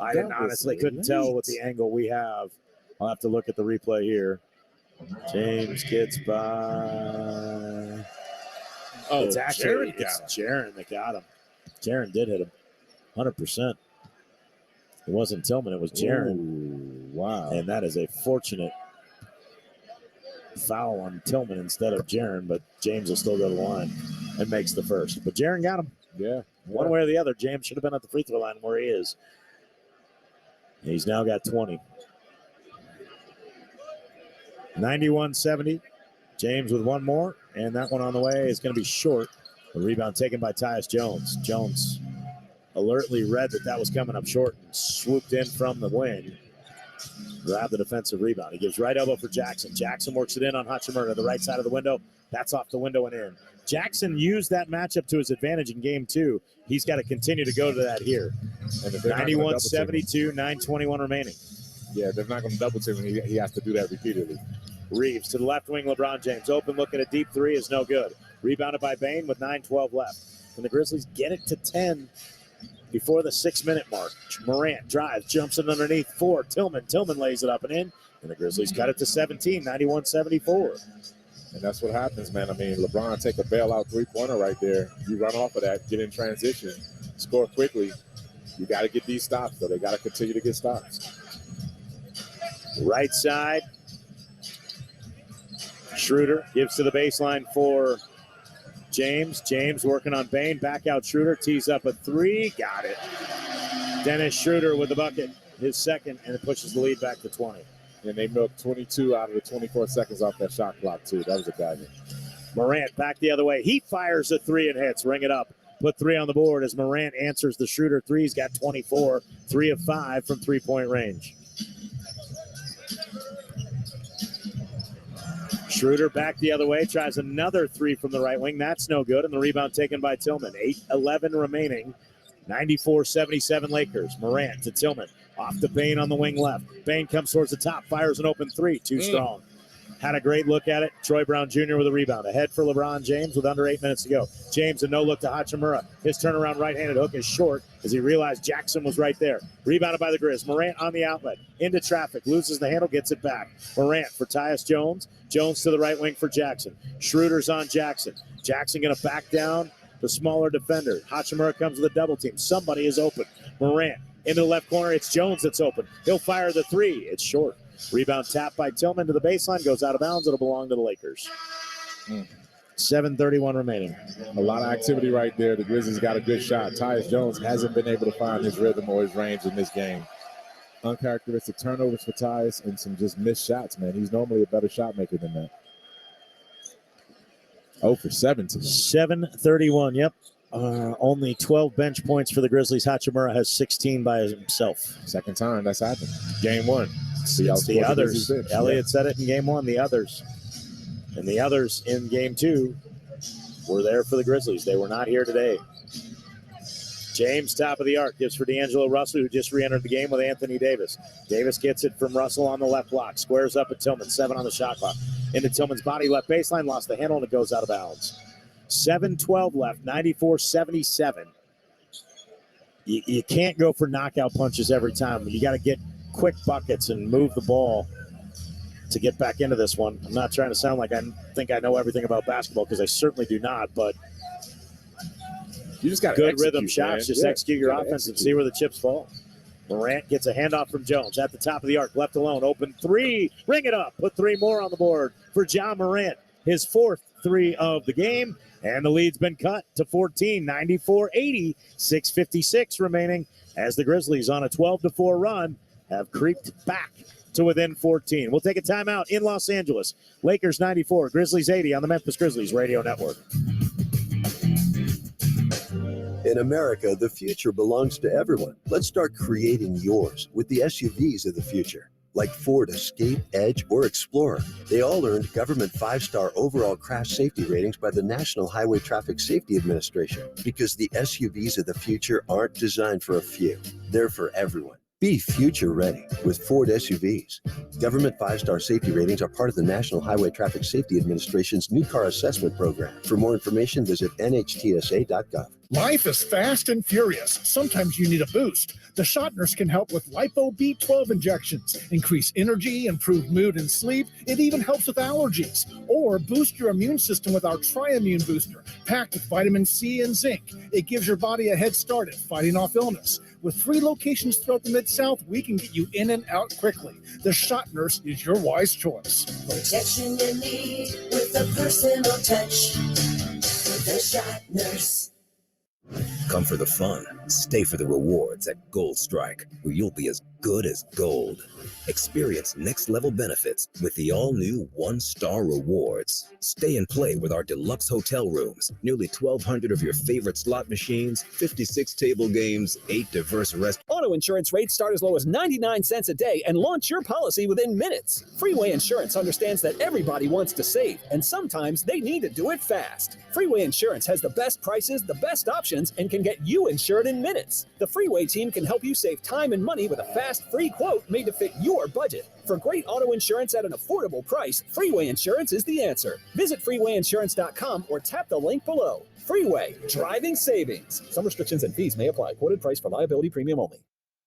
[SPEAKER 1] I honestly couldn't tell with the angle we have. I'll have to look at the replay here. James gets by. Oh, it's actually Jaren that got him. Jaren did hit him. 100%. It wasn't Tillman. It was Jaren.
[SPEAKER 2] Ooh, wow.
[SPEAKER 1] And that is a fortunate foul on Tillman instead of Jaren, but James will still go to the line and makes the first. But Jaren got him.
[SPEAKER 2] Yeah.
[SPEAKER 1] One way or the other, James should have been at the free throw line where he is. He's now got 20. 91-70. James with one more, and that one on the way is going to be short. The rebound taken by Tyus Jones. Jones alertly read that was coming up short and swooped in from the wing. Grabbed the defensive rebound. He gives right elbow for Jackson. Jackson works it in on Hachimura to the right side of the window. That's off the window and in. Jackson used that matchup to his advantage in game 2. He's got to continue to go to that here. 91-72, 9:21 remaining.
[SPEAKER 2] Yeah, they're not going to double team him. He has to do that repeatedly.
[SPEAKER 1] Reeves to the left wing, LeBron James. Open look at a deep 3 is no good. Rebounded by Bane with 9:12 left. And the Grizzlies get it to 10 before the 6-minute mark. Morant drives, jumps in underneath 4. Tillman lays it up and in. And the Grizzlies cut it to 17, 91-74.
[SPEAKER 2] And that's what happens, man. I mean, LeBron take a bailout three-pointer right there. You run off of that, get in transition, score quickly. You got to get these stops, though. They got to continue to get stops.
[SPEAKER 1] Right side. Schroeder gives to the baseline for James working on Bain. Back out Schroeder. Tees up a three. Got it. Dennis Schroeder with the bucket. His second, and it pushes the lead back to 20.
[SPEAKER 2] And they milked 22 out of the 24 seconds off that shot clock, too. That was a dagger.
[SPEAKER 1] Morant back the other way. He fires a three and hits. Ring it up. Put three on the board as Morant answers the Schroeder three. He's got 24, 3 of 5 from three-point range. Schroeder back the other way, tries another three from the right wing. That's no good, and the rebound taken by Tillman. 8:11 remaining. 94-77 Lakers. Morant to Tillman. Off to Bain on the wing left. Bain comes towards the top, fires an open three. Too strong. Had a great look at it. Troy Brown Jr. with a rebound. Ahead for LeBron James with under 8 minutes to go. James, a no-look to Hachimura. His turnaround right-handed hook is short as he realized Jackson was right there. Rebounded by the Grizz. Morant on the outlet. Into traffic. Loses the handle. Gets it back. Morant for Tyus Jones. Jones to the right wing for Jackson. Schroeder's on Jackson. Jackson going to back down the smaller defender. Hachimura comes with a double team. Somebody is open. Morant into the left corner. It's Jones that's open. He'll fire the three. It's short. Rebound tap by Tillman to the baseline. Goes out of bounds. It'll belong to the Lakers. 7:31 remaining.
[SPEAKER 2] A lot of activity right there. The Grizzlies got a good shot. Tyus Jones hasn't been able to find his rhythm or his range in this game. Uncharacteristic turnovers for Tyus and some just missed shots, man. He's normally a better shot maker than that. 0 for 17.
[SPEAKER 1] 7:31, yep. Only 12 bench points for the Grizzlies. Hachimura has 16 by himself.
[SPEAKER 2] Second time that's happened. Game one.
[SPEAKER 1] It's the others. Elliott said it in game one, the others. And the others in game two were there for the Grizzlies. They were not here today. James, top of the arc, gives for D'Angelo Russell, who just re-entered the game with Anthony Davis. Davis gets it from Russell on the left block. Squares up at Tillman. 7 on the shot clock. Into Tillman's body, left baseline. Lost the handle, and it goes out of bounds. 7:12 left. 94-77. You can't go for knockout punches every time. You got to get quick buckets and move the ball to get back into this one. I'm not trying to sound like I think I know everything about basketball, because I certainly do not, but
[SPEAKER 2] you just got
[SPEAKER 1] good rhythm shots. Just execute your offense and see where the chips fall. Morant gets a handoff from Jones at the top of the arc, left alone, open three, ring it up, put 3 more on the board for Ja Morant, his 4th 3 of the game, and the lead's been cut to 14, 94-80, 6:56 remaining as the Grizzlies on a 12-4 run have creeped back to within 14. We'll take a timeout in Los Angeles. Lakers 94, Grizzlies 80 on the Memphis Grizzlies Radio Network.
[SPEAKER 10] In America, the future belongs to everyone. Let's start creating yours with the SUVs of the future, like Ford Escape, Edge, or Explorer. They all earned government 5-star overall crash safety ratings by the National Highway Traffic Safety Administration, because the SUVs of the future aren't designed for a few. They're for everyone. Be future ready with Ford SUVs. Government 5-star safety ratings are part of the National Highway Traffic Safety Administration's new car assessment program. For more information, visit nhtsa.gov.
[SPEAKER 16] Life is fast and furious. Sometimes you need a boost. The Shot Nurse can help with Lipo B12 injections, increase energy, improve mood and sleep. It even helps with allergies. Or boost your immune system with our Tri-Immune Booster, packed with vitamin C and zinc. It gives your body a head start at fighting off illness. With 3 locations throughout the Mid-South, we can get you in and out quickly. The Shot Nurse is your wise choice.
[SPEAKER 20] Protection you need with a personal touch. The Shot Nurse.
[SPEAKER 21] Come for the fun, stay for the rewards at Gold Strike, where you'll be as good as gold. Experience next-level benefits with the all-new one-star rewards. Stay and play with our deluxe hotel rooms, nearly 1,200 of your favorite slot machines, 56 table games, 8 diverse restaurants.
[SPEAKER 3] Auto insurance rates start as low as 99 cents a day and launch your policy within minutes. Freeway Insurance understands that everybody wants to save, and sometimes they need to do it fast. Freeway Insurance has the best prices, the best options, and can get you insured in minutes. The Freeway team can help you save time and money with a fast, free quote made to fit your budget. For great auto insurance at an affordable price, Freeway Insurance is the answer. Visit freewayinsurance.com or tap the link below. Freeway, driving savings. Some restrictions and fees may apply. Quoted price for liability premium only.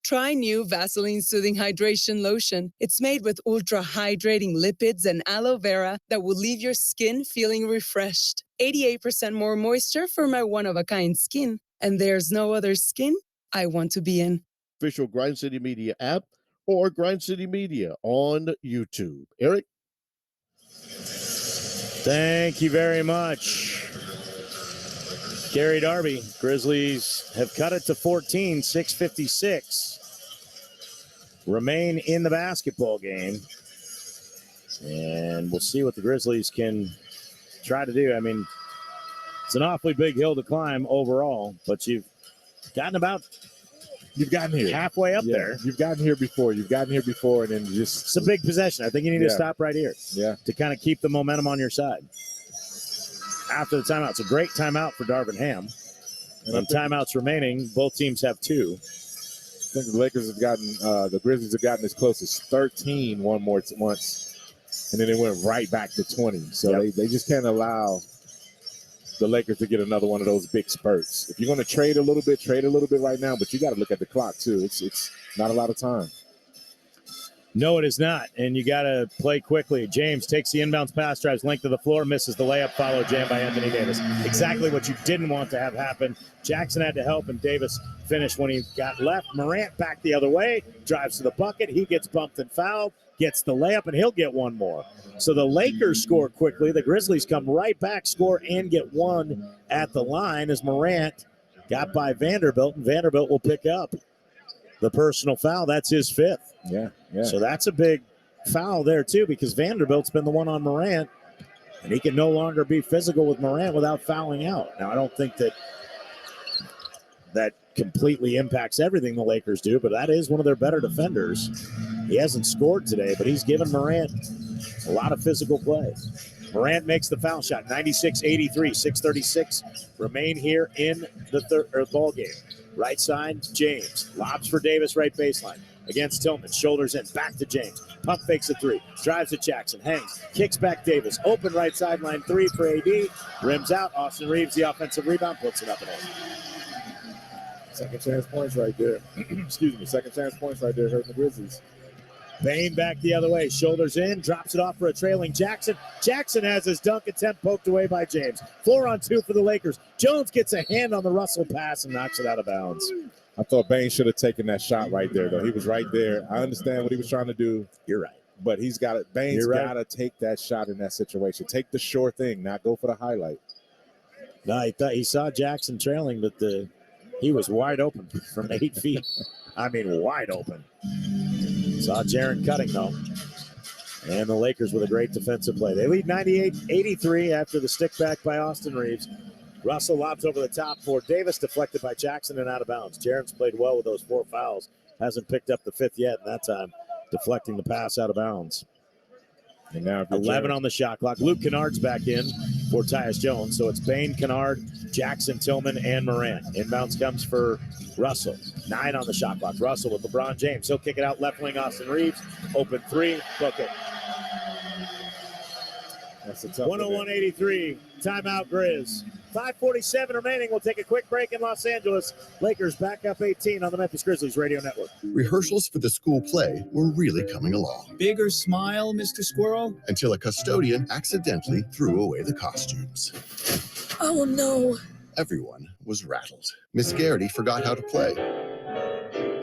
[SPEAKER 23] Try new Vaseline Soothing Hydration Lotion. It's made with ultra-hydrating lipids and aloe vera that will leave your skin feeling refreshed. 88% more moisture for my one-of-a-kind skin. And there's no other skin I want to be in.
[SPEAKER 17] Official Grind City Media app or Grind City Media on YouTube. Eric?
[SPEAKER 1] Thank you very much. Scary Derby. Grizzlies have cut it to 14, 6:56. Remain in the basketball game. And we'll see what the Grizzlies can try to do. I mean, it's an awfully big hill to climb overall, but you've gotten here halfway up there.
[SPEAKER 2] You've gotten here before. And then just
[SPEAKER 1] it's a big possession. I think you need to stop right here.
[SPEAKER 2] Yeah.
[SPEAKER 1] To kind of keep the momentum on your side. After the timeout, it's a great timeout for Darvin Ham. And timeouts remaining, both teams have 2.
[SPEAKER 2] I think the Lakers have gotten, the Grizzlies have gotten as close as 13 once, and then they went right back to 20. So they just can't allow the Lakers to get another one of those big spurts. If you're going to trade a little bit right now, but you got to look at the clock too. It's not a lot of time.
[SPEAKER 1] No, it is not, and you got to play quickly. James takes the inbounds pass, drives length of the floor, misses the layup, follow jam by Anthony Davis. Exactly what you didn't want to have happen. Jackson had to help, and Davis finished when he got left. Morant back the other way, drives to the bucket. He gets bumped and fouled, gets the layup, and he'll get one more. So the Lakers score quickly. The Grizzlies come right back, score, and get one at the line as Morant got by Vanderbilt, and Vanderbilt will pick up the personal foul. That's his 5th.
[SPEAKER 2] Yeah.
[SPEAKER 1] So that's a big foul there, too, because Vanderbilt's been the one on Morant, and he can no longer be physical with Morant without fouling out. Now, I don't think that completely impacts everything the Lakers do, but that is one of their better defenders. He hasn't scored today, but he's given Morant a lot of physical play. Morant makes the foul shot, 96-83, 6:36 remain here in the ball game. Right side, James. Lobs for Davis, right baseline. Against Tillman. Shoulders in. Back to James. Pump fakes a 3. Drives to Jackson. Hangs. Kicks back Davis. Open right sideline 3 for AD. Rims out. Austin Reeves, the offensive rebound, puts it up and in.
[SPEAKER 2] Second chance points right there. Excuse me. Second chance points right there hurting the Grizzlies.
[SPEAKER 1] Bain back the other way. Shoulders in. Drops it off for a trailing Jackson. Jackson has his dunk attempt poked away by James. 4-on-2 for the Lakers. Jones gets a hand on the Russell pass and knocks it out of bounds.
[SPEAKER 2] I thought Bain should have taken that shot right there, though. He was right there. I understand what he was trying to do.
[SPEAKER 1] You're right.
[SPEAKER 2] But he's got it. Bain's got to take that shot in that situation. Take the sure thing, not go for the highlight.
[SPEAKER 1] No, he saw Jackson trailing, but he was wide open from 8 feet. I mean, wide open. Saw Jaren cutting, though. And the Lakers with a great defensive play. They lead 98-83 after the stick back by Austin Reeves. Russell lobs over the top for Davis, deflected by Jackson and out of bounds. Jaren's played well with those 4 fouls. Hasn't picked up the 5th yet, and that time deflecting the pass out of bounds.
[SPEAKER 2] And now
[SPEAKER 1] 11 on the shot clock. Luke Kennard's back in for Tyus Jones. So it's Bain, Kennard, Jackson, Tillman, and Morant. Inbounds comes for Russell. 9 on the shot clock. Russell with LeBron James. He'll kick it out left wing. Austin Reeves. Open 3. Book it.
[SPEAKER 2] That's a tough
[SPEAKER 1] 101-83. Timeout Grizz. 5:47 remaining. We'll take a quick break in Los Angeles. Lakers back up 18 on the Memphis Grizzlies Radio Network.
[SPEAKER 5] Rehearsals for the school play were really coming along.
[SPEAKER 4] Bigger smile, Mr. Squirrel?
[SPEAKER 5] Until a custodian accidentally threw away the costumes.
[SPEAKER 20] Oh, no.
[SPEAKER 5] Everyone was rattled. Miss Garrity forgot how to play.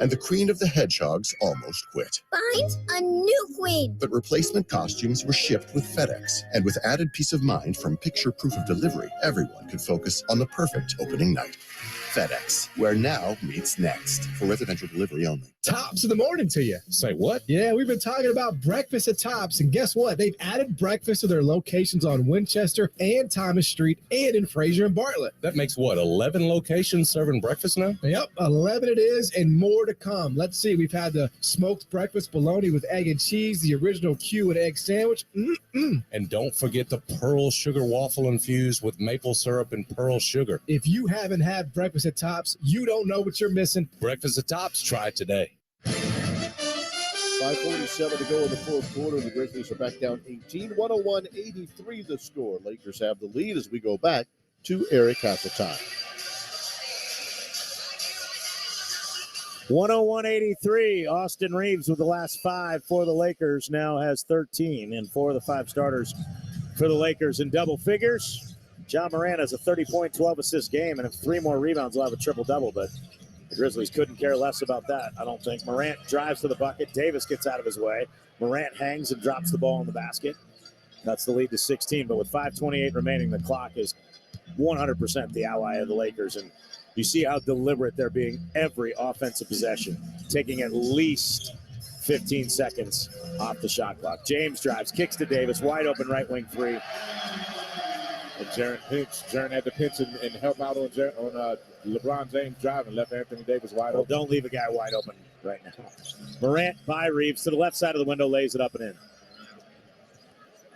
[SPEAKER 5] And the Queen of the Hedgehogs almost quit.
[SPEAKER 7] Find a new queen.
[SPEAKER 5] But replacement costumes were shipped with FedEx. And with added peace of mind from picture proof of delivery, everyone could focus on the perfect opening night. FedEx, where now meets next. For residential delivery only.
[SPEAKER 8] Tops of the morning to you.
[SPEAKER 9] Say what?
[SPEAKER 8] Yeah, we've been talking about breakfast at Tops, and guess what? They've added breakfast to their locations on Winchester and Thomas Street and in Fraser and Bartlett.
[SPEAKER 12] That makes what, 11 locations serving breakfast now?
[SPEAKER 8] Yep, 11 it is, and more to come. Let's see, we've had the smoked breakfast bologna with egg and cheese, the original Q and egg sandwich.
[SPEAKER 12] And don't forget the pearl sugar waffle infused with maple syrup and pearl sugar.
[SPEAKER 8] If you haven't had breakfast at Tops, you don't know what you're missing.
[SPEAKER 12] Breakfast at Tops, try it today.
[SPEAKER 17] 5:47 to go in the fourth quarter. The Grizzlies are back down 18. 101-83 the score. Lakers have the lead as we go back to Eric Castle time.
[SPEAKER 1] 101-83. Austin Reeves with the last 5 for the Lakers now has 13, and 4 of the 5 starters for the Lakers in double figures. John Morant has a 30-point, 12-assist game, and if 3 more rebounds, he'll have a triple-double, but the Grizzlies couldn't care less about that, I don't think. Morant drives to the bucket. Davis gets out of his way. Morant hangs and drops the ball in the basket. That's the lead to 16, but with 5:28 remaining, the clock is 100% the ally of the Lakers. And you see how deliberate they're being every offensive possession, taking at least 15 seconds off the shot clock. James drives, kicks to Davis, wide open right wing three.
[SPEAKER 2] And Jaren had to pinch and help out on LeBron James driving, left Anthony Davis wide open.
[SPEAKER 1] Don't leave a guy wide open right now. Morant by Reeves to the left side of the window, lays it up and in.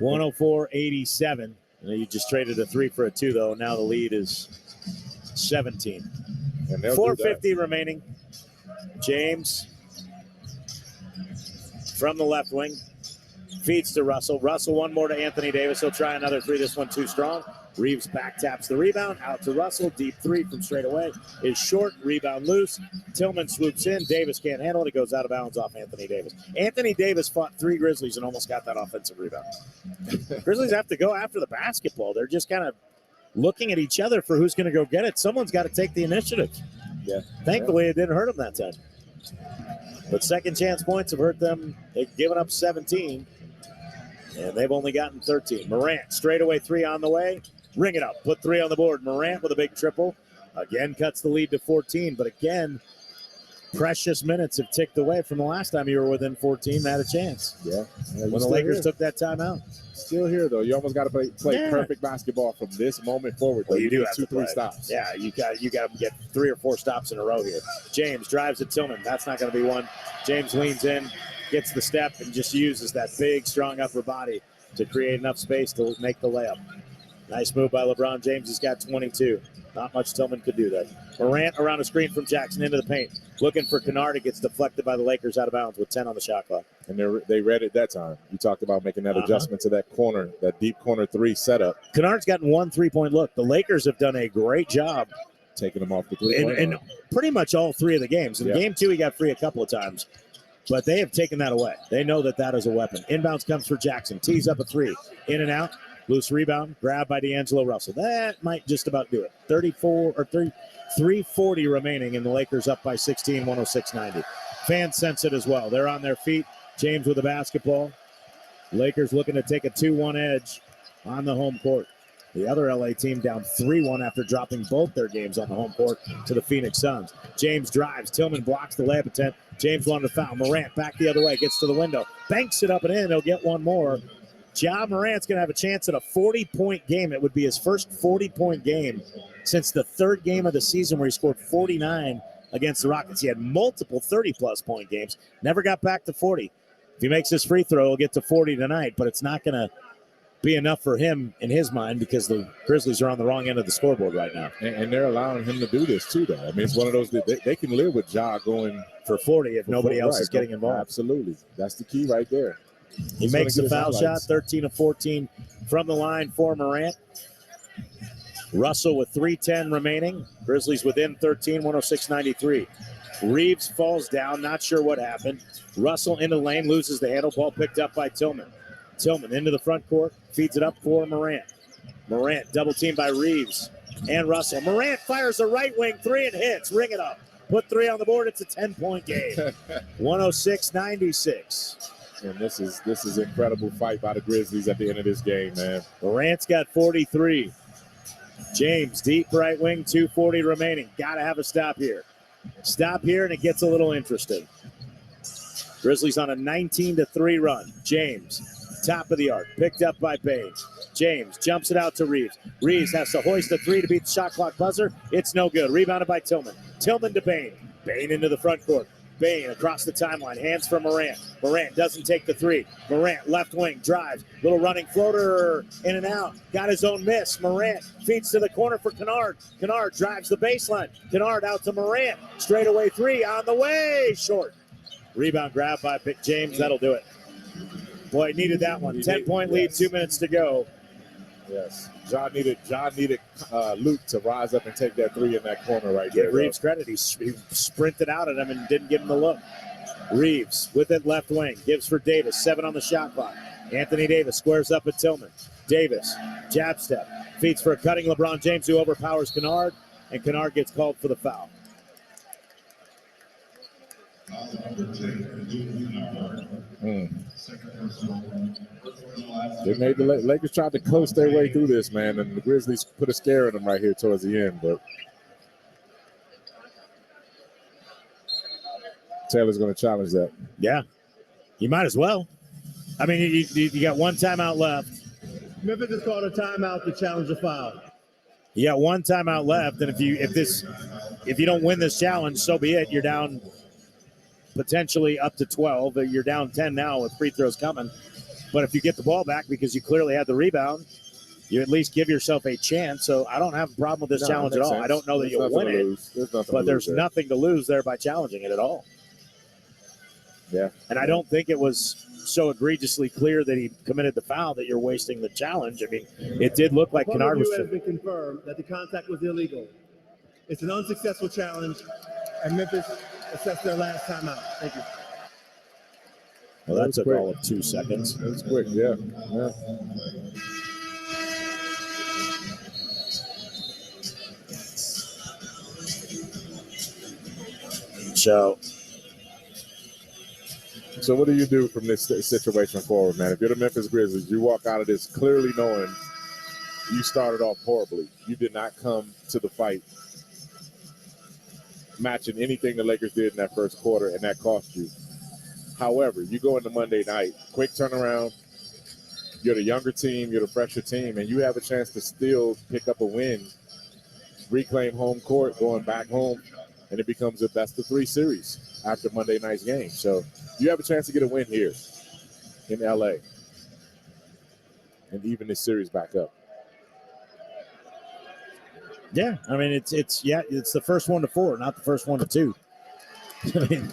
[SPEAKER 1] 104-87. You just traded a 3 for a 2, though. Now the lead is 17.
[SPEAKER 2] And
[SPEAKER 1] 4:50 remaining. James from the left wing. Feeds to Russell. Russell, one more to Anthony Davis. He'll try another 3. This one too strong. Reeves back taps the rebound. Out to Russell. Deep 3 from straight away is short. Rebound loose. Tillman swoops in. Davis can't handle it. It goes out of bounds off Anthony Davis. Anthony Davis fought 3 Grizzlies and almost got that offensive rebound. Grizzlies have to go after the basketball. They're just kind of looking at each other for who's going to go get it. Someone's got to take the initiative.
[SPEAKER 2] Yeah.
[SPEAKER 1] Thankfully, it didn't hurt them that time. But second chance points have hurt them. They've given up 17. And they've only gotten 13. Morant, straightaway 3 on the way. Ring it up. Put 3 on the board. Morant with a big triple. Again, cuts the lead to 14. But again, precious minutes have ticked away from the last time you were within 14 and had a chance.
[SPEAKER 2] Yeah.
[SPEAKER 1] When the Lakers took that timeout.
[SPEAKER 2] Still here, though. You almost got to play perfect basketball from this moment forward.
[SPEAKER 1] Well, you do have
[SPEAKER 2] 2-3 stops.
[SPEAKER 1] Yeah, you got to get 3 or 4 stops in a row here. James drives at Tillman. That's not going to be one. James leans in, gets the step, and just uses that big, strong upper body to create enough space to make the layup. Nice move by LeBron James. He's got 22. Not much Tillman could do that. Morant around a screen from Jackson into the paint. Looking for Kennard. It gets deflected by the Lakers out of bounds with 10 on the shot clock.
[SPEAKER 2] And they read it that time. You talked about making that adjustment to that corner, that deep corner 3 setup.
[SPEAKER 1] Kennard's gotten 1 3-point look. The Lakers have done a great job
[SPEAKER 2] taking him off the 3-point
[SPEAKER 1] in pretty much all 3 of the games. In game 2, he got free a couple of times. But they have taken that away. They know that is a weapon. Inbounds comes for Jackson. Tees up a 3. In and out. Loose rebound. Grabbed by D'Angelo Russell. That might just about do it. 3:40 remaining, and the Lakers up by 16, 106-90. Fans sense it as well. They're on their feet. James with the basketball. Lakers looking to take a 2-1 edge on the home court. The other LA team down 3-1 after dropping both their games on the home court to the Phoenix Suns. James drives. Tillman blocks the layup attempt. James wanted to foul. Morant back the other way. Gets to the window. Banks it up and in. He'll get one more. Ja Morant's going to have a chance at a 40-point game. It would be his first 40-point game since the 3rd game of the season where he scored 49 against the Rockets. He had multiple 30-plus point games. Never got back to 40. If he makes his free throw, he'll get to 40 tonight, but it's not going to be enough for him in his mind because the Grizzlies are on the wrong end of the scoreboard right now.
[SPEAKER 2] And they're allowing him to do this too, though. I mean, it's one of those that they can live with Ja going
[SPEAKER 1] for 40 if nobody else is getting involved.
[SPEAKER 2] Absolutely. That's the key right there.
[SPEAKER 1] He makes a foul shot, 13 of 14 from the line for Morant. Russell with 3:10 remaining. Grizzlies within 13, 106-93. Reeves falls down, not sure what happened. Russell into the lane, loses the handle. Ball picked up by Tillman. Tillman into the front court, feeds it up for Morant. Morant double teamed by Reeves and Russell. Morant fires a right wing 3 and hits. Ring it up. Put 3 on the board. It's a 10-point game. 106-96.
[SPEAKER 2] And this is incredible fight by the Grizzlies at the end of this game, man.
[SPEAKER 1] Morant's got 43. James, deep right wing, 2:40 remaining. Got to have a stop here. Stop here, and it gets a little interesting. Grizzlies on a 19-3 run. James, top of the arc, picked up by Bain. James jumps it out to Reeves. Reeves has to hoist a 3 to beat the shot clock buzzer. It's no good. Rebounded by Tillman. Tillman to Bain. Bain into the front court. Bain across the timeline, hands for Morant. Morant doesn't take the 3. Morant, left wing, drives. Little running floater, in and out. Got his own miss. Morant feeds to the corner for Kennard. Kennard drives the baseline. Kennard out to Morant. Straightaway 3 on the way. Short. Rebound grab by James. That'll do it. Boy, needed that one. 10-point lead, 2 minutes to go.
[SPEAKER 2] Yes. John needed Luke to rise up and take that 3 in that corner right there.
[SPEAKER 1] Give Reeves credit. He sprinted out at him and didn't give him the look. Reeves with it left wing. Gives for Davis. 7 on the shot clock. Anthony Davis squares up at Tillman. Davis, jab step. Feeds for a cutting LeBron James who overpowers Kennard. And Kennard gets called for the foul.
[SPEAKER 2] They made the Lakers tried to coast their way through this, man, and the Grizzlies put a scare in them right here towards the end. But Taylor's going to challenge that.
[SPEAKER 1] Yeah, you might as well. I mean, you got one timeout left.
[SPEAKER 6] Memphis has called a timeout to challenge the foul.
[SPEAKER 1] You got one timeout left, and if you don't win this challenge, so be it. You're down potentially up to 12. You're down 10 now with free throws coming. But if you get the ball back because you clearly had the rebound, you at least give yourself a chance. So I don't have a problem with this challenge at all.
[SPEAKER 2] Sense.
[SPEAKER 1] I don't know that you'll win it, but there's nothing to lose there by challenging it at all.
[SPEAKER 2] Yeah.
[SPEAKER 1] And I don't think it was so egregiously clear that he committed the foul that you're wasting the challenge. I mean, it did look like Kennard was.
[SPEAKER 6] It has been confirmed that the contact was illegal. It's an unsuccessful challenge, and Memphis assessed their last timeout. Thank you.
[SPEAKER 1] Well, that took all of 2 seconds.
[SPEAKER 2] That was quick, yeah. So what do you do from this situation forward, man? If you're the Memphis Grizzlies, you walk out of this clearly knowing you started off horribly. You did not come to the fight matching anything the Lakers did in that first quarter, and that cost you. However, you go into Monday night, quick turnaround. You're the younger team, you're the fresher team, and you have a chance to still pick up a win, reclaim home court, going back home, and it becomes a best-of-3 series after Monday night's game. So you have a chance to get a win here in L.A. and even this series back up.
[SPEAKER 1] Yeah, I mean, it's the first one to 4, not the first one to 2. I mean,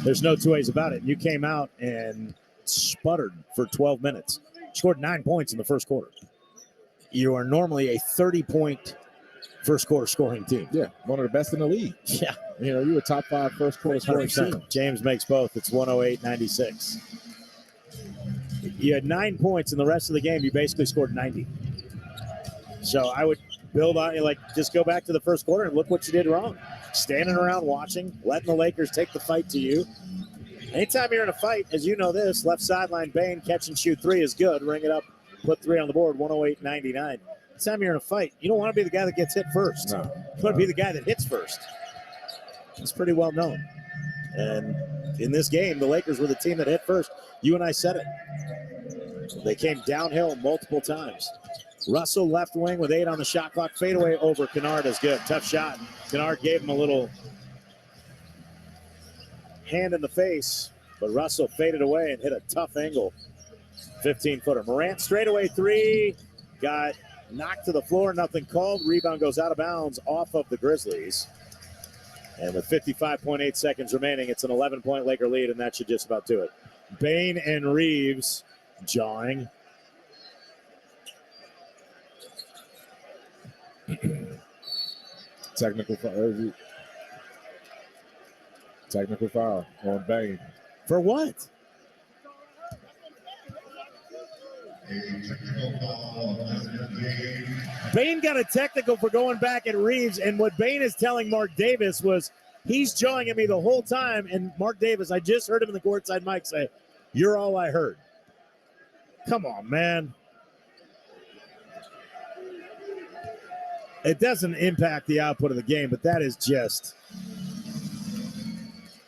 [SPEAKER 1] there's no two ways about it. You came out and sputtered for 12 minutes. Scored 9 points in the first quarter. You are normally a 30-point first quarter scoring team.
[SPEAKER 2] Yeah, one of the best in the league.
[SPEAKER 1] Yeah.
[SPEAKER 2] You know, you were top 5 first quarter scoring team.
[SPEAKER 1] James makes both. It's 108-96. You had 9 points in the rest of the game. You basically scored 90. So I would build on, just go back to the first quarter and look what you did wrong. Standing around watching, letting the Lakers take the fight to you. Anytime you're in a fight, as you know this, left sideline, Bane, catch and shoot 3 is good. Ring it up, put 3 on the board, 108-99. Anytime you're in a fight, you don't want to be the guy that gets hit first.
[SPEAKER 2] No.
[SPEAKER 1] You want to be the guy that hits first. It's pretty well known. And in this game, the Lakers were the team that hit first. You and I said it. They came downhill multiple times. Russell left wing with 8 on the shot clock. Fadeaway over Kennard is good. Tough shot. Kennard gave him a little hand in the face, but Russell faded away and hit a tough angle. 15-footer. Morant straightaway 3. Got knocked to the floor. Nothing called. Rebound goes out of bounds off of the Grizzlies. And with 55.8 seconds remaining, it's an 11-point Laker lead, and that should just about do it. Bane and Reeves jawing.
[SPEAKER 2] Technical foul on Bane.
[SPEAKER 1] For what? Bane got a technical for going back at Reeves, and what Bane is telling Mark Davis was he's jawing at me the whole time, and Mark Davis, I just heard him in the courtside mic say, "You're all I heard." Come on, man. It doesn't impact the output of the game, but that is just...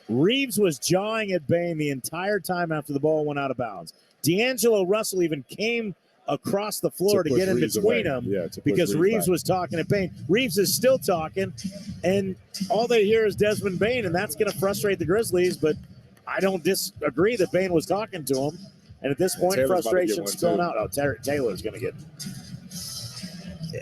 [SPEAKER 1] Reeves was jawing at Bane the entire time after the ball went out of bounds. D'Angelo Russell even came across the floor to get in between them because Reeves was talking at Bane. Reeves is still talking, and all they hear is Desmond Bane, and that's going to frustrate the Grizzlies, but I don't disagree that Bane was talking to him. And at this point, frustration's spilling out. Oh, Taylor's going to get...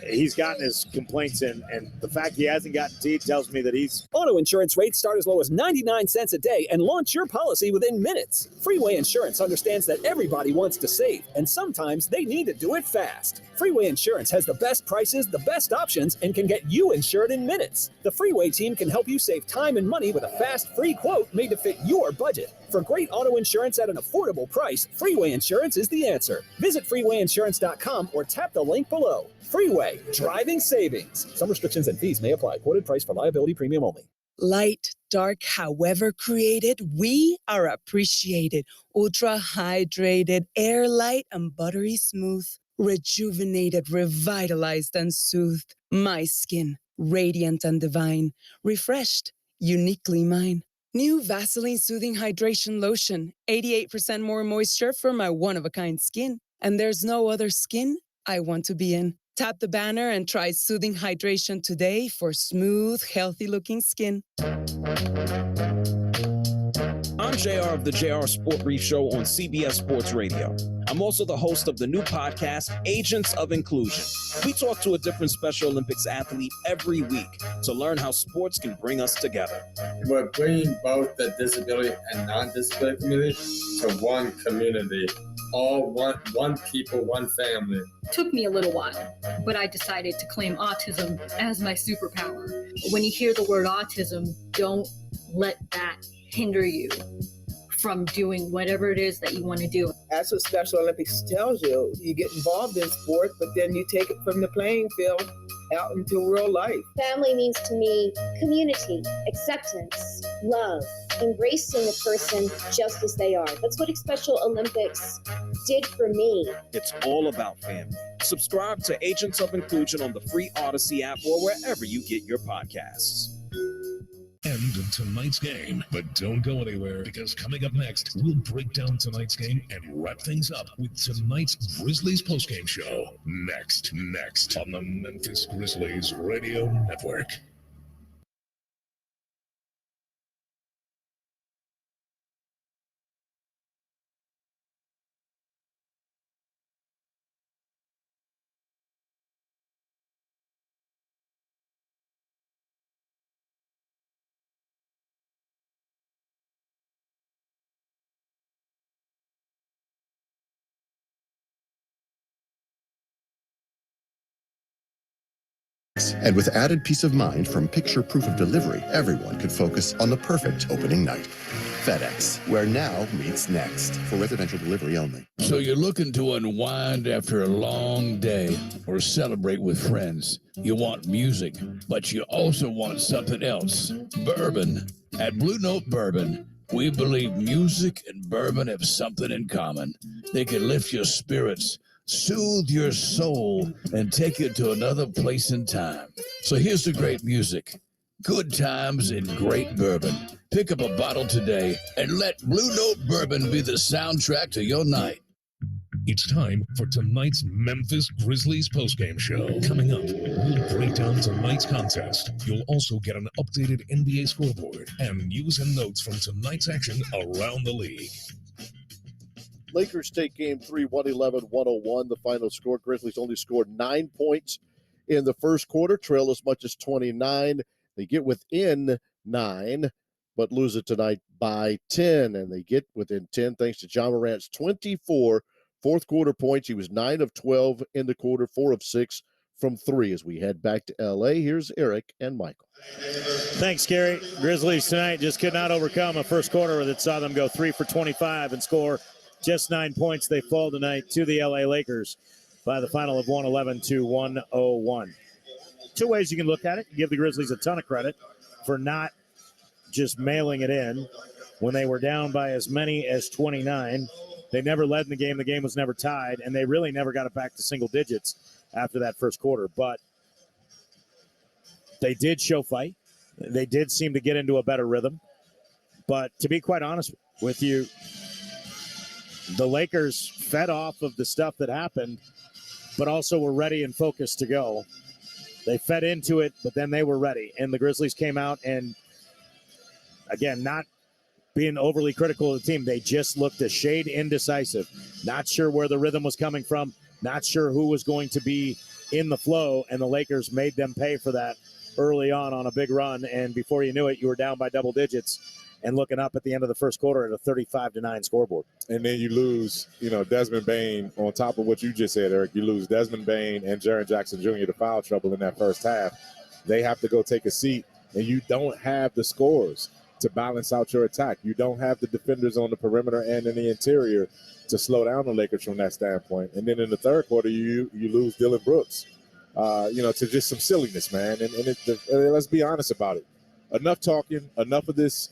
[SPEAKER 1] He's gotten his complaints in, and the fact he hasn't gotten teed tells me that he's...
[SPEAKER 3] Auto insurance rates start as low as 99 cents a day and launch your policy within minutes. Freeway Insurance understands that everybody wants to save, and sometimes they need to do it fast. Freeway Insurance has the best prices, the best options, and can get you insured in minutes. The Freeway team can help you save time and money with a fast, free quote made to fit your budget. For great auto insurance at an affordable price, Freeway Insurance is the answer. Visit freewayinsurance.com or tap the link below. Freeway, driving savings. Some restrictions and fees may apply. Quoted price for liability premium only.
[SPEAKER 23] Light, dark, however created, we are appreciated. Ultra hydrated, air light and buttery smooth. Rejuvenated, revitalized, and soothed. My skin, radiant and divine. Refreshed, uniquely mine. New Vaseline Soothing Hydration Lotion. 88% more moisture for my one-of-a-kind skin. And there's no other skin I want to be in. Tap the banner and try Soothing Hydration today for smooth, healthy-looking skin.
[SPEAKER 13] I'm JR of the JR Sport Brief Show on CBS Sports Radio. I'm also the host of the new podcast, Agents of Inclusion. We talk to a different Special Olympics athlete every week to learn how sports can bring us together.
[SPEAKER 14] We're bringing both the disability and non-disability community to one community. All one people, one family.
[SPEAKER 15] Took me a little while, but I decided to claim autism as my superpower. When you hear the word autism, don't let that hinder you from doing whatever it is that you want to do.
[SPEAKER 22] That's what Special Olympics tells you. You get involved in sport, but then you take it from the playing field out into real life.
[SPEAKER 7] Family means to me community, acceptance, love, embracing a person just as they are. That's what Special Olympics did for me.
[SPEAKER 13] It's all about family. Subscribe to Agents of Inclusion on the free Odyssey app or wherever you get your podcasts.
[SPEAKER 25] End of tonight's game, but don't go anywhere, because coming up next, we'll break down tonight's game and wrap things up with tonight's Grizzlies postgame show. Next on the Memphis Grizzlies Radio Network.
[SPEAKER 5] And with added peace of mind from picture proof of delivery, everyone could focus on the perfect opening night. FedEx, where now meets next, for residential delivery only.
[SPEAKER 26] So you're looking to unwind after a long day or celebrate with friends. You want music, but you also want something else. Bourbon. At Blue Note Bourbon, we believe music and bourbon have something in common. They can lift your spirits, soothe your soul, and take you to another place in time. So here's the great music. Good times and great bourbon. Pick up a bottle today and let Blue Note Bourbon be the soundtrack to your night.
[SPEAKER 25] It's time for tonight's Memphis Grizzlies postgame show. Coming up, we'll break down tonight's contest. You'll also get an updated NBA scoreboard and news and notes from tonight's action around the league.
[SPEAKER 17] Lakers take game 3, 111-101. The final score. Grizzlies only scored 9 points in the first quarter, trail as much as 29. They get within 9, but lose it tonight by 10. And they get within 10 thanks to Ja Morant's 24 fourth quarter points. He was 9 of 12 in the quarter, 4 of 6 from 3. As we head back to L.A., here's Eric and Michael.
[SPEAKER 1] Thanks, Gary. Grizzlies tonight just could not overcome a first quarter that saw them go 3 for 25 and score just 9 points. They fall tonight to the L.A. Lakers by the final of 111-101. Two ways you can look at it. You give the Grizzlies a ton of credit for not just mailing it in when they were down by as many as 29. They never led in the game. The game was never tied, and they really never got it back to single digits after that first quarter. But they did show fight. They did seem to get into a better rhythm. But to be quite honest with you, the Lakers fed off of the stuff that happened, but also were ready and focused to go. They fed into it, but then they were ready. And the Grizzlies came out and, again, not being overly critical of the team, they just looked a shade indecisive. Not sure where the rhythm was coming from, not sure who was going to be in the flow, and the Lakers made them pay for that early on a big run. And before you knew it, you were down by double digits and looking up at the end of the first quarter at a 35-9 scoreboard.
[SPEAKER 2] And then you lose, Desmond Bane, on top of what you just said, Eric. You lose Desmond Bane and Jaren Jackson Jr. to foul trouble in that first half. They have to go take a seat, and you don't have the scores to balance out your attack. You don't have the defenders on the perimeter and in the interior to slow down the Lakers from that standpoint. And then in the third quarter, you lose Dylan Brooks, to just some silliness, man. And let's be honest about it. enough talking, enough of this,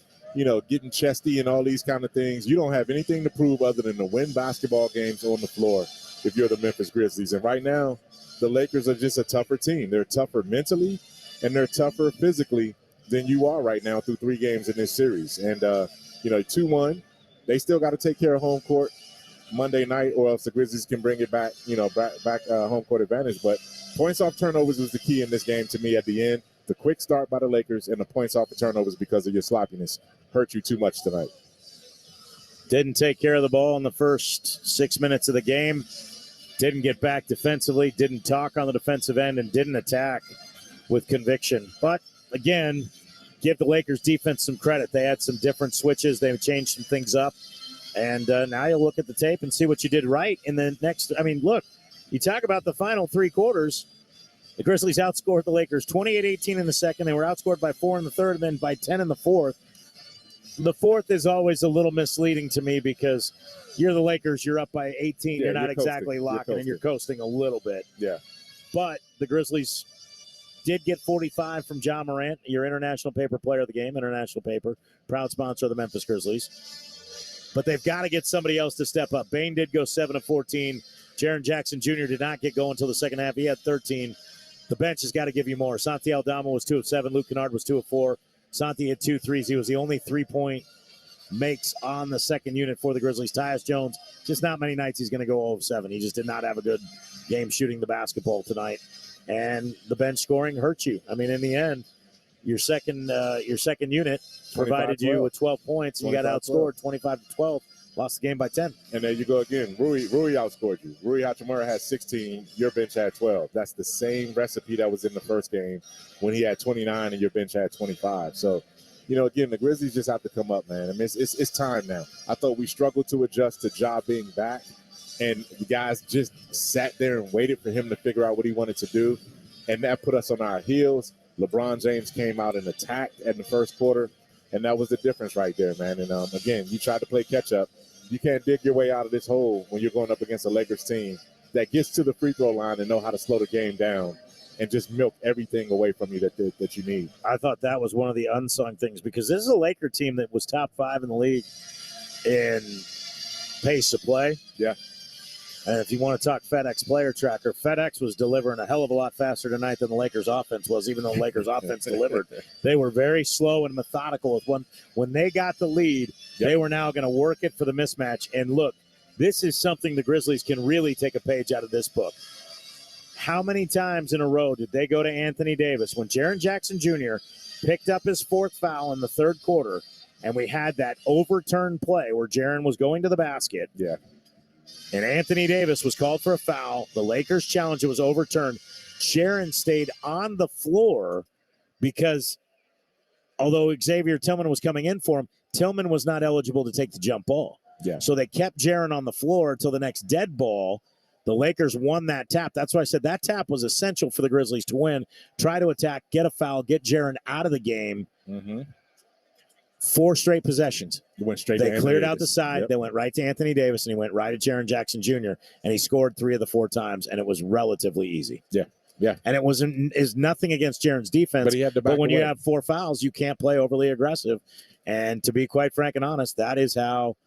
[SPEAKER 2] getting chesty and all these kind of things. You don't have anything to prove other than to win basketball games on the floor if you're the Memphis Grizzlies. And right now, the Lakers are just a tougher team. They're tougher mentally and they're tougher physically than you are right now through 3 games in this series. And, 2-1, they still got to take care of home court Monday night, or else the Grizzlies can bring it back, back home court advantage. But points off turnovers was the key in this game to me at the end. The quick start by the Lakers and the points off the turnovers because of your sloppiness hurt you too much tonight.
[SPEAKER 1] Didn't take care of the ball in the first 6 minutes of the game. Didn't get back defensively, didn't talk on the defensive end, and didn't attack with conviction. But, again, give the Lakers defense some credit. They had some different switches. They changed some things up. And now you'll look at the tape and see what you did right in the next. I mean, look, you talk about the final 3 quarters. The Grizzlies outscored the Lakers 28-18 in the second. They were outscored by 4 in the third and then by 10 in the fourth. The fourth is always a little misleading to me because you're the Lakers. You're up by 18.
[SPEAKER 2] Yeah,
[SPEAKER 1] you're not
[SPEAKER 2] you're
[SPEAKER 1] exactly
[SPEAKER 2] coasting.
[SPEAKER 1] locking, and you're coasting a little bit.
[SPEAKER 2] Yeah.
[SPEAKER 1] But the Grizzlies did get 45 from John Morant, your International Paper Player of the Game, International Paper, proud sponsor of the Memphis Grizzlies. But they've got to get somebody else to step up. Bane did go 7 of 14. Jaren Jackson Jr. did not get going until the second half. He had 13. The bench has got to give you more. Santi Aldama was 2 of 7. Luke Kennard was 2 of 4. Santi had 2 threes. He was the only 3-point makes on the second unit for the Grizzlies. Tyus Jones, just not many nights he's going to go 0 of 7. He just did not have a good game shooting the basketball tonight. And the bench scoring hurt you. I mean, in the end, your second unit provided you with 12 points, and you got outscored 25-12. Lost the game by 10.
[SPEAKER 2] And there you go again. Rui outscored you. Rui Hachimura had 16. Your bench had 12. That's the same recipe that was in the first game when he had 29 and your bench had 25. So, again, the Grizzlies just have to come up, man. I mean, it's time now. I thought we struggled to adjust to Ja being back, and the guys just sat there and waited for him to figure out what he wanted to do, and that put us on our heels. LeBron James came out and attacked in the first quarter, and that was the difference right there, man. And, again, you tried to play catch-up. You can't dig your way out of this hole when you're going up against a Lakers team that gets to the free throw line and know how to slow the game down and just milk everything away from you that you need.
[SPEAKER 1] I thought that was one of the unsung things because this is a Laker team that was top 5 in the league in pace of play.
[SPEAKER 2] Yeah.
[SPEAKER 1] And if you want to talk FedEx player tracker, FedEx was delivering a hell of a lot faster tonight than the Lakers offense was, even though the Lakers offense delivered. They were very slow and methodical. When they got the lead, they were now going to work it for the mismatch. And look, this is something the Grizzlies can really take a page out of this book. How many times in a row did they go to Anthony Davis when Jaren Jackson Jr. picked up his 4th foul in the third quarter, and we had that overturned play where Jaren was going to the basket?
[SPEAKER 2] Yeah.
[SPEAKER 1] And Anthony Davis was called for a foul. The Lakers challenge, it was overturned. Jaren stayed on the floor because although Xavier Tillman was coming in for him, Tillman was not eligible to take the jump ball.
[SPEAKER 2] Yeah.
[SPEAKER 1] So they kept Jaren on the floor until the next dead ball. The Lakers won that tap. That's why I said that tap was essential for the Grizzlies to win. Try to attack, get a foul, get Jaren out of the game.
[SPEAKER 2] Mm-hmm.
[SPEAKER 1] 4 straight possessions.
[SPEAKER 2] You went straight.
[SPEAKER 1] They cleared out the side. Yep. They went right to Anthony Davis, and he went right at Jaren Jackson Jr., and he scored 3 of the 4 times, and it was relatively easy.
[SPEAKER 2] Yeah. Yeah.
[SPEAKER 1] And it is nothing against Jaren's defense.
[SPEAKER 2] But he had to back
[SPEAKER 1] when
[SPEAKER 2] away.
[SPEAKER 1] You have 4 fouls, you can't play overly aggressive. And to be quite frank and honest, that is how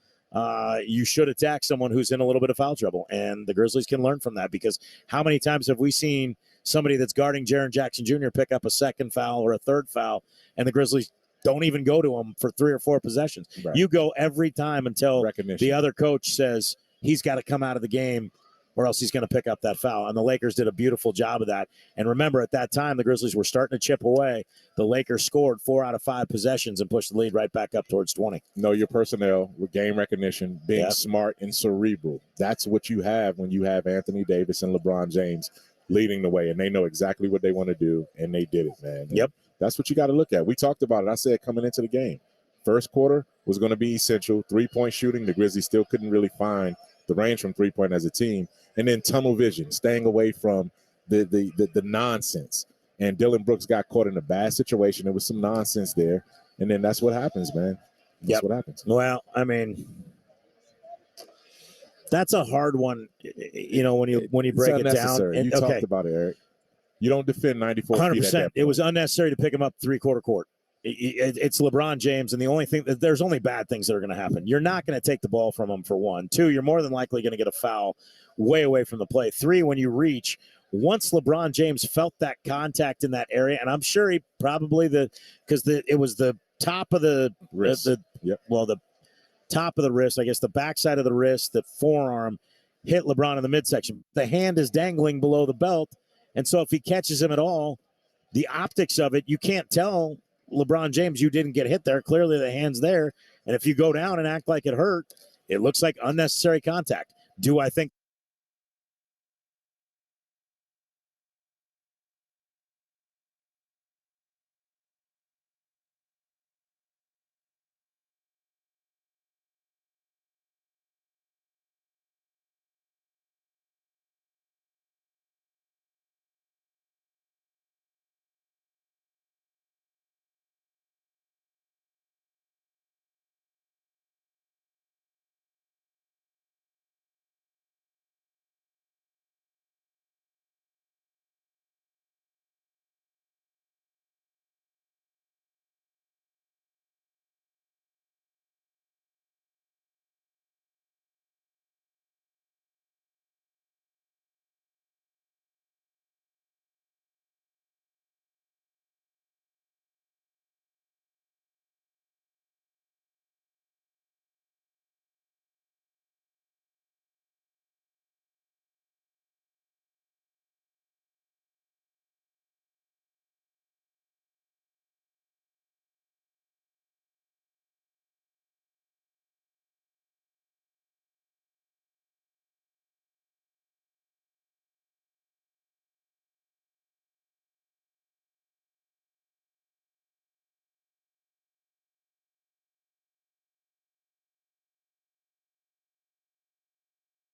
[SPEAKER 1] you should attack someone who's in a little bit of foul trouble. And the Grizzlies can learn from that because how many times have we seen somebody that's guarding Jaren Jackson Jr. pick up a 2nd foul or a 3rd foul, and the Grizzlies don't even go to him for 3 or 4 possessions.
[SPEAKER 2] Right.
[SPEAKER 1] You go every time until the other coach says he's got to come out of the game or else he's going to pick up that foul. And the Lakers did a beautiful job of that. And remember, at that time, the Grizzlies were starting to chip away. The Lakers scored 4 out of 5 possessions and pushed the lead right back up towards 20.
[SPEAKER 2] Know your personnel with game recognition, being smart and cerebral. That's what you have when you have Anthony Davis and LeBron James leading the way. And they know exactly what they want to do, and they did it, man.
[SPEAKER 1] Yep.
[SPEAKER 2] That's what you got to look at. We talked about it. I said coming into the game, first quarter was going to be essential. 3-point shooting, the Grizzlies still couldn't really find the range from 3-point as a team. And then tunnel vision, staying away from the nonsense. And Dylan Brooks got caught in a bad situation. There was some nonsense there. And then that's what happens, man. That's what happens.
[SPEAKER 1] Well, I mean, that's a hard one, when you break it down.
[SPEAKER 2] You talked about it, Eric. You don't defend 94
[SPEAKER 1] 100%.
[SPEAKER 2] feet at that point.
[SPEAKER 1] It was unnecessary to pick him up 3-quarter court. It's LeBron James, and the only thing that there's only bad things that are going to happen. You're not going to take the ball from him, for one. Two, you're more than likely going to get a foul way away from the play. Three, when you reach, once LeBron James felt that contact in that area, and I'm sure he probably it was the top of the wrist, the top of the wrist, I guess the backside of the wrist, the forearm hit LeBron in the midsection. The hand is dangling below the belt, and so if he catches him at all, the optics of it, you can't tell LeBron James you didn't get hit there. Clearly the hand's there, and if you go down and act like it hurt, it looks like unnecessary contact. Do I think